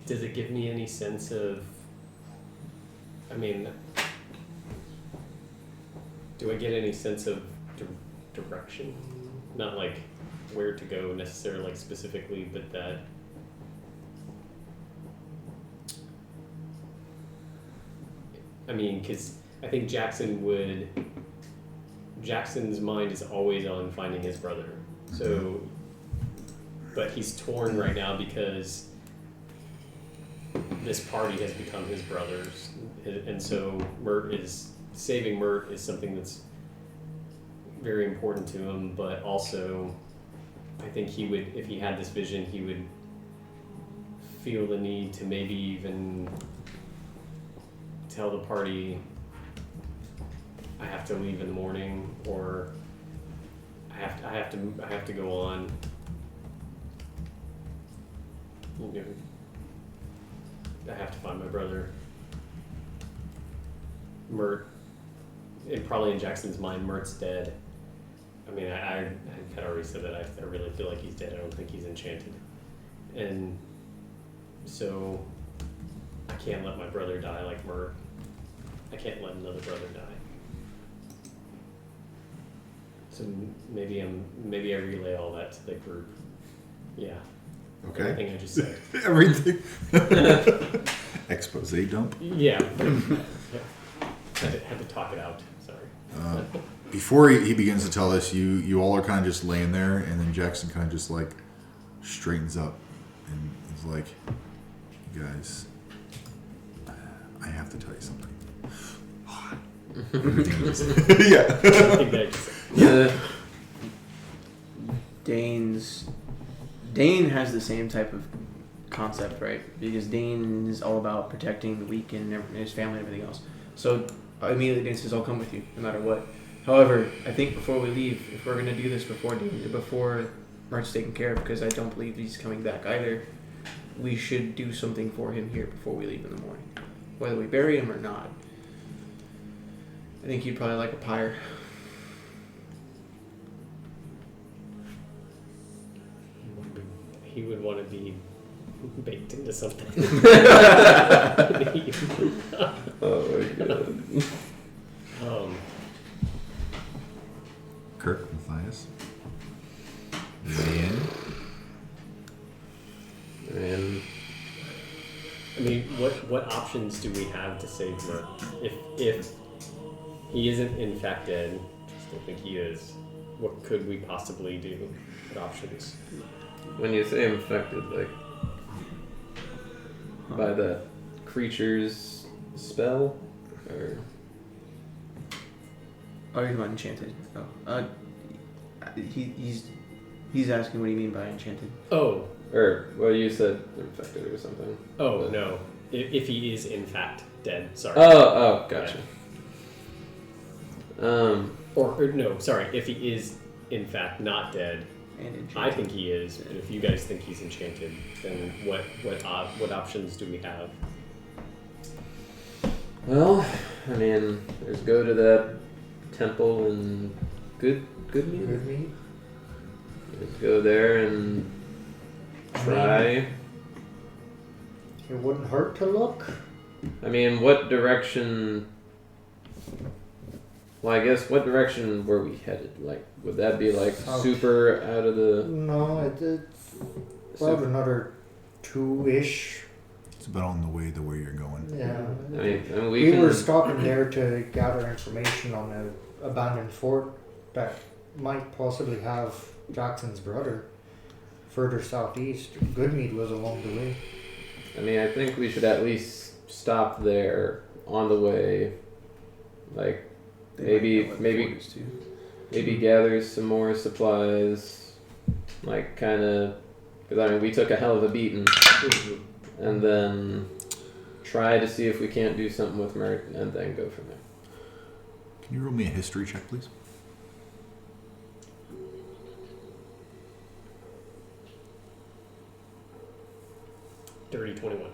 Does it give me any sense of I mean, do I get any sense of direction? Not like where to go necessarily, like specifically, but that. I mean, because I think Jackson's mind is always on finding his brother. So, but he's torn right now because this party has become his brother's, and so saving Mert is something that's very important to him. But also, I think he would, if he had this vision, he would feel the need to maybe even tell the party, I have to leave in the morning, or I have to go on. I have to find my brother. Mert, and probably in Jackson's mind, Mert's dead. I mean, I had already said that I really feel like he's dead. I don't think he's enchanted, and so I can't let my brother die like Mert. I can't let another brother die. So maybe I relay all that to the group. Yeah. Okay. Everything I just said. Everything. Expose dump. Yeah. Had to talk it out. Sorry. Before he begins to tell us, you all are kind of just laying there, and then Jaxxon kind of just like straightens up and is like, "You guys, I have to tell you something." Yeah. Yeah. Dane has the same type of concept, right? Because Dane is all about protecting the weak and his family and everything else. So immediately Dane says, I'll come with you, no matter what. However, I think before we leave, if we're going to do this before Mert's taken care of, because I don't believe he's coming back either, we should do something for him here before we leave in the morning. Whether we bury him or not. I think he'd probably like a pyre. He would want to be baked into something. Oh my god. Kirk, Matthias. Ian. And I mean, what options do we have to save Mert? If he isn't in fact dead, I still think he is, what could we possibly do? What options? when you say infected, like by the creature's spell, or Oh, you're about enchanted. Oh, he's asking what do you mean by enchanted? Oh, or well, you said infected or something. oh But- no! If he is in fact dead, sorry. Oh, gotcha. Or no, sorry. If he is in fact not dead, And enchanted. I think he is. But if you guys think he's enchanted, then what options do we have? Well, I mean, there's go to that temple in Good Mead. Good Mead? Let's go there and try. It wouldn't hurt to look. I mean, what direction? Well, I guess what direction were we headed? Like, would that be like South. super out of the? No, it's about another 2-ish. It's about on the way to where you're going. Yeah. I mean we We can. were stopping there to gather information on an abandoned fort that might possibly have Jackson's brother further southeast. Goodmead was along the way. I mean, I think we should at least stop there on the way. Like, maybe gather some more supplies. Like, kind of, because I mean, we took a hell of a beating, and then try to see if we can't do something with Mert, and then go from there. Can you roll me a history check, please? Dirty 21.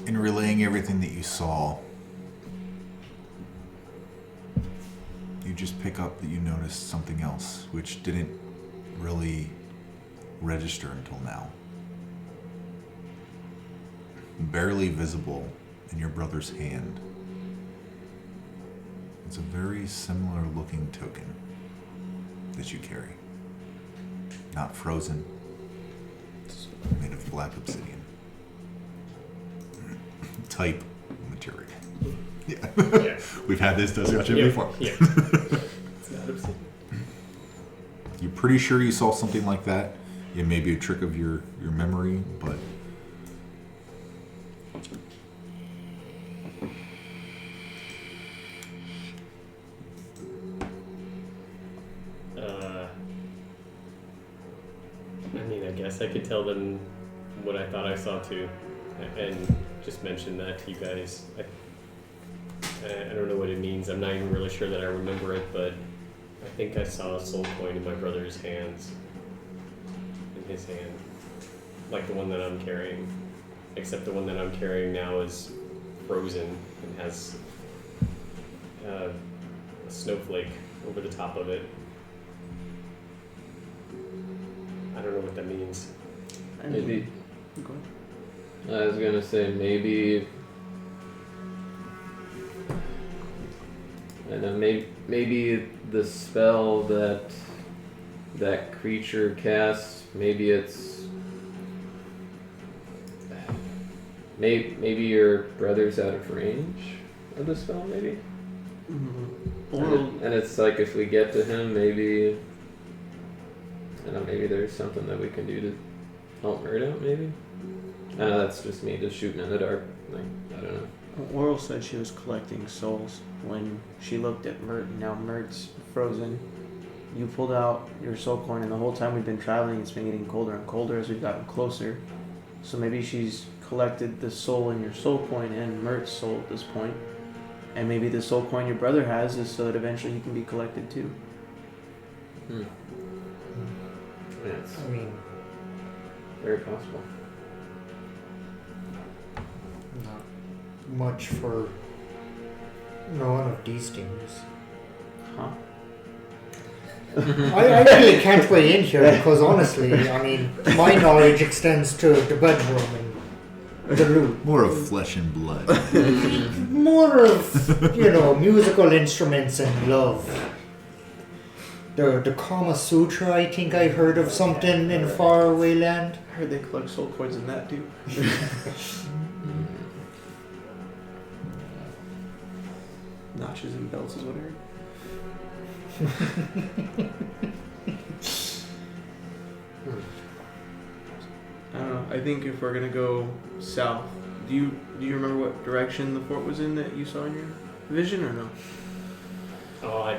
In relaying everything that you saw, you just pick up that you noticed something else, which didn't really register until now. Barely visible in your brother's hand. It's a very similar looking token that you carry. Not frozen, made of black obsidian. Type material. Yeah. Yeah. We've had this discussion Yeah. before. Yeah. It's not obsidian. You're pretty sure you saw something like that. It may be a trick of your memory, but I mean, I guess I could tell them what I thought I saw too, and just mention that to you guys. I don't know what it means. I'm not even really sure that I remember it, but I think I saw a soul coin in my brother's hands. In his hand. Like the one that I'm carrying. Except the one that I'm carrying now is frozen and has a snowflake over the top of it. I don't know what that means. Maybe. Go ahead. I was gonna say maybe. I know maybe the spell that creature casts. Maybe it's. Maybe your brother's out of range of the spell. Maybe. And it's like if we get to him, maybe. I don't know, maybe there's something that we can do to help Mert out, maybe? I know that's just me just shooting in the dark. Like, I don't know. Auril said she was collecting souls when she looked at Mert, and now Mert's frozen. You pulled out your soul coin, and the whole time we've been traveling, it's been getting colder and colder as we've gotten closer. So maybe she's collected the soul in your soul coin and Mert's soul at this point. And maybe the soul coin your brother has is so that eventually he can be collected too. Yeah, it's I mean, very possible. not much for knowing of these things. Huh? I really can't weigh in here because honestly, I mean, my knowledge extends to the bedroom and the loot. more of flesh and blood. More of, musical instruments and love. The Kama Sutra, I think I heard of something in faraway land. I heard they collect soul coins in that too. Notches and belts is what I heard. I don't know. I think if we're gonna go south, do you remember what direction the fort was in that you saw in your vision or no? Oh,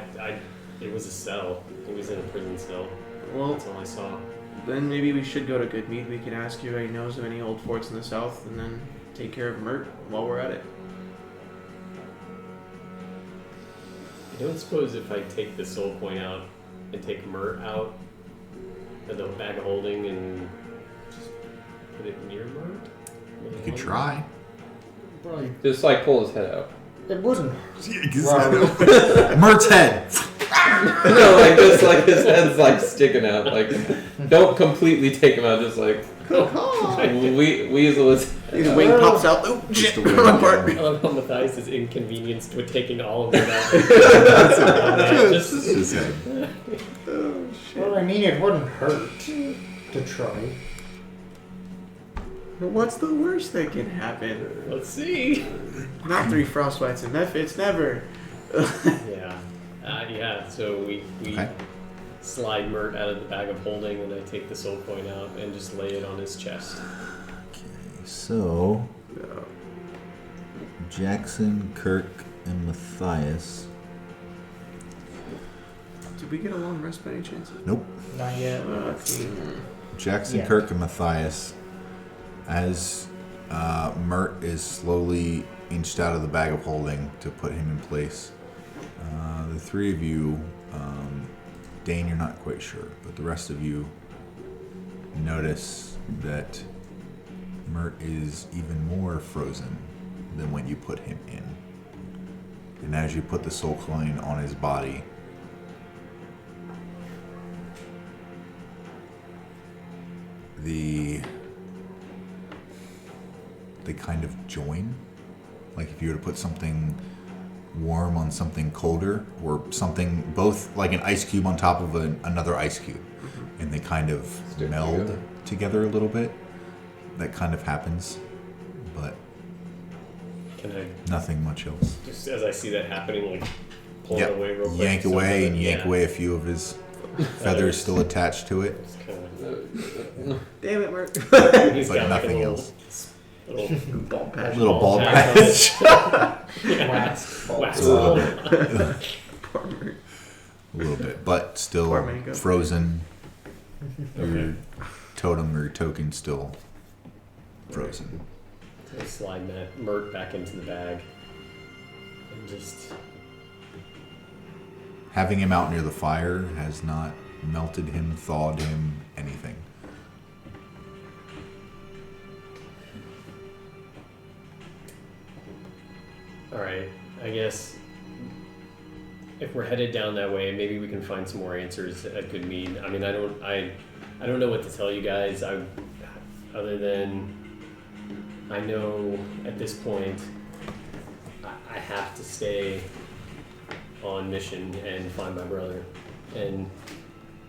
it was a cell. It was in a prison cell. Well, That's all I saw. then maybe we should go to Good Mead. We can ask you if he knows of any old forts in the south, and then take care of Mert while we're at it. I don't suppose if I take the soul point out and take Mert out of the bag of holding and just put it near Mert? You could try. Right. Just like pull his head out. It wasn't. Mert's head. No, like just like his head's like sticking out. Like, don't completely take him out. Just like weasel his. His wing pops out. Oh shit! the wing. Run apart. I love how Matthias is inconvenienced with taking all of it out. His head. Well, I mean, it wouldn't hurt to try. What's the worst that can happen? Let's see. Not 3 frostbites and Mephits, never. Yeah, so we Okay. slide Mert out of the bag of holding, and I take the soul coin out and just lay it on his chest. So, Jaxxon, Kirk, and Matthias. Did we get a long rest by any chance? Nope. Not yet. Jaxxon, Yeah. Kirk, and Matthias. As Mert is slowly inched out of the bag of holding to put him in place, the three of you, Dane, you're not quite sure, but the rest of you notice that Mert is even more frozen than when you put him in. And as you put the soul coin on his body, they kind of join Like if you were to put something warm on something colder, or something both like an ice cube on top of another ice cube, and they kind of Stick meld together a little bit. That kind of happens, but Can I, nothing much else. just as I see that happening, like pull it away real quick? Yank so away that- and yank away a few of his feathers still attached to it, Just kinda, Damn it, Mark. he's but got nothing like a else. little Ball patch. Little ball patch. patch. Wax. wax A ball. Poor Mark. A little bit, but still Poor mango. frozen. Your Okay. totem or your token still frozen. I slide that Mert back into the bag and just Having him out near the fire has not melted him, thawed him, anything. all right. I guess if we're headed down that way, maybe we can find some more answers at Good Mead. I mean, I don't know what to tell you guys. Other than I know at this point I have to stay on mission and find my brother. And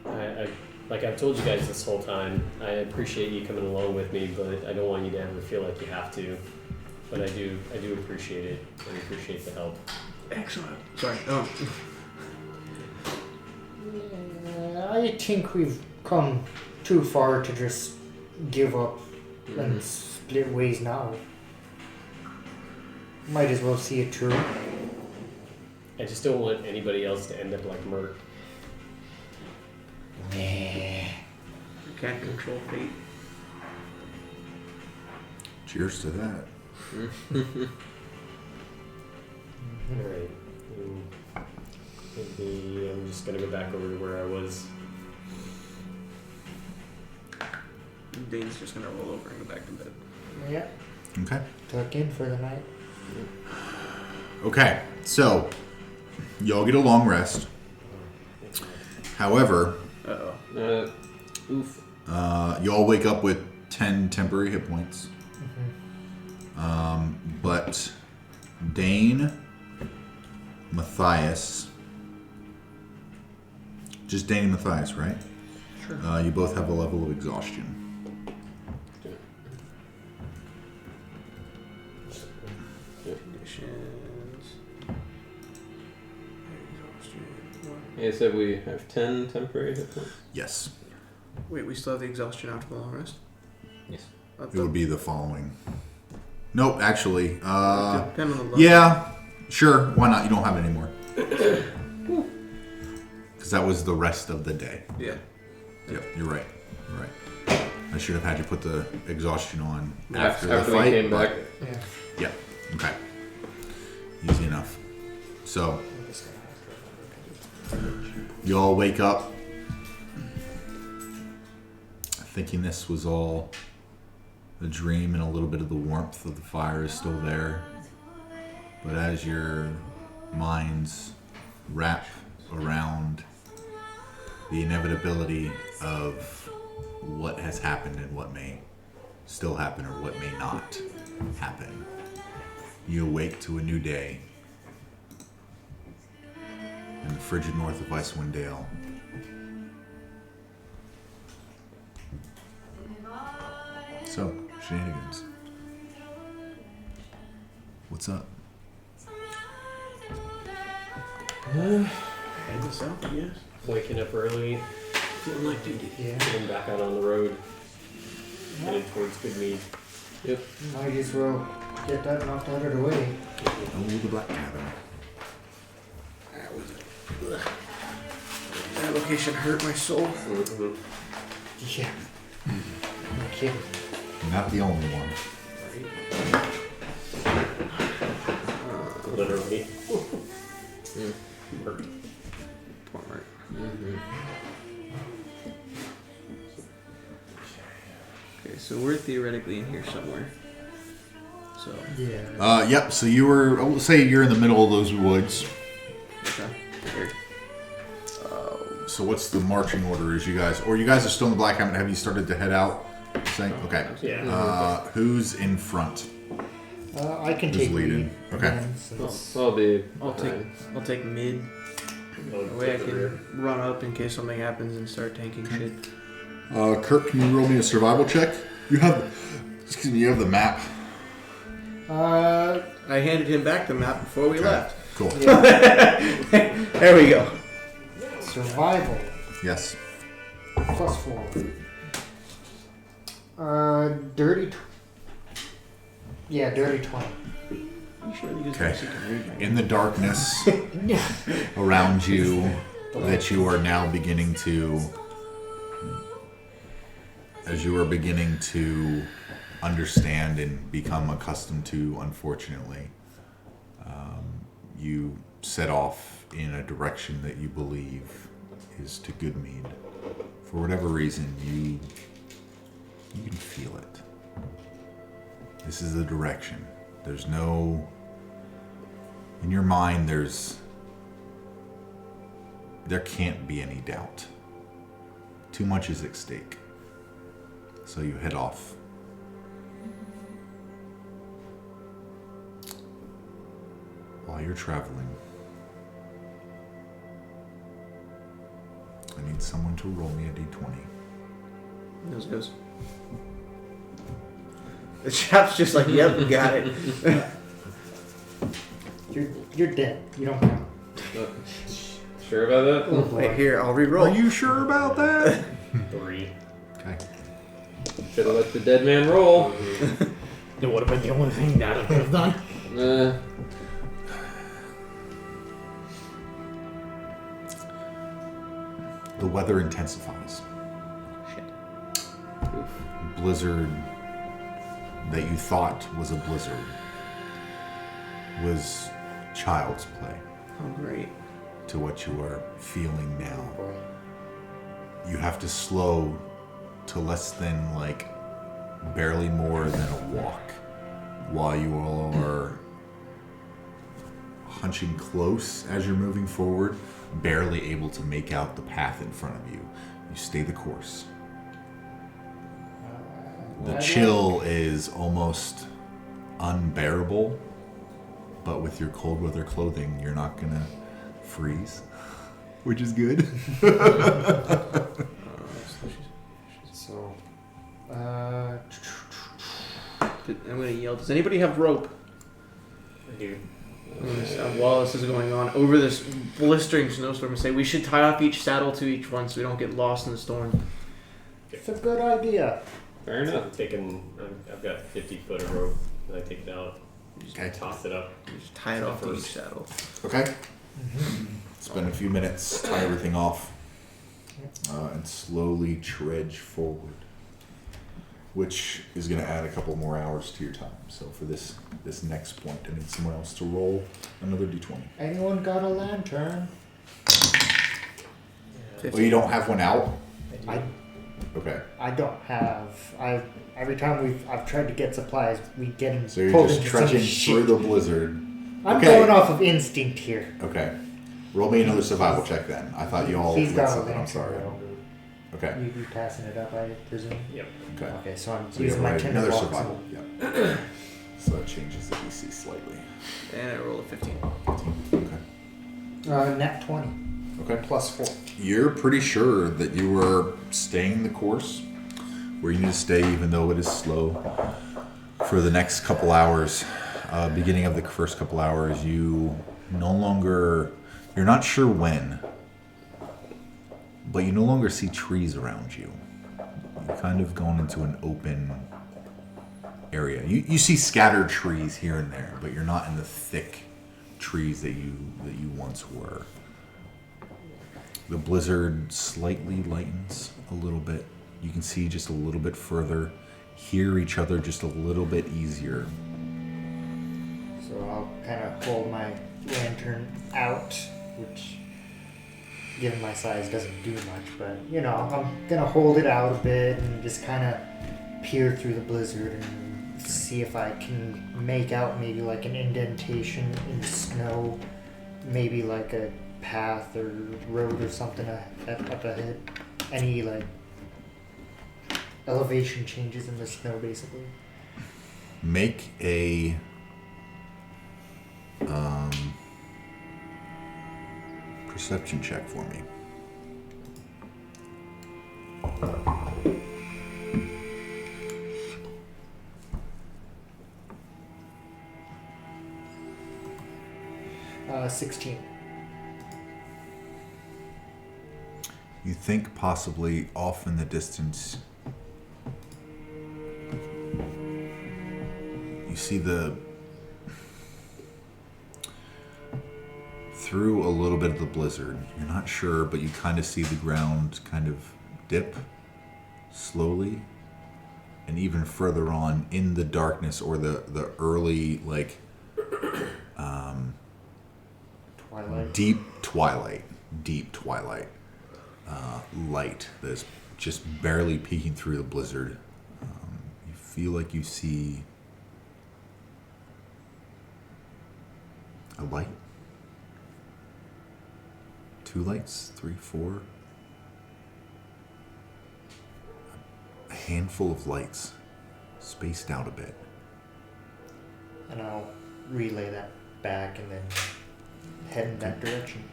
I like I've told you guys this whole time, I appreciate you coming along with me, but I don't want you to ever feel like you have to. But I do appreciate it and appreciate the help. Excellent. Sorry. I think we've come too far to just give up and split ways now. Might as well see it through. I just don't want anybody else to end up like Mert. You can't control fate. Cheers to that. Alright. Maybe I'm just gonna go back over to where I was. Dane's just gonna roll over and go back to bed. Yeah, Okay. tuck in for the night. Okay, so y'all get a long rest. However, Uh-oh. Oof. y'all wake up with 10 temporary hit points. But Dane, Matthias, just Dane and Matthias, right? Sure. You both have a level of exhaustion. Conditions. Exhaustion. You said we have 10 temporary hit points? Yes, Wait, we still have the exhaustion after the long rest? Yes. I it would be the following. Nope, actually. Depend on the level. Yeah, sure. Why not? You don't have it anymore. Because that was the rest of the day. Yeah. Yep, you're right. You're right. I should have had you put the exhaustion on after After the we fight. came but- back. Yeah. Yeah. Okay. Easy enough. So, you all wake up thinking this was all a dream and a little bit of the warmth of the fire is still there. But as your minds wrap around the inevitability of what has happened and what may still happen or what may not happen, you awake to a new day in the frigid north of Icewind Dale. So, Shenanigans. What's up? Head this out, I guess. Waking up early, Feeling like duty. Yeah. getting back out on the road, headed towards Good Mead. Yep. Might as well get that knocked out of the way. Oh, the Black Cabin. That was it. That location hurt my soul. Yeah. No kidding. Not the only one. Literally. Mert. Poor Mark. Okay, so we're theoretically in here somewhere. So, Yeah. Yep, so you were, I will say you're in the middle of those woods. okay. Weird. So what's the marching order? Is you guys, or you guys are still in the Black Cabin? Have you started to head out? Saying, okay. Yeah. Who's in front? I can Who's take leading? lead. Okay. then, since- I'll be. I'll take mid. That way I can run up in case something happens and start tanking shit. Kirk, can you roll me a survival check? You have the map. I handed him back the map before we left. Cool. There we go. Survival. Yes. +4. Dirty. Dirty 20. You sure you just Okay. actually can read my In the darkness around you, that you are now beginning to, as you are beginning to understand and become accustomed to, unfortunately, you set off in a direction that you believe is to Good Mead. For whatever reason, you can feel it. This is the direction. There's no... In your mind, there can't be any doubt. Too much is at stake. So you head off. While you're traveling, I need someone to roll me a d20. Nose goes. The chap's just like, yep, we got it. You're dead. You don't count. Sure about that? Wait, here, I'll re-roll. Are you sure about that? 3. Okay. Should have let the dead man roll. It would have been the only thing that I could have done. The weather intensifies. Shit. Blizzard that you thought was a blizzard was child's play Oh, great. to what you are feeling now. You have to slow to less than barely more than a walk while you all are hunching close as you're moving forward, barely able to make out the path in front of you. You stay the course. The chill is almost unbearable, but with your cold weather clothing, you're not gonna freeze, which is good. So, I'm gonna yell. Does anybody have rope? I do. While this is going on, over this blistering snowstorm, and say we should tie off each saddle to each one so we don't get lost in the storm. it's a good idea. Fair enough. I've got 50 foot of rope, and I take it out. Okay. Toss it up. Just tie it off to each saddle. Okay. Spend a few minutes, tie everything off, and slowly trudge forward, which is going to add a couple more hours to your time. So for this next point, I need someone else to roll another d20. Anyone got a lantern? Oh, you don't have one out? Okay. I don't have. Every time I've tried to get supplies, we get them So you're pulled just into some trudging shit. through the blizzard. I'm Okay. going off of instinct here. Okay. Roll me another survival check then. I thought you all He's went got a something. lantern. I'm sorry. Though. Okay. You passing it up, I presume. Yep. Okay. Okay, so I'm So you using my have tinder another box. survival. Yeah. So that changes the DC slightly. And I rolled a 15. 15. Okay. Nat 20 Okay. +4. You're pretty sure that you were staying the course where you need to stay, even though it is slow, for the next couple hours. Beginning of the first couple hours, you're not sure when, but you no longer see trees around you. You've kind of gone into an open area. You see scattered trees here and there, but you're not in the thick trees that you once were. The blizzard slightly lightens a little bit. You can see just a little bit further, hear each other just a little bit easier. So I'll kind of hold my lantern out, which, given my size, doesn't do much. But, I'm going to hold it out a bit and just kind of peer through the blizzard and see if I can make out maybe like an indentation in the snow, maybe like a path or road or something up ahead. Any, elevation changes in the snow, basically. Make a perception check for me. Uh, 16. You think possibly off in the distance, you see through a little bit of the blizzard. You're not sure, but you kind of see the ground kind of dip slowly. And even further on in the darkness or the early, like, Twilight. deep twilight, light that's just barely peeking through the blizzard. You feel like you see a light, 2 lights, 3, 4, a handful of lights, spaced out a bit. And I'll relay that back and then head in that direction.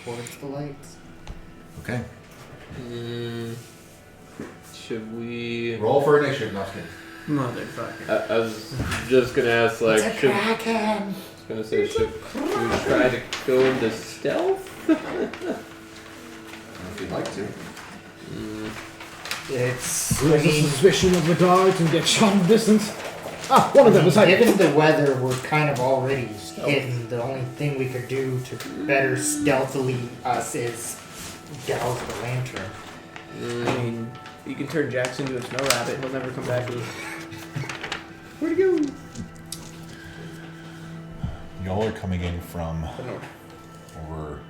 Towards the lights. Okay. Should we? Roll for initiative, Nuskin. Motherfucker. I was just gonna ask, like, It's a kraken! I was gonna say, should we try to go into stealth? If you'd like to. It's. Raise the suspicion of the guards and get shot in distance. Ah, one of them was hiding. Given the weather, we're kind of already hidden. The only thing we could do to better stealthily us is douse the lantern. I mean, you can turn Jaxxon into a snow rabbit. He'll never come back. Where'd he go? Y'all are coming in from The north. over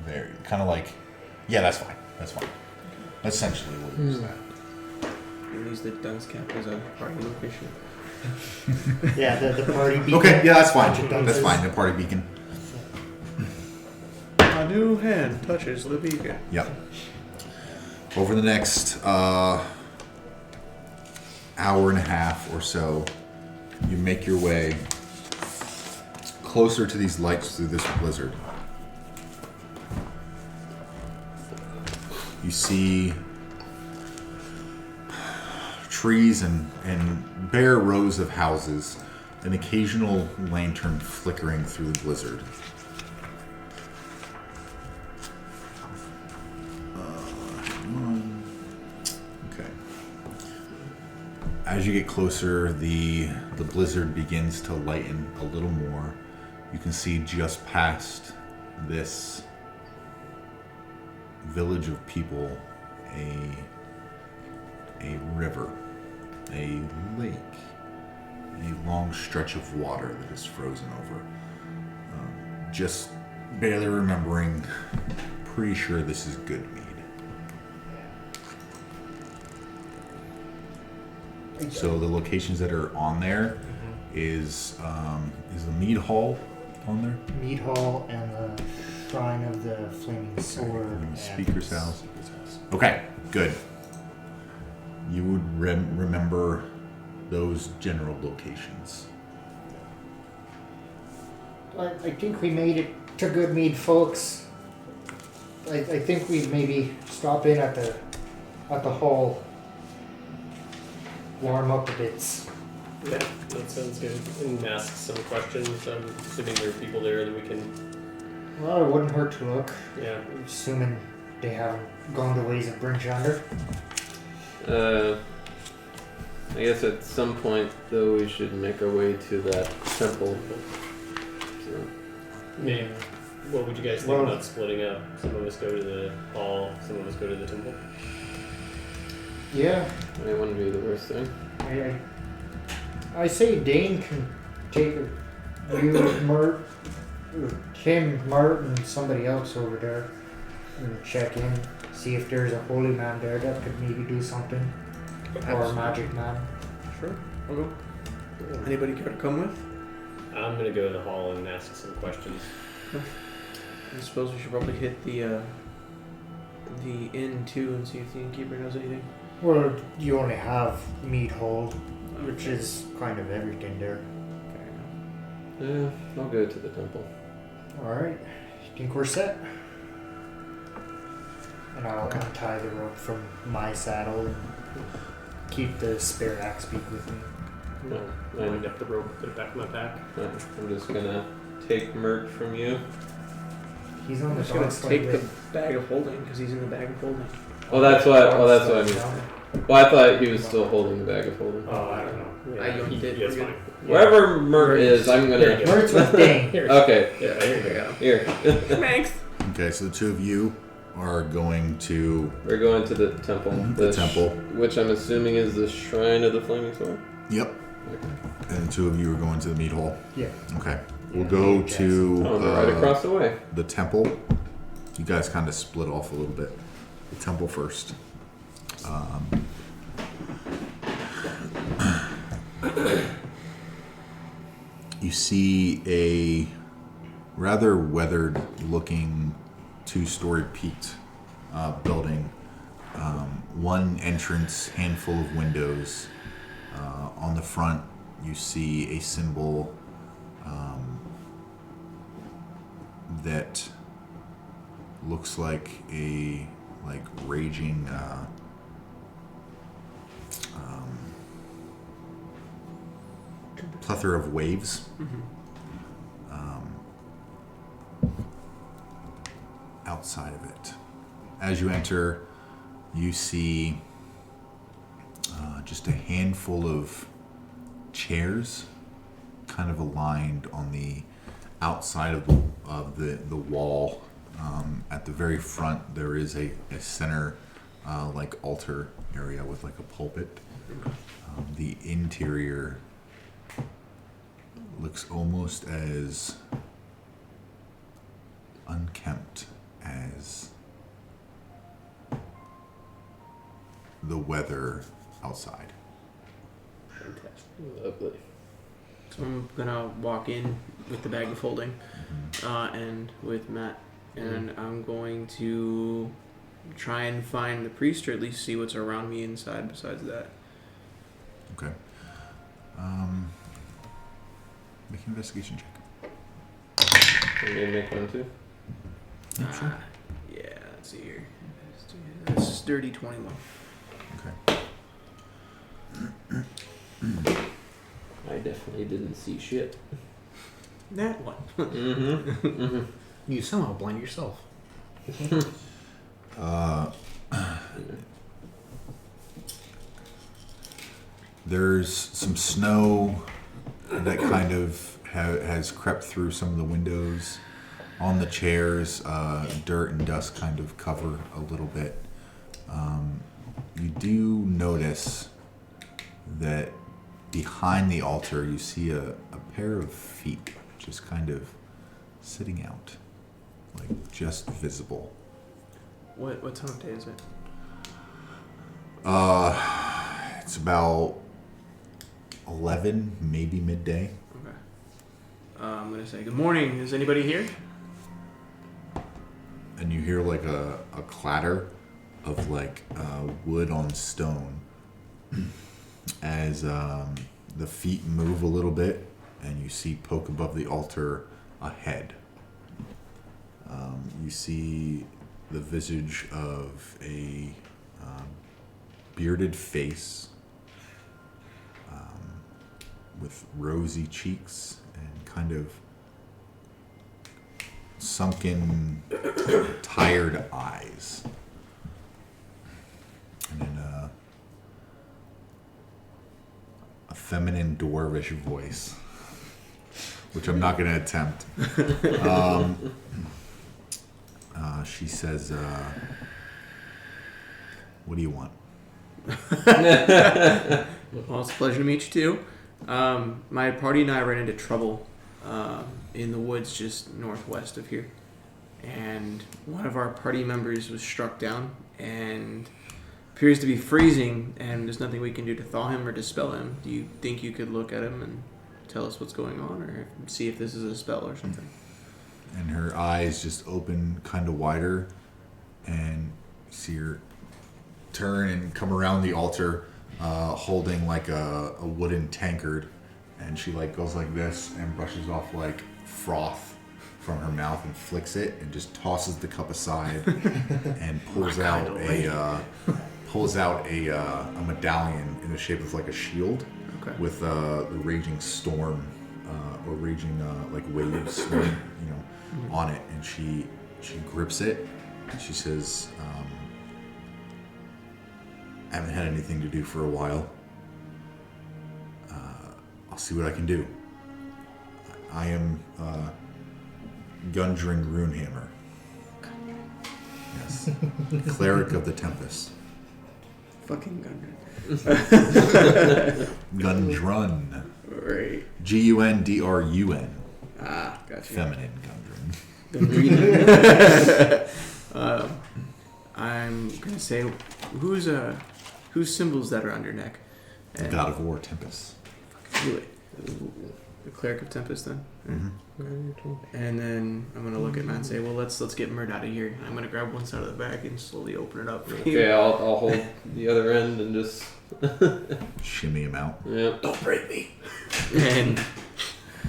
there. Kind of like, yeah, that's fine. That's fine. That's essentially what it is. And use the dunce cap as a party location. Yeah, the party beacon. Okay, yeah, that's fine. Bunch of That's dunces. fine. The party beacon. A new hand touches the beacon. Yep. Over the next hour and a half or so, you make your way closer to these lights through this blizzard. You see trees and bare rows of houses, an occasional lantern flickering through the blizzard. Okay. As you get closer, the blizzard begins to lighten a little more. You can see just past this village of people a river, a lake, a long stretch of water that is frozen over. Just barely remembering, pretty sure this is Good Mead. So the locations that are on there is the Mead Hall on there? Mead Hall and the Shrine of the Flaming Sword. And the and- Speaker's house. Okay, good. You would remember those general locations. I think we made it to Good Mead, folks. I think we'd maybe stop in at the hall, warm up a bit. Yeah, that sounds good. And ask some questions. I'm assuming there are people there that we can. Well, it wouldn't hurt to look. Yeah. Assuming they haven't gone the ways of Bryn Yonder. I guess at some point, though, we should make our way to that temple. So, Maybe. What would you guys think Well- about splitting up? Some of us go to the hall, some of us go to the temple. Yeah, that wouldn't be the worst thing. I say Dane can take you, Mert, Tim, Mert, and somebody else over there and check in, see if there's a holy man there that could maybe do something, or a magic man. Sure, I'll go. Anybody care to come with? I'm gonna go to the hall and ask some questions. I suppose we should probably hit the inn too and see if the innkeeper knows anything. Well, you only have Mead Hall, which is kind of everything there. Yeah, I'll go to the temple. Alright. think we're set. And I'll untie the rope from my saddle and keep the spare axe beak with me. No, I wind up the rope, put it back in my pack. I'm just gonna take Mert from you. He's on I'm the just gonna dog sled take the with- bag of holding because he's in the bag of holding. Oh, that's what. Oh, that's what I mean. Yeah. Well, I thought he was still holding the bag of holding. Oh, I don't know. I yoinked it. Yeah, it's We're fine. Wherever Mert is, I'm Here gonna. you go. Words with Ding. Here. Okay, Yeah, here you go. here. Thanks. Okay, so the two of you are going to We're going to the temple. the temple. Which I'm assuming is the Shrine of the Flaming Sword. Yep. And the two of you are going to the mead hall. Yeah. Okay. We'll go to Oh, they're right across the way. the temple. You guys kind of split off a little bit. The temple first. You see a rather weathered looking two-story peaked building. One entrance, handful of windows. On the front, you see a symbol that looks like a raging plethora of waves. Outside of it, as you enter, you see just a handful of chairs kind of aligned on the outside of the wall. At the very front, there is a center altar area with like a pulpit. The interior looks almost as unkempt as the weather outside. Lovely. So I'm gonna walk in with the bag of holding, and with Matt, and I'm going to try and find the priest, or at least see what's around me inside. Besides that, Okay. Make an investigation check. You gonna make one too? yeah. Let's see here. That's dirty 21. Okay. I definitely didn't see shit. That one. Mm-hmm. You somehow blind yourself. There's some snow that kind of has crept through some of the windows. On the chairs, dirt and dust kind of cover a little bit. You do notice that behind the altar you see a pair of feet just kind of sitting out, like just visible. What time of day is it? It's about 11, maybe midday. Okay. I'm gonna say good morning. Is anybody here? And you hear like a clatter of wood on stone as the feet move a little bit, and you see poke above the altar a head. You see the visage of a bearded face with rosy cheeks and kind of sunken, tired eyes. And then a feminine dwarvish voice, which I'm not going to attempt. She says, what do you want? Well, it's a pleasure to meet you too. My party and I ran into trouble in the woods just northwest of here, and one of our party members was struck down and appears to be freezing, and there's nothing we can do to thaw him or dispel him. Do you think you could look at him and tell us what's going on, or see if this is a spell or something? And her eyes just open kind of wider, and you see her turn and come around the altar, holding like a wooden tankard, and she goes like this and brushes off froth from her mouth and flicks it and just tosses the cup aside and pulls out a medallion in the shape of like a shield with the raging storm or raging like waves, on it, and she grips it and she says, I haven't had anything to do for a while. I'll see what I can do. I am Gundring Runehammer. Yes. Cleric of the Tempest. Fucking Gundren. Gundrun. Right. Gundrun. Ah, gotcha. Feminine Gundren. I'm gonna say whose symbols that are on your neck? The God of War, Tempest. Do it. The Cleric of Tempest, then. Mm-hmm. And then I'm gonna look at Matt and say, "Well, let's get Mert out of here." I'm gonna grab one side of the bag and slowly open it up. Okay, I'll hold the other end and just shimmy him out. Yeah. Don't break me. And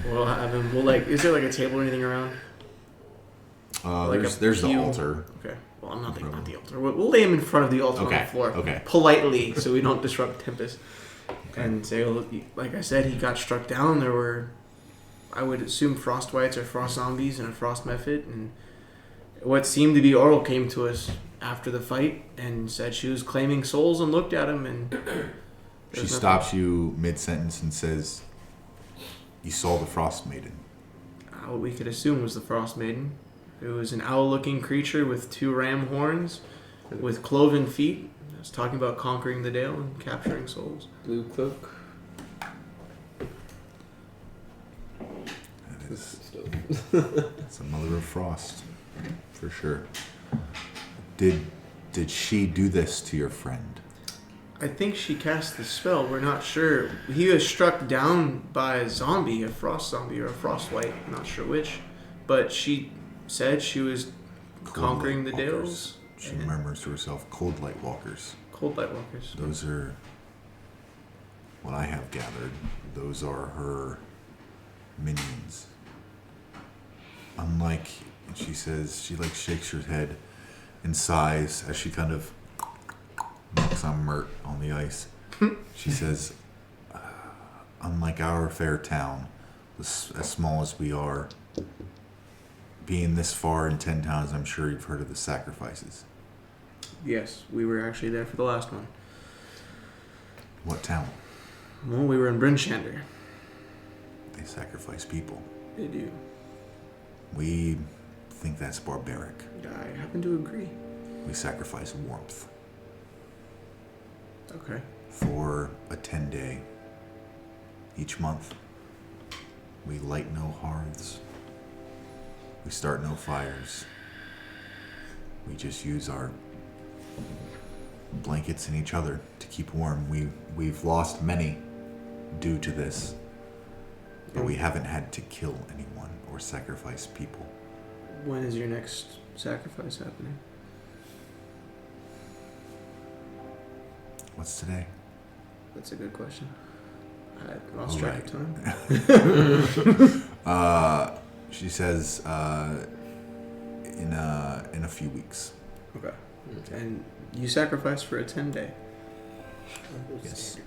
we'll have him. Is there like a table or anything around? There's the altar. Okay. Well, I'm not the altar. We'll lay him in front of the altar on the floor. Okay. Politely, so we don't disrupt Tempest. Okay. And say, well, like I said, he got struck down. There were, I would assume, frost wights or frost zombies and a frost mephit. And what seemed to be Auril came to us after the fight and said she was claiming souls and looked at him and... She stops you mid-sentence and says, you saw the Frostmaiden. What we could assume was the Frostmaiden. It was an owl-looking creature with 2 ram horns, with cloven feet. It was talking about conquering the Dale and capturing souls. Blue cloak. That is... It's a mother of frost, for sure. Did she do this to your friend? I think she cast the spell. We're not sure. He was struck down by a zombie, a frost zombie or a frost wight. I'm not sure which. But she said she was conquering the Dales. She murmurs to herself, Coldlight walkers. Coldlight walkers. Those are what I have gathered. Those are her minions. Unlike, and she says, she like shakes her head and sighs as she kind of knocks on Mert on the ice. She says, unlike our fair town, as small as we are, being this far in 10 towns, I'm sure you've heard of the sacrifices. Yes, we were actually there for the last one. What town? Well, we were in Brynshander. They sacrifice people. They do. We think that's barbaric. I happen to agree. We sacrifice warmth. Okay. For a 10-day each month. We light no hearths. We start no fires. We just use our blankets and each other to keep warm. We've lost many due to this, but we haven't had to kill anyone or sacrifice people. When is your next sacrifice happening? What's today? That's a good question. I lost track of time. She says in a few weeks. Okay. And you sacrifice for a 10-day. Yes.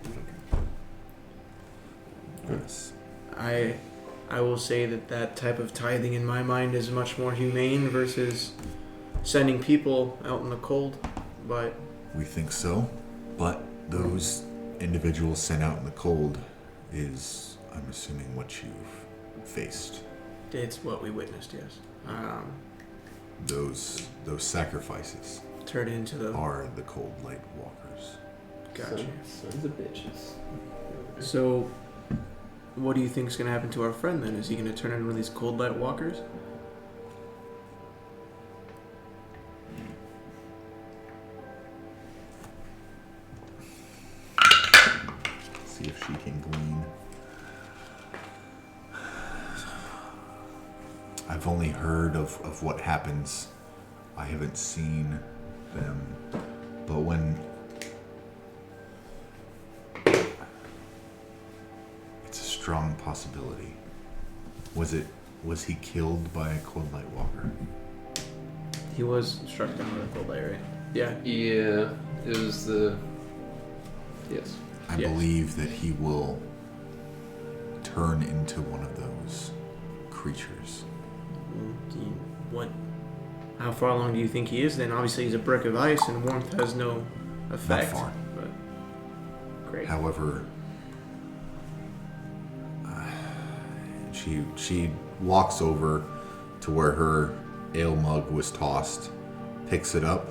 Yes. I will say that type of tithing in my mind is much more humane versus sending people out in the cold. But we think so, but those individuals sent out in the cold is, I'm assuming, what you've faced. It's what we witnessed, yes. Those sacrifices turned into are the Coldlight walkers. Gotcha. Sons of bitches. So, what do you think is going to happen to our friend then? Is he going to turn into one of these Coldlight walkers? See if she can glean. I've only heard of what happens. I haven't seen them. But when... It's a strong possibility. Was it Was he killed by a Coldlight Walker? He was struck down with a Coldlight, right? Yeah. Yeah, it was the. Yes. I Yes. believe that he will turn into one of those creatures. What? How far along do you think he is? Then obviously he's a brick of ice, and warmth has no effect. Not far. But great. However, she walks over to where her ale mug was tossed, picks it up,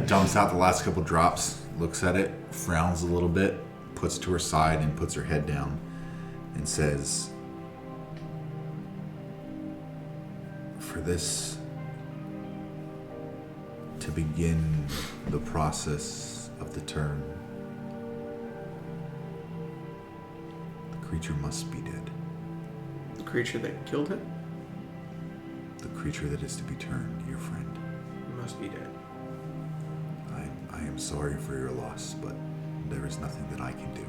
dumps out the last couple drops, looks at it, frowns a little bit, puts it to her side and puts her head down and says, for this to begin the process of the turn, the creature must be dead. The creature that killed him The creature that is to be turned, your friend. must be dead. I am sorry for your loss, but there is nothing that I can do.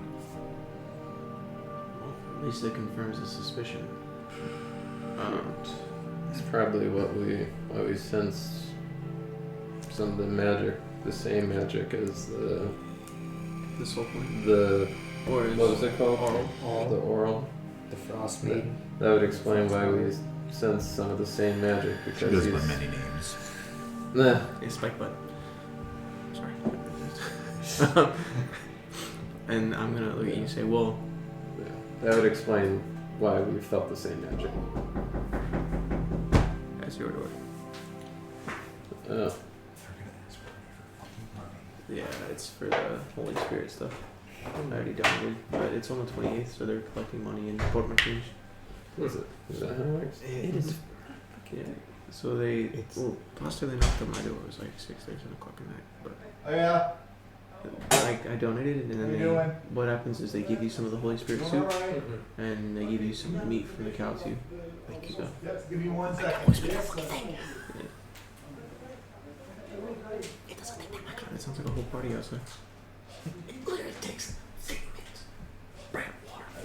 Well, at least it confirms the suspicion. It's probably why we sense some of the magic, the same magic as the This whole point. what was it called? Oral. The Auril. The Frostmaiden. That would explain why we sense some of the same magic She because goes by he's. many names. Nah, It's Spike Butt. Sorry. And I'm gonna look at you and say, well, yeah, that would explain why we felt the same magic. that's your door. Oh, Yeah, it's for the Holy Spirit stuff. I already downloaded, but it's on the 28th, so they're collecting money in Port Machinge. is it? Is that how it works? It is. Yeah. So they. Well, last time they knocked on my door, it was like 6 or 7 o'clock at night. But Oh yeah. I donated it, and then How you they. doing? What happens is they give you some of the Holy Spirit All soup, right. and they give you some meat from the cow too. So, Yes, give me 1 second. Yes, sir. it sounds like a whole party outside. I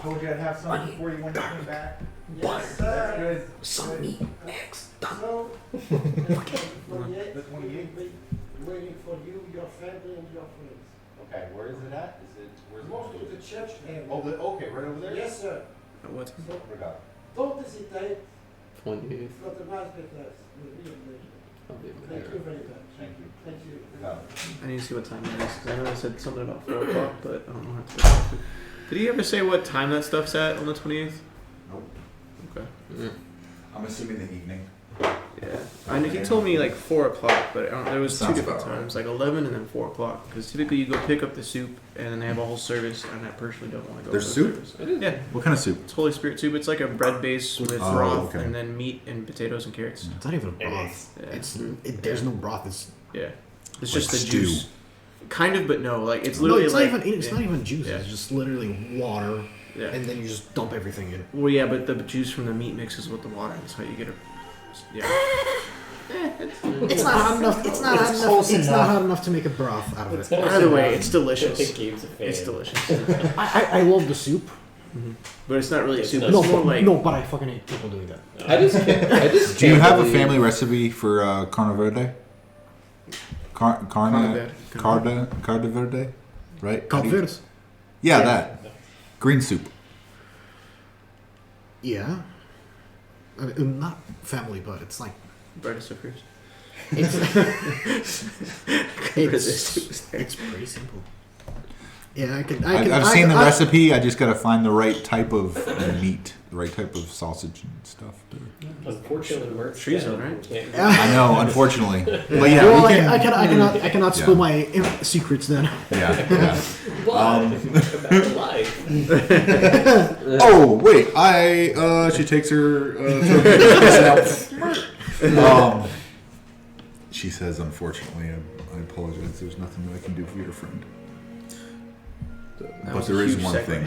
told you I'd have some before you went back. Yes, sir. Good. Some meat, eggs, done. The 28th. Waiting for you, your family, and your friends. Okay, where is it at? Where's Most of the church area. Oh, okay, right over there? Yes, sir. What? Forgot. Don't hesitate. 28th. It's got a nice big place. We'll be amazing. I'll be Thank there. you very much. Thank you. Thank you. Got it. I need to see what time it is, because I know they said something about 4 o'clock, but I don't know how to look it. Did he ever say what time that stuff's at on the 28th? Nope. Okay. Mm. I'm assuming the evening. Yeah. I know he told me like 4 o'clock, but there was two Sounds different about right. times, like 11 and then 4 o'clock. Because typically you go pick up the soup, and then they have a whole service, and I personally don't want to go There's to the soup? service. Yeah. What kind of soup? It's Holy Spirit soup. It's like a bread base with Oh, broth, okay. and then meat and potatoes and carrots. It's not even a broth. Yeah. There's no broth. It's Yeah. It's Like just the stew. juice. Kind of, but no. Like it's no, literally it's like not even. It's yeah. not even juice. Yeah. It's just literally water, Yeah. and then you just dump everything in. Well, yeah, but the juice from the meat mixes with the water. That's how you get it. Yeah. It's not hot enough. It's not hot enough. close It's not enough. hot enough to make a broth out of it. Either way, it's I delicious. think Gabe's a fan. It's delicious. I love the soup. But it's not really It's soup. not It's No, more but, like no, but I fucking hate people doing that. I just Do you can't have a believe- family recipe for carne verde? Carne verde, right? How do you- Calvert. Yeah, that green soup. Yeah. I mean, not family, but it's like bread is first. it's pretty simple. Yeah, I've seen the recipe. I just gotta find the right type of meat, the right type of sausage and stuff. Unfortunately, Mert's Treason, dead. right? We can't- I know, unfortunately, but yeah, Well, we can. I cannot spill Yeah. my secrets then. Yeah. But about life. Oh wait, she takes her. She says, "Unfortunately, I apologize. There's nothing that I can do for your friend." But was there a is huge one segue. thing.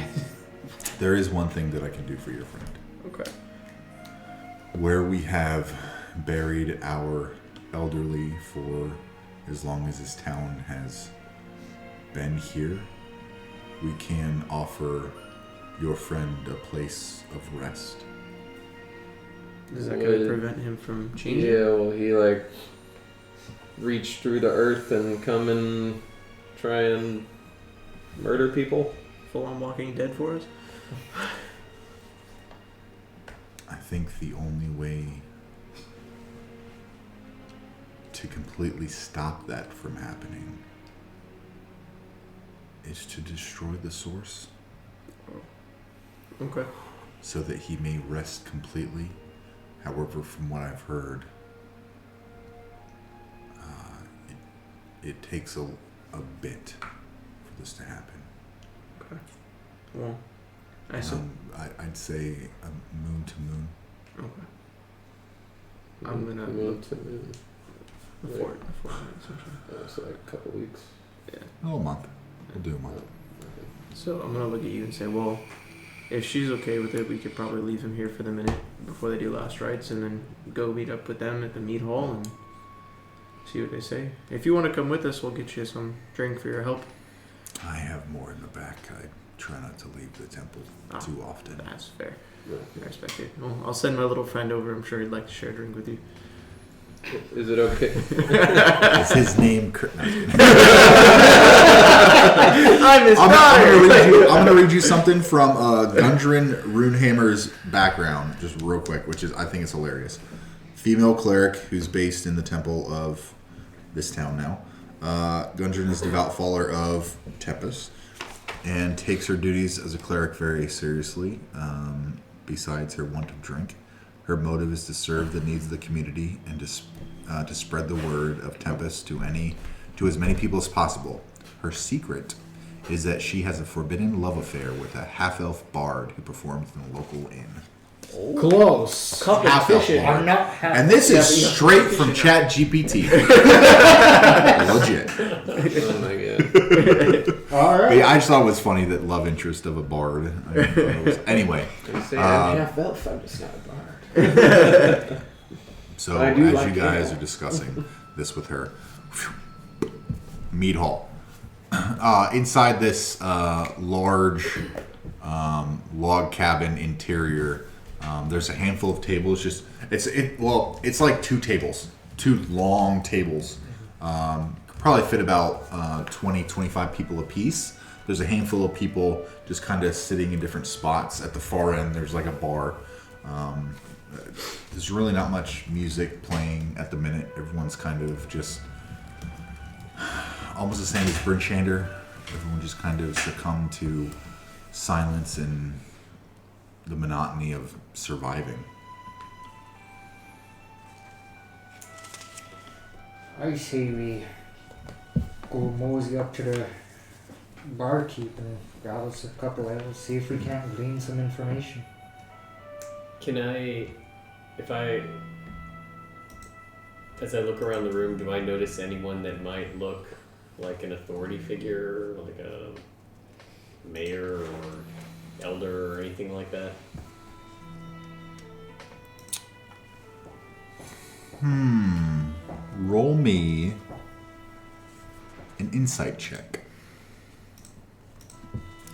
There is one thing that I can do for your friend. Okay. Where we have buried our elderly for as long as this town has been here, we can offer your friend a place of rest? Is that going to prevent him from changing? Yeah, will he like reach through the earth and come and try and murder people? Full on Walking Dead for us? I think the only way to completely stop that from happening is to destroy the source. Okay. So that he may rest completely. However, from what I've heard, it takes a bit for this to happen. Okay. Well, I'd say moon to moon. Okay. I'm gonna moon to moon. A fortnight, essentially. So like a couple weeks. Yeah. Oh, a month. We'll do a month. So I'm gonna look at you and say, well, if she's okay with it, we could probably leave him here for the minute before they do last rites, and then go meet up with them at the mead hall and see what they say. If you want to come with us, we'll get you some drink for your help. I have more in the back. I try not to leave the temple too often. That's fair. I respect it. Well, I'll send my little friend over. I'm sure he'd like to share a drink with you. Is it okay? Is his name Kurt? No, I'm his I'm gonna read you something from Gundren Runehammer's background, just real quick, which is I think it's hilarious. Female cleric who's based in the temple of this town now. Gundren is a devout follower of Tempest and takes her duties as a cleric very seriously. Besides her want of drink, her motive is to serve the needs of the community and to spread the word of Tempest to as many people as possible. Her secret is that she has a forbidden love affair with a half-elf bard who performs in a local inn. Close. Half-elf bard. I'm not happy. And this is straight from ChatGPT. Legit. Oh my god. All right. But yeah, I just thought it was funny that love interest of a bard. Anyway. I say I'm half elf, I'm just not a bard. So I do as like you guys ale. are discussing this with her, mead hall. Inside this large log cabin interior, there's a handful of tables. It's like two long tables. Probably fit about 20, 25 people apiece. There's a handful of people just kind of sitting in different spots. At the far end, there's like a bar. There's really not much music playing at the minute. Everyone's kind of just almost the same as Brinchander. Everyone just kind of succumbed to silence and the monotony of surviving. I say we go mosey up to the barkeep and grab us a couple ales, see if we can't glean some information. Can I, as I look around the room, do I notice anyone that might look like an authority figure, like a mayor or elder or anything like that? Roll me an insight check.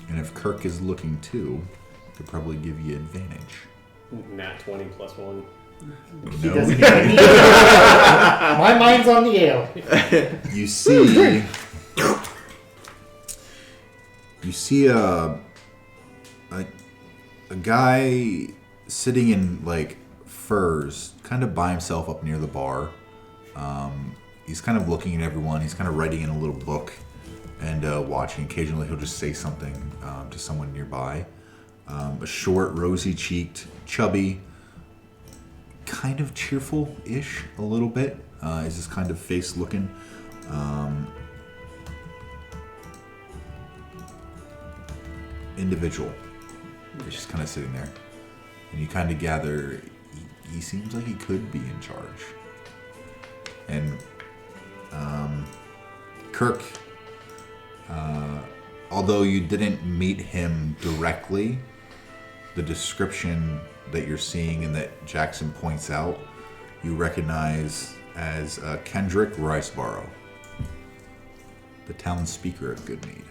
And if Kirk is looking too, he'll probably give you advantage. Nat 20 plus 1. He No. doesn't get me. My mind's on the ale. You see a guy sitting in like furs, kind of by himself up near the bar. He's kind of looking at everyone. He's kind of writing in a little book and watching. Occasionally, he'll just say something to someone nearby. A short, rosy-cheeked, chubby, kind of cheerful-ish a little bit. Is this kind of face looking. Individual. He's just kind of sitting there. And you kind of gather he seems like he could be in charge. And Kirk, although you didn't meet him directly, the description that you're seeing and that Jaxxon points out, you recognize as Kendrick Riceborough, the town speaker of Good Mead.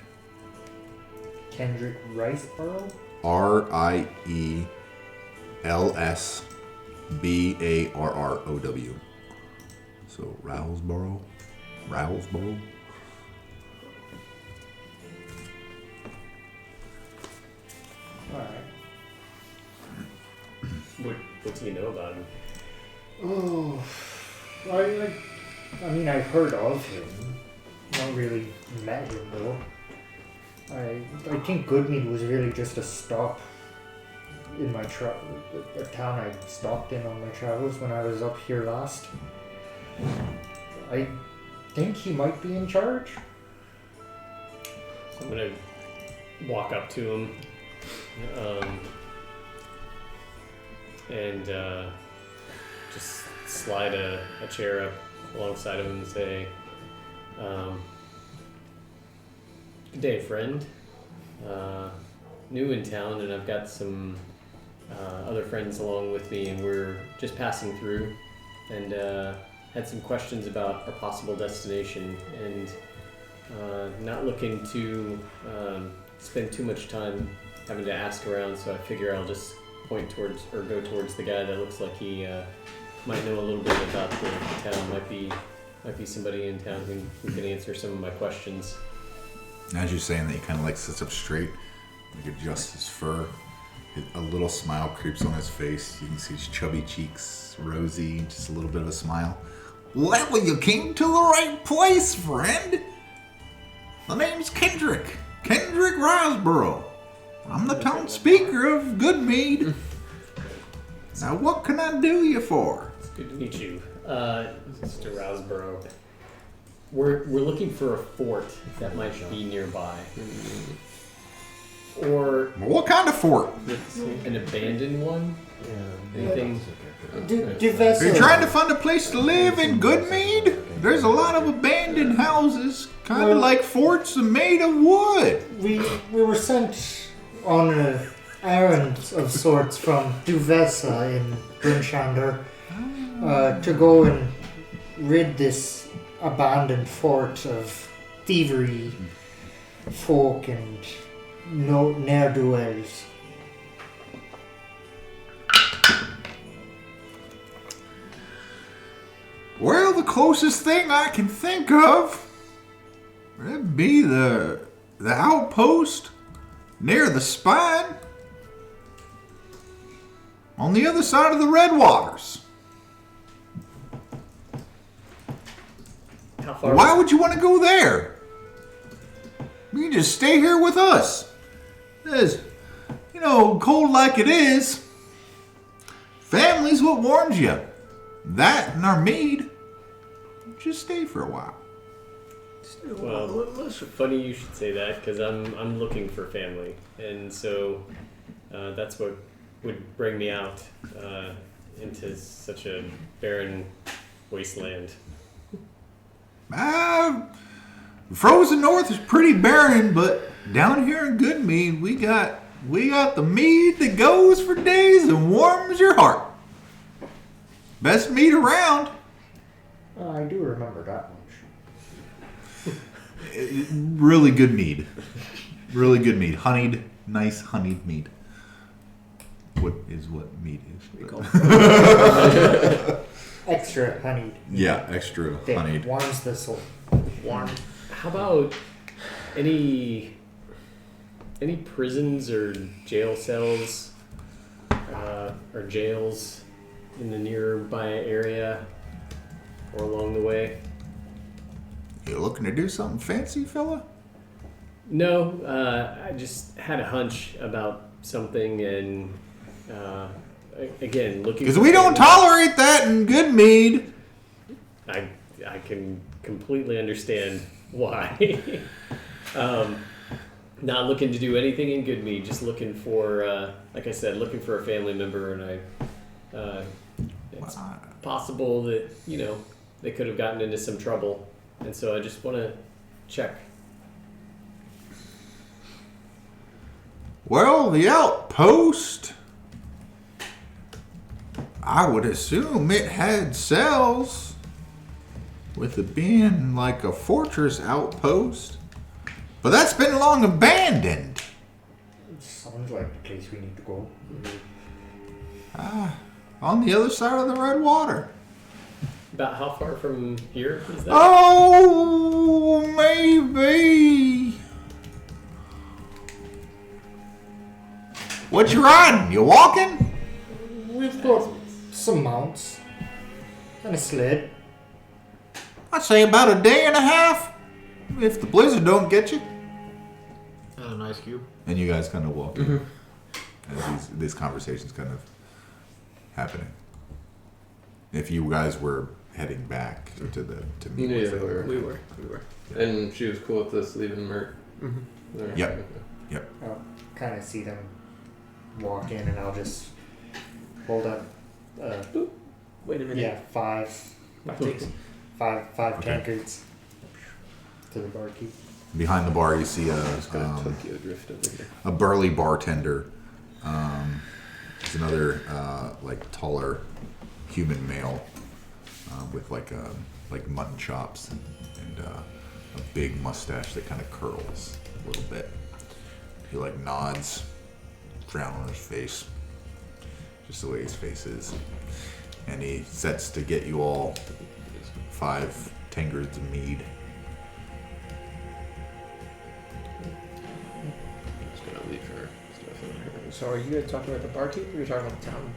Kendrick Riceborough? Rielssbarrow. So Rowsboro. Alright. What do you know about him? Oh, I mean, I've heard of him. Not really met him though. I think Good Mead was really just a stop in my a town I stopped in on my travels when I was up here last. I think he might be in charge. So I'm gonna walk up to him, and just slide a chair up alongside of him and say, "Good day, friend. New in town, and I've got some other friends along with me, and we're just passing through, and had some questions about our possible destination, and not looking to spend too much time having to ask around, so I figure I'll just point towards or go towards the guy that looks like he might know a little bit about the town. Might be somebody in town who can answer some of my questions." As you're saying that, he kind of like sits up straight, like adjusts his fur. A little smile creeps on his face. You can see his chubby cheeks, rosy, just a little bit of a smile. Well, you came to the right place, friend. The name's Kendrick Riseborough. I'm the town speaker of Good Mead. Now, what can I do you for? It's good to meet you, Mr. Rousborough. We're looking for a fort that might be nearby, or What kind of fort? an abandoned one. Anything? Are you trying to find a place to live in Good Mead? There's a lot of abandoned houses, kind of like forts made of wood. We were sent on an errand of sorts from Duvessa in Brinshander to go and rid this abandoned fort of thievery, folk, and ne'er-do-wells. Well, the closest thing I can think of would be the outpost near the spine on the other side of the Red Waters. How far? Why would you want to go there? You can just stay here with us. It's, cold like it is. Family's what warms you. That and our mead. Just stay for a while. Well, funny you should say that, because I'm looking for family, and so that's what would bring me out into such a barren wasteland. Frozen North is pretty barren, but down here in Good Mead, we got the mead that goes for days and warms your heart. Best mead around. I do remember that much. Really good mead. Really good mead. Honeyed, nice honeyed mead. What mead is. Extra honeyed. Yeah, extra Thick. honeyed. Warms the soul. Warm. How about any prisons or jail cells or jails in the nearby area or along the way? You looking to do something fancy, fella? No, I just had a hunch about something, and again, looking. Because we don't tolerate that in Good Mead. I can completely understand why. Not looking to do anything in Good Mead, just looking for, like I said, looking for a family member, and it's possible that they could have gotten into some trouble, and so I just want to check. Well, the outpost, I would assume it had cells, with it being like a fortress outpost. But that's been long abandoned. Sounds like the place we need to go. On the other side of the red water. About how far from here is that? Oh, maybe. What you riding? You walking? We've got some mounts and a sled. I'd say about a day and a half, if the blizzard don't get you. And an ice cube. And you guys kind of walk in. As these conversations kind of happening. If you guys were heading back to meet Yeah, with we them. were. We were. And she was cool with us leaving Merc. There. Yep. I'll kind of see them walk in, and I'll just hold up. Wait a minute. Yeah, five Takes. tankards to the barkeep. Behind the bar, you see Just got Tokyo Drift over here. a burly bartender. There's another like taller human male with like mutton chops and a big mustache that kind of curls a little bit. He like nods, frown on his face, just the way his face is, and he sets to get you all 5 tankards of mead. Just gonna leave her stuff over here. So are you guys talking about the barkeep or you're talking about the town?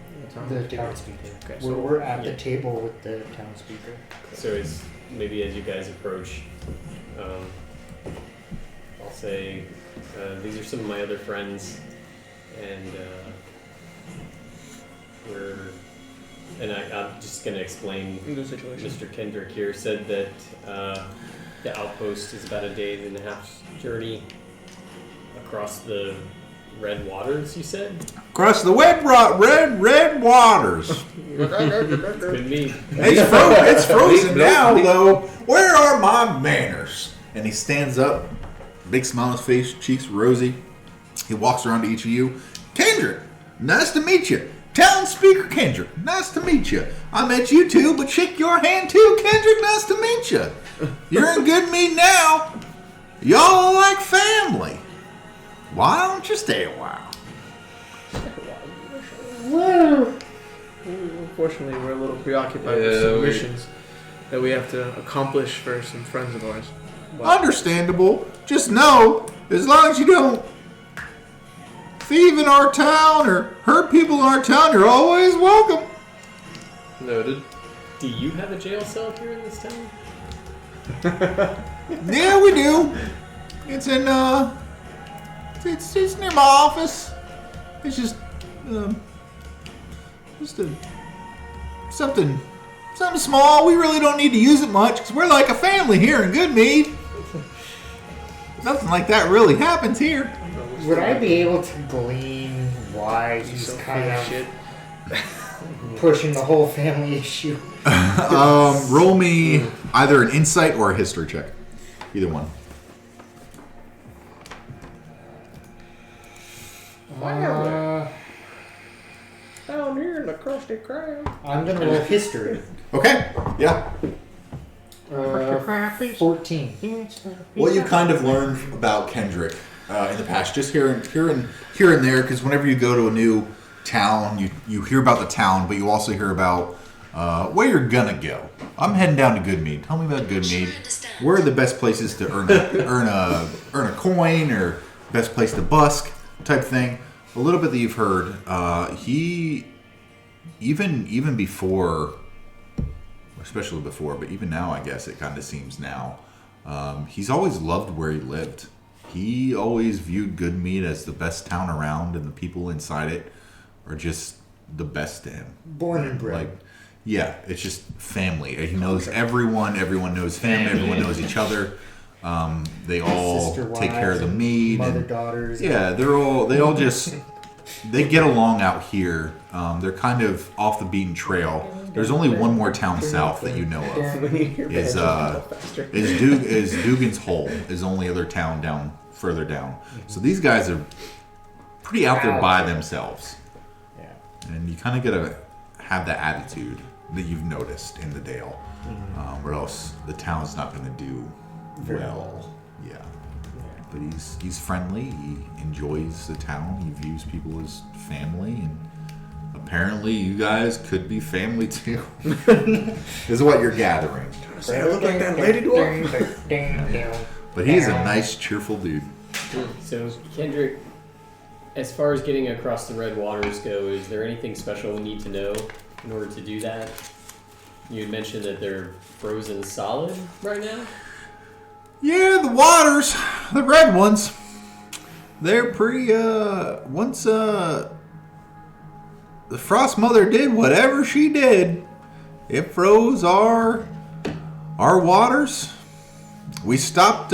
The town speaker. Okay, We're at the table with the town speaker. So as maybe as you guys approach, I'll say these are some of my other friends, and I'm just gonna explain. the situation. Mr. Kendrick here said that the outpost is about a day and a half journey across the red waters. You said. Across the red waters. Good mead. It's frozen now, though. Where are my manners? And he stands up, big smile on his face, cheeks rosy. He walks around to each of you. Kendrick, nice to meet you. Town Speaker Kendrick, nice to meet you. I met you too, but shake your hand too, Kendrick, nice to meet you. You're in Good Mead now. Y'all are like family. Why don't you stay a while? Unfortunately, we're a little preoccupied with Yeah, some we- missions that we have to accomplish for some friends of ours. Understandable. Just know, as long as you don't thieve in our town or hurt people in our town, you're always welcome. Noted. Do you have a jail cell here in this town? Yeah, we do. It's in it's near my office. It's just something small. We really don't need to use it much because we're like a family here in Good Mead. Nothing like that really happens here. Would I be able to glean why he's So kind full of of shit. pushing the whole family issue? Roll me either an insight or a history check. Either one. Down here in the crusty crowd. I'm gonna roll history. Okay. Yeah. 14. What you kind of learned about Kendrick in the past, just here and there, because whenever you go to a new town, you hear about the town, but you also hear about where you're gonna go. I'm heading down to Good Mead. Tell me about Good Mead. Where are the best places to earn a coin or best place to busk type thing? A little bit that you've heard. He even before. Especially before, but even now, I guess it kind of seems now. He's always loved where he lived. He always viewed Good Mead as the best town around, and the people inside it are just the best to him. Born and bred. Like, yeah, it's just family. He knows everyone. Everyone knows him. Everyone knows each other. They all Sister take care of the wives, mead. mother And, daughters. yeah, they all just they get along out here. They're kind of off the beaten trail. There's only one more town south that you know of. Is Dugan's Hole is the only other town further down. So these guys are pretty out there by themselves. Yeah. And you kind of gotta have the attitude that you've noticed in the Dale, or else the town's not gonna do Very well. Yeah. but he's friendly. He enjoys the town. He views people as family, and apparently you guys could be family too. This is what you're gathering. Say I look like that lady dwarf. But he's a nice, cheerful dude. So, Kendrick, as far as getting across the red waters go, is there anything special we need to know in order to do that? You had mentioned that they're frozen solid right now? Yeah, the waters, the red ones, they're pretty, once, the Frost Mother did whatever she did, it froze our waters. We stopped,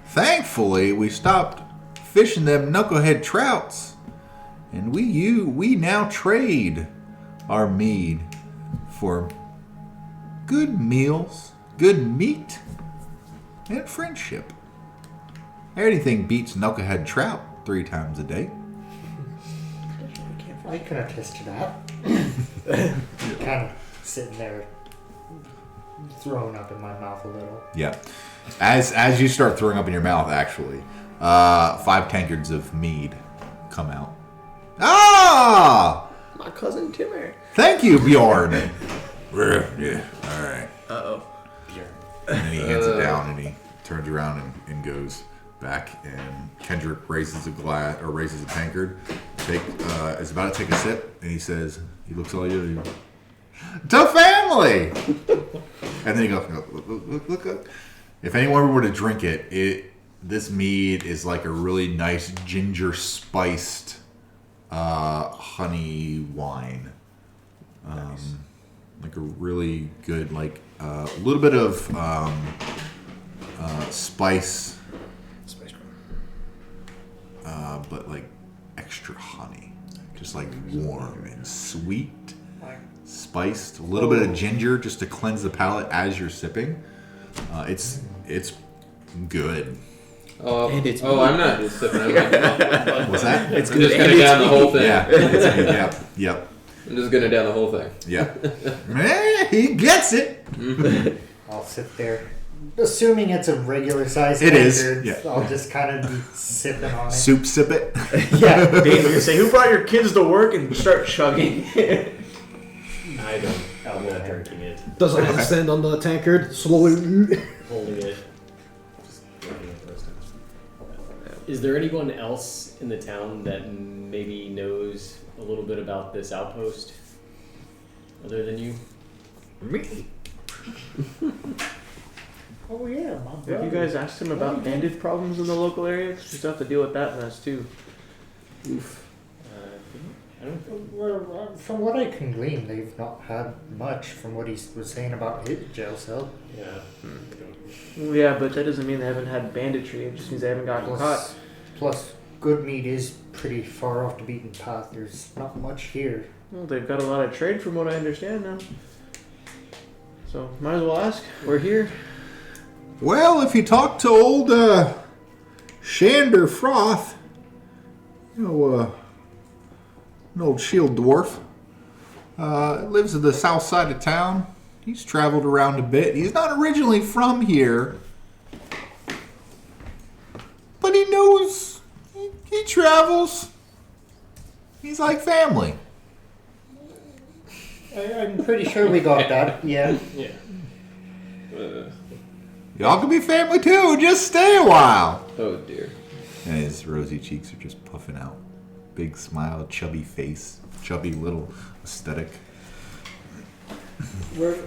thankfully, we stopped fishing them knucklehead trouts, and we now trade our mead for good meals, good meat, and friendship. Anything beats knucklehead trout 3 times a day. I can attest to that. Kind of sitting there, throwing up in my mouth a little. Yeah. As you start throwing up in your mouth, actually, 5 tankards of mead come out. Ah! My cousin Timmer. Thank you, Bjorn. Yeah. All right. Uh-oh. And then he hands it down, and he turns around and goes back. And Kendrick raises a glass or raises a tankard. Is about to take a sip, and he says, he looks all you. To family. And then he goes, look. If anyone were to drink it, this mead is like a really nice ginger spiced honey wine. Nice. Like a really good, like a little bit of spice, but like extra honey, just like warm and sweet, spiced. A little bit of ginger just to cleanse the palate as you're sipping. It's good. I'm not just sipping. What's that? I'm just gonna down the whole thing. Yeah. Yep. I'm just gonna down the whole thing. Yeah. He gets it. I'll sit there. Assuming it's a regular size It is, tankard, yeah. I'll just kind of be sipping on it. Soup sip it. Yeah. Dave, you say, who brought your kids to work and start chugging? I don't. I'm not drinking it. Does I stand on the tankard slowly? Holding it. Just looking at those times. Is there anyone else in the town that maybe knows a little bit about this outpost other than you? Me? Oh yeah, my brother. Have you guys asked him about bandit problems in the local area? 'Cause we still have to deal with that mess too. Oof. I don't think. Well, from what I can glean, they've not had much from what he was saying about his jail cell. Yeah. Well, yeah, but that doesn't mean they haven't had banditry. It just means they haven't gotten caught. Plus, Good Mead is pretty far off the beaten path. There's not much here. Well, they've got a lot of trade from what I understand now. So, might as well ask. We're here. Well, if you talk to old Shander Froth, an old shield dwarf, lives at the south side of town. He's traveled around a bit. He's not originally from here, but he knows. He travels. He's like family. I'm pretty sure we got that. Yeah. Yeah. Y'all can be family too. Just stay a while. Oh dear. And his rosy cheeks are just puffing out. Big smile, chubby face, chubby little aesthetic. You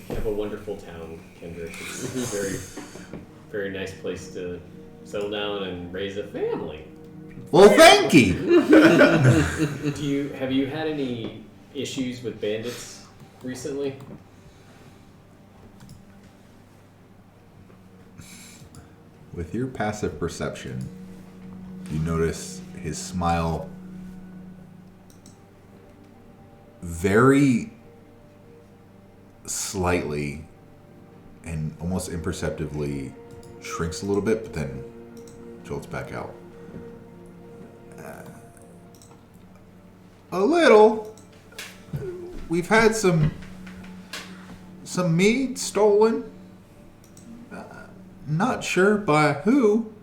have a wonderful town, Kendrick. It's a very, very nice place to settle down and raise a family. Well, thank you. Have you had any issues with bandits recently? With your passive perception, you notice his smile very slightly and almost imperceptibly shrinks a little bit, but then jolts back out. A little. We've had some mead stolen. Not sure by who,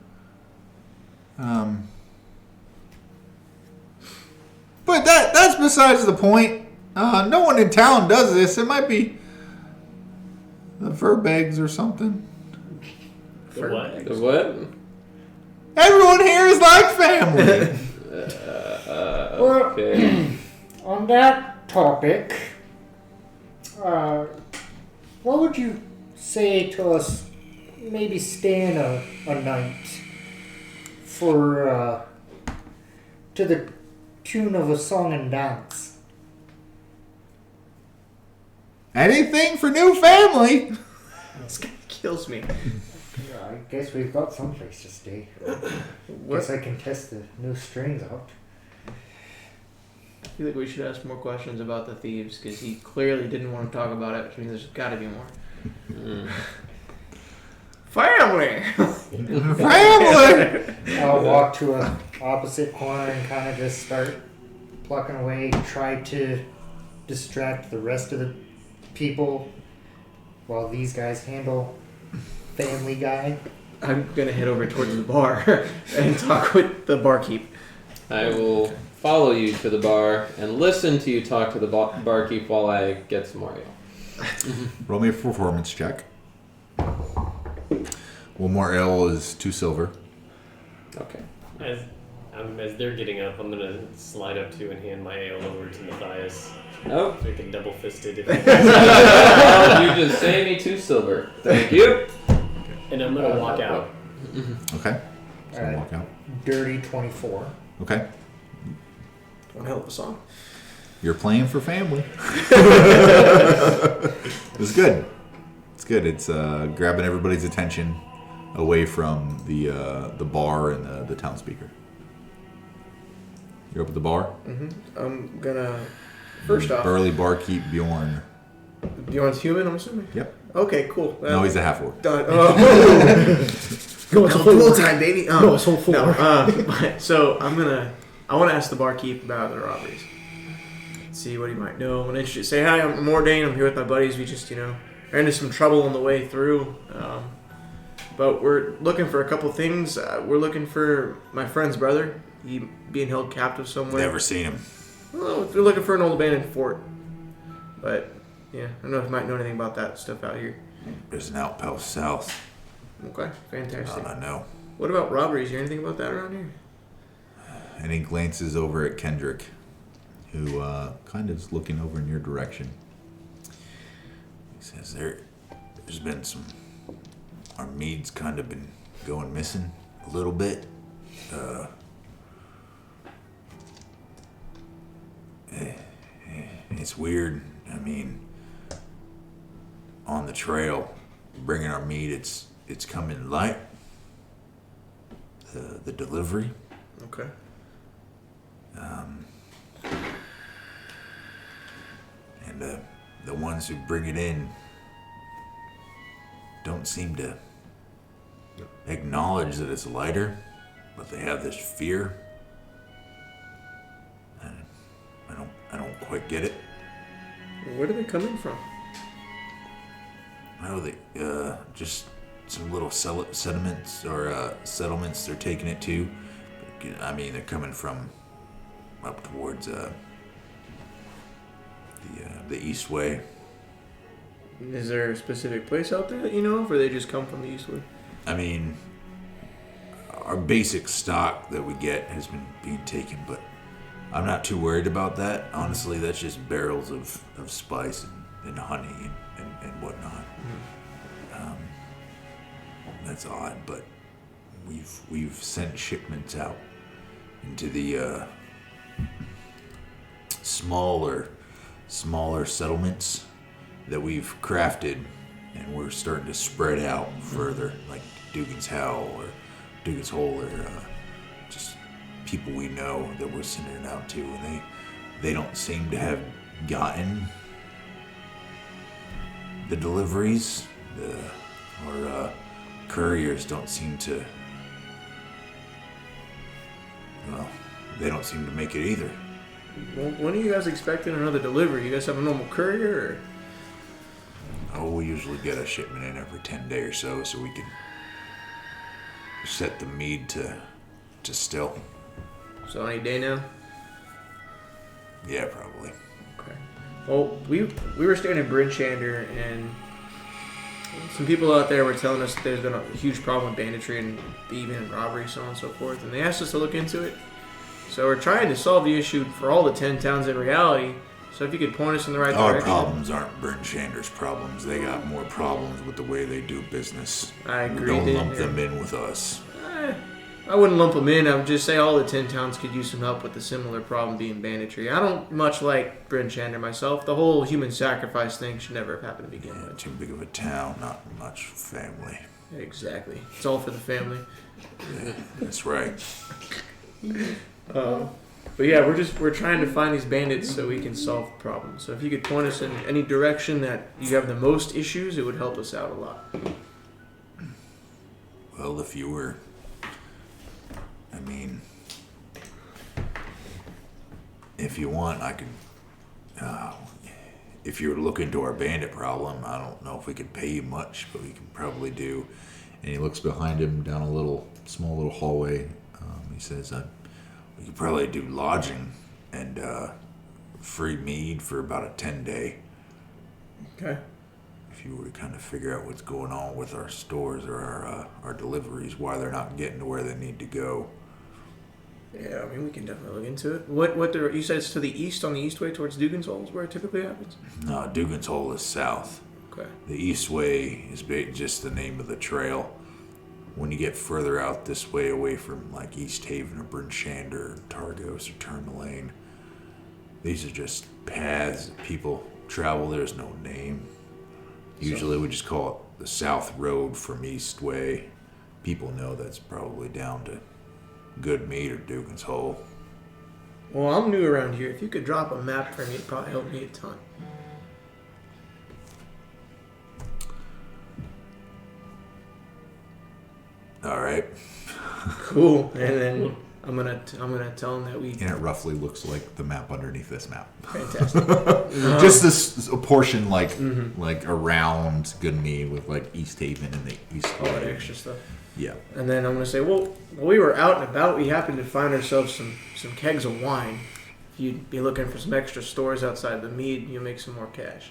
But that's besides the point. No one in town does this. It might be the Furbags or something. The what? The what? Everyone here is like family. Okay. On that topic, what would you say to us maybe staying a night for to the tune of a song and dance? Anything for new family. This guy kills me. I guess we've got someplace to stay. Guess I can test the new strings out. I feel like we should ask more questions about the thieves because he clearly didn't want to talk about it, which means there's got to be more. Family! Family. I'll walk to a opposite corner and kind of just start plucking away, try to distract the rest of the people while these guys handle family guy. I'm gonna head over towards the bar and talk with the barkeep. I will follow you to the bar and listen to you talk to the barkeep while I get some more ale. Roll me a performance check. One more ale is 2 silver. Okay. As they're getting up, I'm gonna slide up to and hand my ale over to Matthias. Oh. So we can double fist it. You just saved me 2 silver. Thank you. And I'm gonna walk out. Okay. So walk out. Dirty 24. Okay. One hell of a song. You're playing for family. It's good. It's good. It's grabbing everybody's attention away from the bar and the town speaker. You're up at the bar? Mm-hmm. I'm gonna... First off... Burly barkeep Bjorn. Bjorn's human, I'm assuming? Yep. Okay, cool. No, he's a half-orc. Done. No, it's full time, baby. No, it's whole 4. No, so I want to ask the barkeep about the robberies. See what he might know. I'm interested. Say hi. I'm Mordain. I'm here with my buddies. We just are into some trouble on the way through. But we're looking for a couple things. We're looking for my friend's brother. He being held captive somewhere. Never seen him. Well, we're looking for an old abandoned fort. But yeah, I don't know if you might know anything about that stuff out here. There's an outpost south. Okay, fantastic. I know. What about robberies? You hear anything about that around here? And he glances over at Kendrick, who kind of is looking over in your direction. He says, there's been some... Our mead's kind of been going missing a little bit. It's weird. I mean, on the trail, bringing our meat, it's coming light. The delivery. Okay. And the ones who bring it in don't seem to acknowledge that it's lighter, but they have this fear. And I don't quite get it. Where are they coming from? How they just some little settlements or settlements they're taking it to. I mean, they're coming from up towards the east way. Is there a specific place out there that you know of, or they just come from the eastward? I mean, our basic stock that we get has been being taken, but I'm not too worried about that. Honestly, that's just barrels of spice and honey and whatnot. Mm-hmm. That's odd, but we've sent shipments out into the smaller settlements that we've crafted, and we're starting to spread out further, like Dugan's Hole or just people we know that we're sending it out to, and they don't seem to have gotten the deliveries. Our couriers don't seem to. Well, they don't seem to make it either. Well, when are you guys expecting another delivery? You guys have a normal courier, or? Oh, we usually get a shipment in every 10 days or so we can set the mead to Just still. So any day now? Yeah, probably. Okay. Well, we were staying in Bridgehander, and some people out there were telling us that there's been a huge problem with banditry and thieving and robbery, so on and so forth, and they asked us to look into it. So we're trying to solve the issue for all the 10 towns in reality. So if you could point us in the right Our direction. problems aren't Berndshander's problems. They got more problems with the way they do business. I agree. Don't that- lump them in with us. I wouldn't lump them in. I would just say all the 10 towns could use some help with the similar problem being banditry. I don't much like Brindshander myself. The whole human sacrifice thing should never have happened to begin with. Too big of a town, not much family. Exactly. It's all for the family. That's right. But yeah, we're trying to find these bandits so we can solve the problem. So if you could point us in any direction that you have the most issues, it would help us out a lot. Well, if you were... I mean... If you want, I could... if you were to look into our bandit problem, I don't know if we could pay you much, but we could probably do... And he looks behind him down a small little hallway. He says, we could probably do lodging and free mead for about a 10-day. Okay. If you were to kind of figure out what's going on with our stores or our deliveries, why they're not getting to where they need to go. Yeah, I mean, we can definitely look into it. You said it's to the east, on the east way towards Dugan's Hole is where it typically happens? No, Dugan's Hole is south. Okay. The east way is just the name of the trail. When you get further out this way, away from like East Haven or Brindshander or Targos or Tourmaline, these are just paths that people travel. There's no name. Usually we just call it the South Road from East Way. People know that's probably down to Good Mead or Dugan's Hole. Well, I'm new around here. If you could drop a map for me, it'd probably help me a ton. All right. Cool. And then I'm gonna tell him that we. And it roughly looks like the map underneath this map. Fantastic. Just this a portion like around Good Mead with like East Haven and the East All that Way. extra stuff. Yeah. And then I'm gonna say, well, while we were out and about, we happened to find ourselves some kegs of wine. If you'd be looking for some extra stores outside the mead, you'll make some more cash.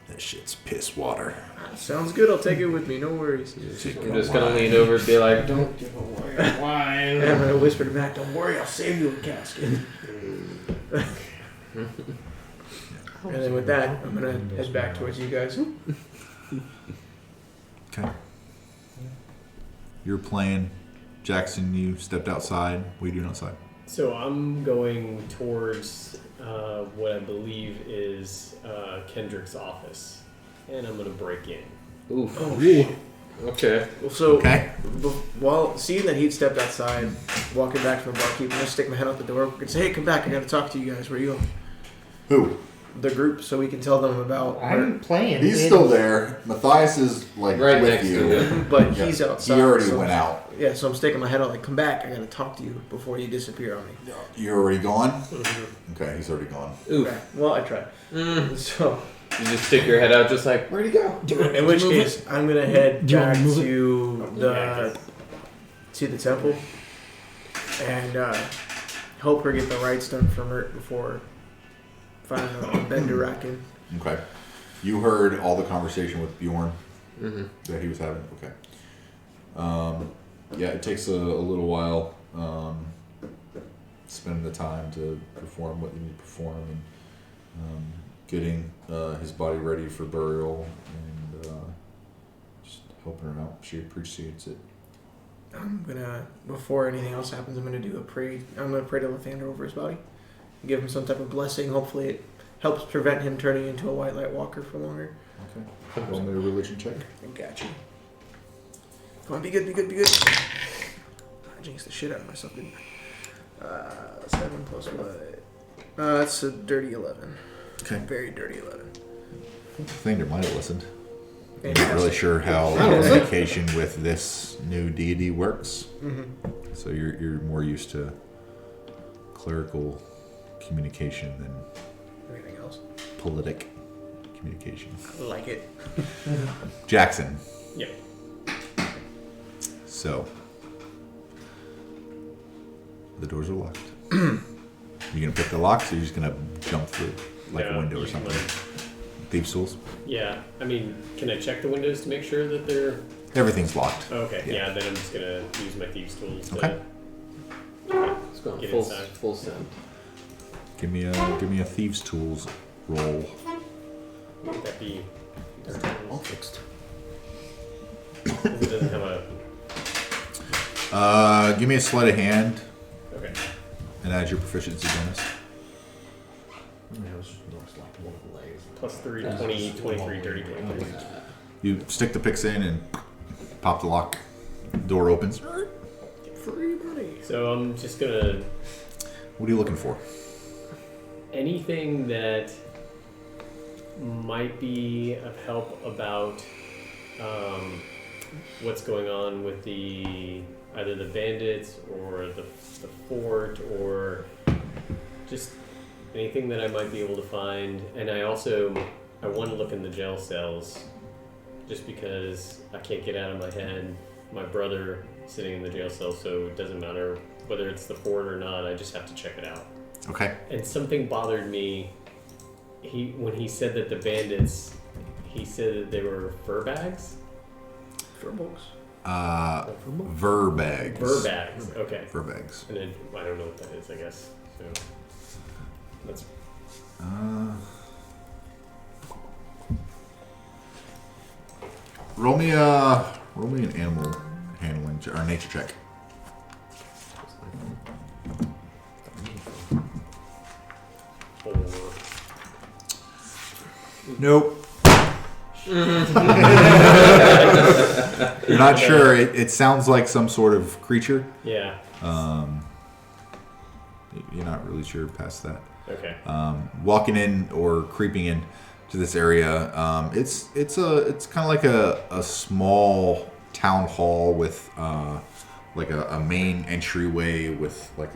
That shit's piss water. Sounds good. I'll take it with me. No worries. I'm just gonna lean over and be like, Don't give away your wine. And I'm gonna whisper to Matt, "Don't worry, I'll save you a casket." And then with that, I'm gonna head back towards you guys. Okay. You're playing. Jaxxon, you stepped outside. What are you doing outside? So I'm going towards what I believe is Kendrick's office, and I'm gonna break in. oof. Oh shit. Okay. So, Okay. while seeing that he'd stepped outside, walking back from the barkeep, I'm gonna stick my head out the door and say, "Hey, come back! I gotta talk to you guys. Where are you going?" Who? The group, so we can tell them about. I'm playing. He's in- still there. Matthias is like Right with next you. to him. But Yeah. he's outside. He already so- went out. Yeah, so I'm sticking my head out like, "Come back! I gotta talk to you before you disappear on me." You're already gone? Okay, he's already gone. Oof. Okay. Well, I tried. So, You just stick your head out, just like, where'd he go? in which case, I'm gonna head Do you want back to move to the temple and help her get the rites done for Mert before finding a Benderakin. Okay. You heard all the conversation with Bjorn Mm-hmm. that he was having? Okay. Yeah, it takes a little while spending the time to perform what you need to perform and getting his body ready for burial and just helping her out. She appreciates it. I'm gonna, before anything else happens, I'm gonna pray to Lathander over his body. Give him some type of blessing. Hopefully it helps prevent him turning into a white light walker for longer. Okay. Roll me a religion check. I got you. Come on, be good, be good, be good. I jinxed the shit out of myself, didn't I? 7 plus what? That's a dirty 11. Okay. Very dirty 11. Thunder might have listened. I'm not Fantastic. really sure how communication with this new deity works. Mhm. So you're more used to clerical communication than Everything else. politic communication. I like it. Jaxxon. Yep. So The doors are locked. You gonna pick the locks, or you just gonna jump through like a Yeah, window or use something? my- Thieves' tools. Yeah, I mean, can I check the windows to make sure that they're... Everything's locked. Oh, okay, Yeah. yeah, then I'm just gonna use my thieves' tools to... Okay. Let's go Get full, inside. full send. Give me a thieves' tools roll. What would that be? All fixed. It doesn't have a... Give me a sleight of hand Okay. and add your proficiency bonus. Yeah, it was just like one leg. Plus 3, 20, 23, 30, 23. You stick the picks in and pop the lock. Door opens. Free money. So I'm just gonna... What are you looking for? Anything that might be of help about what's going on with the either the bandits or the fort, or just anything that I might be able to find. And I want to look in the jail cells, just because I can't get out of my head my brother sitting in the jail cell, so it doesn't matter whether it's the fort or not, I just have to check it out. Okay. And something bothered me. When he said that the bandits, he said that they were fur bags. Fur box. Verbags. Fur bags. Okay. Verbags. And then, I don't know what that is. I guess. So that's Roll me an animal handling or nature check. four. Nope. You're not sure. It sounds like some sort of creature. Yeah. You're not really sure past that. Okay. Walking in or creeping in to this area, it's kind of like a small town hall with like a main entryway with like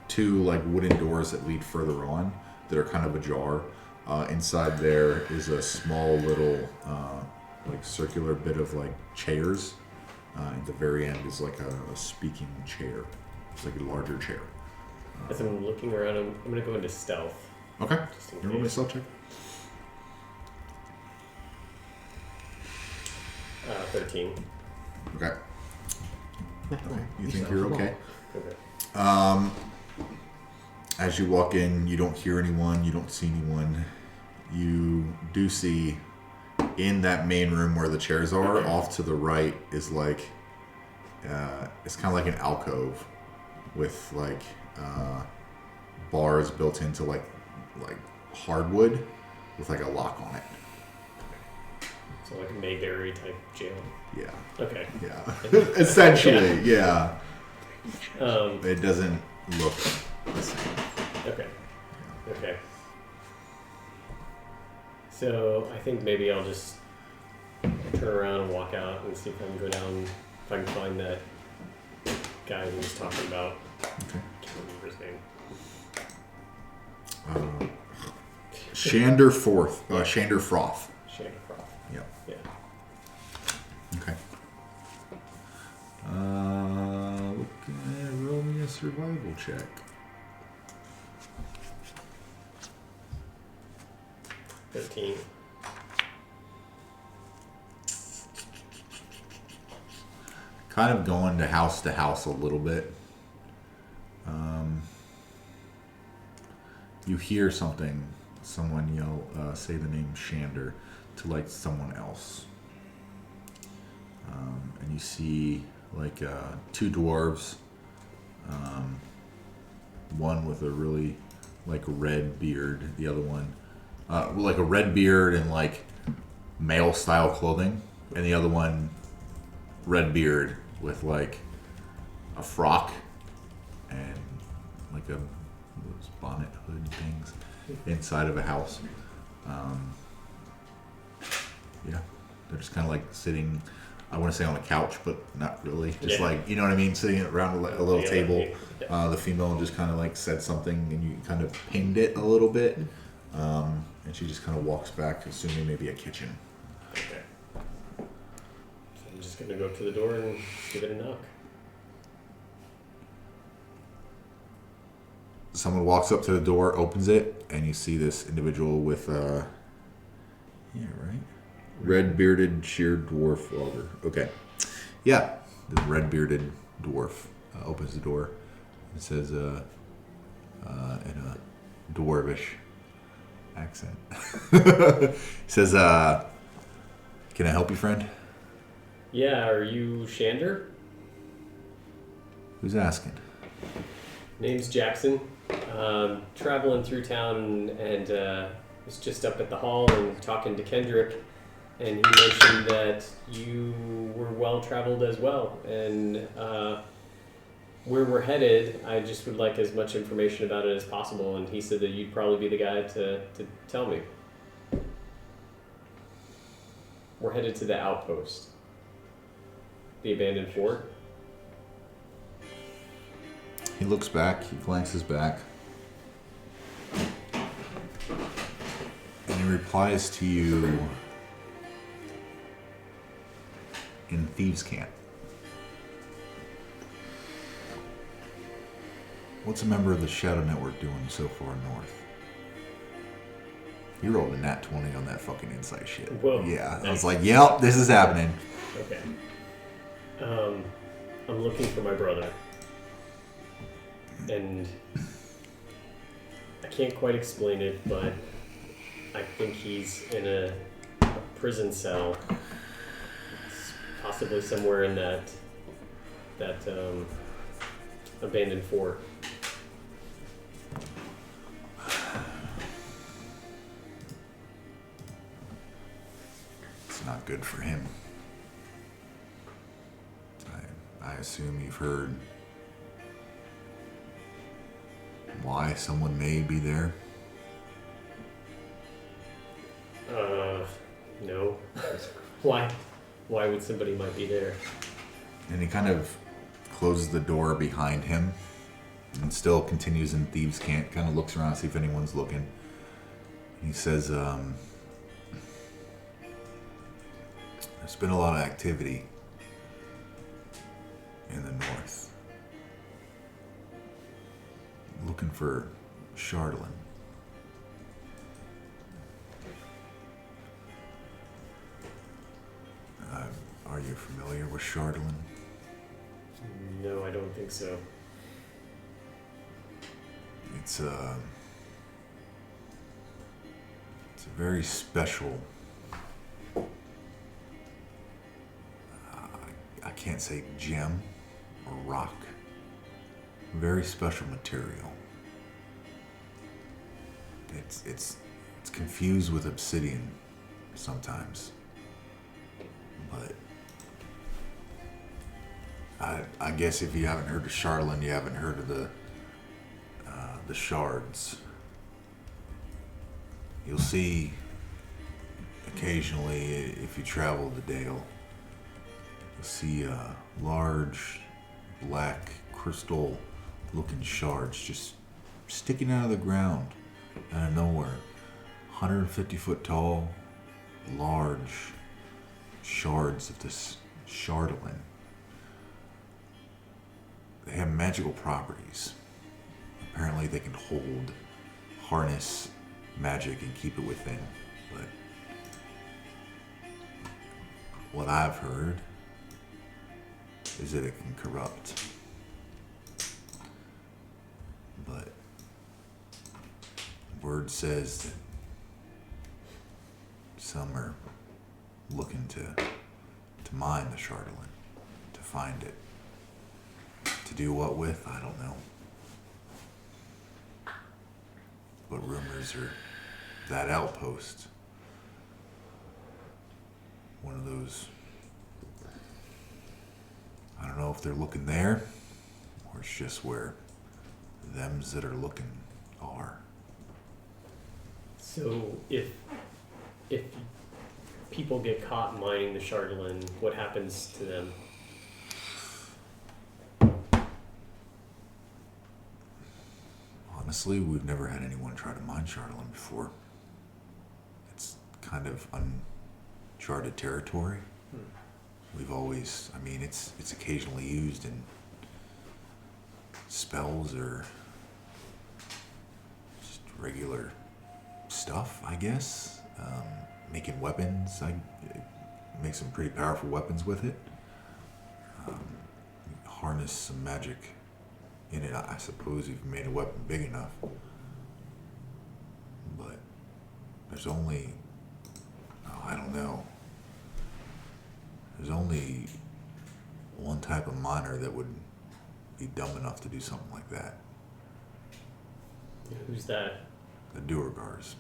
two like wooden doors that lead further on that are kind of ajar. Inside there is a small little like circular bit of like chairs. At the very end is like a speaking chair. It's like a larger chair. As I'm looking around, I'm gonna go into stealth. Okay. Just in You roll me a case. stealth check. 13. Okay. You think you're okay? Okay. As you walk in, you don't hear anyone, you don't see anyone. You do see in that main room where the chairs are, off to the right is like, it's kind of like an alcove with like bars built into like hardwood with like a lock on it. So like a Mayberry type jail. Yeah. Okay. Yeah. Essentially, yeah. Um, It doesn't look the same. Okay. Okay. So I think maybe I'll just turn around and walk out and see if I can go down, if I can find that guy who was talking about. Okay. I can't remember his name. Shander Froth. Shenanigoons. Yep. Yeah. Okay. Roll me a survival check. $13. Kind of going to house a little bit. You hear someone yell, say the name Shander to like someone else. And you see like two dwarves, one with a really like red beard, the other one like a red beard and like male style clothing, and the other one red beard with like a frock and like a those bonnet hood things inside of a house. Yeah, they're just kind of like sitting, I want to say on a couch, but not really. Just Yeah. like, you know what I mean? Sitting around a little Yeah, table. yeah. The female just kind of like said something and you kind of pinged it a little bit. And she just kind of walks back, assuming maybe a kitchen. Okay. So I'm just gonna go up to the door and give it a knock. someone walks up to the door, opens it, and you see this individual with red bearded sheared dwarf auger. Okay. Yeah. The red bearded dwarf opens the door and says in a dwarvish accent. He says, can I help you, friend? Yeah, are you Shander? Who's asking? Name's Jaxxon. Traveling through town and was just up at the hall and talking to Kendrick, and he mentioned that you were well traveled as well. And where we're headed, I just would like as much information about it as possible. And he said that you'd probably be the guy to tell me. We're headed to the outpost, the abandoned fort. He looks back, he glances back, and he replies to you in Thieves' Camp. What's a member of the Shadow Network doing so far north? You rolled a nat 20 on that fucking insight shit. Whoa. Yeah, I Nice. was like, yep, this is happening. Okay. I'm looking for my brother. And I can't quite explain it, but I think he's in a prison cell. It's possibly somewhere in that abandoned fort. It's not good for him. I assume you've heard why someone may be there. No. Why? Why would somebody might be there? And he kind of closes the door behind him and still continues in Thieves' Camp, kind of looks around to see if anyone's looking. He says, there's been a lot of activity in the north. Looking for Chardlin. Are you familiar with Chardlin? No, I don't think so. It's a very special. I can't say gem or rock. Very special material. It's confused with obsidian sometimes, but I guess if you haven't heard of Chardlin, you haven't heard of the shards. You'll see occasionally if you travel the Dale, you'll see large black crystal looking shards just sticking out of the ground out of nowhere. 150 foot tall, large shards of this Chardlin. They have magical properties. Apparently they can harness magic and keep it within. But what I've heard is that it can corrupt. But word says that some are looking to mine the Chardlin, to find it. To do what with, I don't know. But rumors are that outpost, one of those, I don't know if they're looking there, or it's just where thems that are looking are. So if people get caught mining the Chardlin, what happens to them? Honestly, we've never had anyone try to mine Chardlin before. It's kind of uncharted territory. We've always, I mean, it's occasionally used in spells or regular stuff, I guess. Making weapons. I make some pretty powerful weapons with it. Harness some magic in it, I suppose, if you made a weapon big enough. But there's only, I don't know. There's only one type of miner that would be dumb enough to do something like that. Who's that? The Duergars.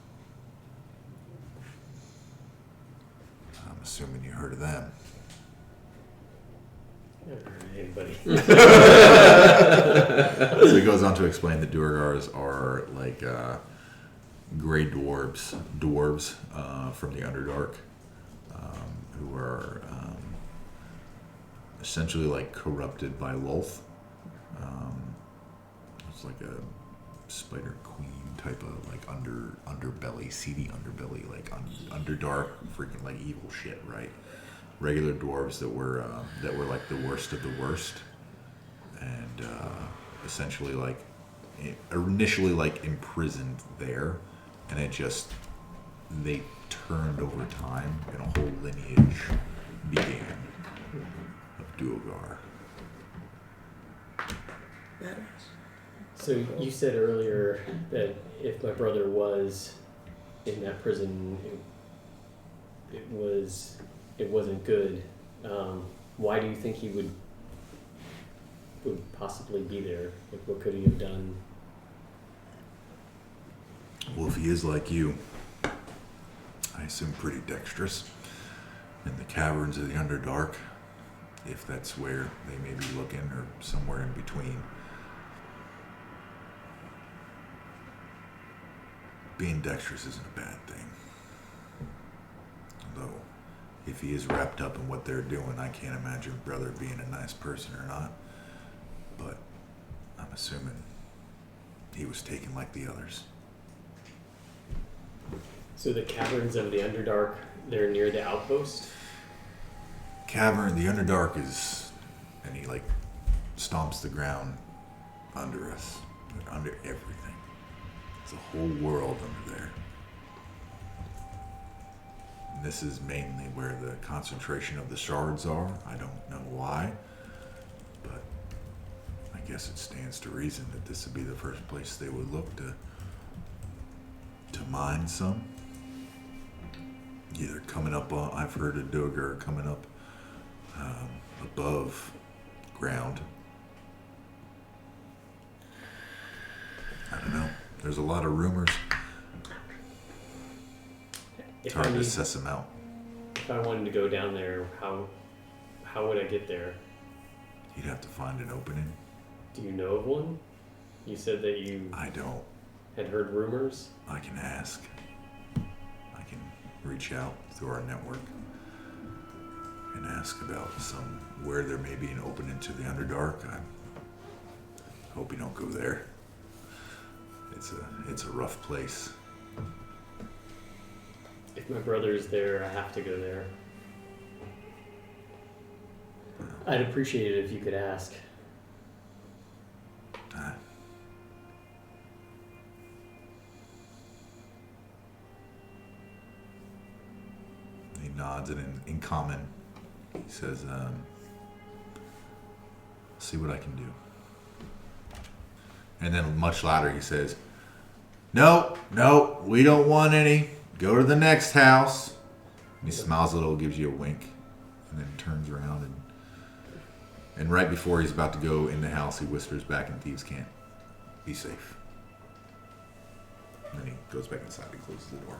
I'm assuming you heard of them. Never heard of anybody. So he goes on to explain that Duergars are like gray dwarves from the Underdark, who are essentially like corrupted by Lolth. It's like a spider queen type of like underbelly, seedy underbelly, like underdark, freaking like evil shit, right? Regular dwarves that were like the worst of the worst, and essentially like initially like imprisoned there, and they turned over time, and a whole lineage began of Duergar. So you said earlier that if my brother was in that prison, it wasn't good. Why do you think he would possibly be there? Like, what could he have done? Well, if he is like you, I assume pretty dexterous in the caverns of the Underdark, if that's where they may be looking, or somewhere in between. Being dexterous isn't a bad thing. Although, if he is wrapped up in what they're doing, I can't imagine brother being a nice person or not. But I'm assuming he was taken like the others. So the caverns of the Underdark, they're near the outpost? Cavern, the Underdark is, and he like stomps the ground under us, under everything. It's a whole world under there. And this is mainly where the concentration of the shards are. I don't know why, but I guess it stands to reason that this would be the first place they would look to mine some. Either coming up on, I've heard of Duergar coming up above ground. I don't know. There's a lot of rumors. It's hard to suss them out. If I wanted to go down there, how would I get there? You'd have to find an opening. Do you know of one? You said that you I don't. had heard rumors. I can ask. I can reach out through our network and ask about where there may be an opening to the Underdark. I hope you don't go there. It's a rough place. If my brother's there, I have to go there. I'd appreciate it if you could ask. He nods, and in common, he says, see what I can do. And then much louder he says, no, we don't want any. Go to the next house. And he smiles a little, gives you a wink, and then turns around, and right before he's about to go in the house, he whispers back in Thieves' Camp, be safe. And then he goes back inside and closes the door.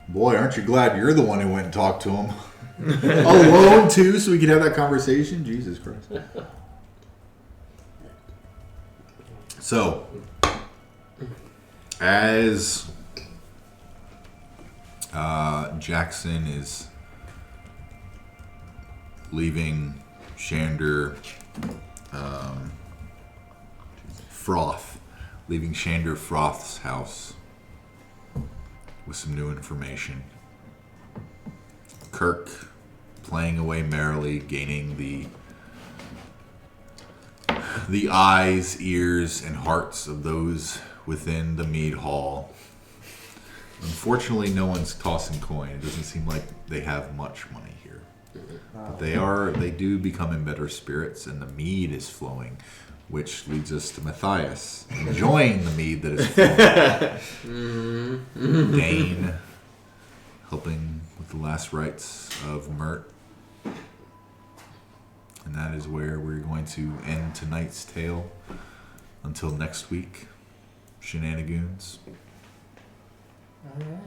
Boy, aren't you glad you're the one who went and talked to him? Alone, too, so we could have that conversation? Jesus Christ. So, as Jaxxon is leaving leaving Shander Froth's house with some new information, Kirk playing away merrily, gaining the the eyes, ears, and hearts of those within the mead hall. Unfortunately, no one's tossing coin. It doesn't seem like they have much money here. But they do become in better spirits, and the mead is flowing, which leads us to Matthias enjoying the mead that is flowing. Dane helping with the last rites of Mert. And that is where we're going to end tonight's tale. Until next week, Shenanigoons. Alright.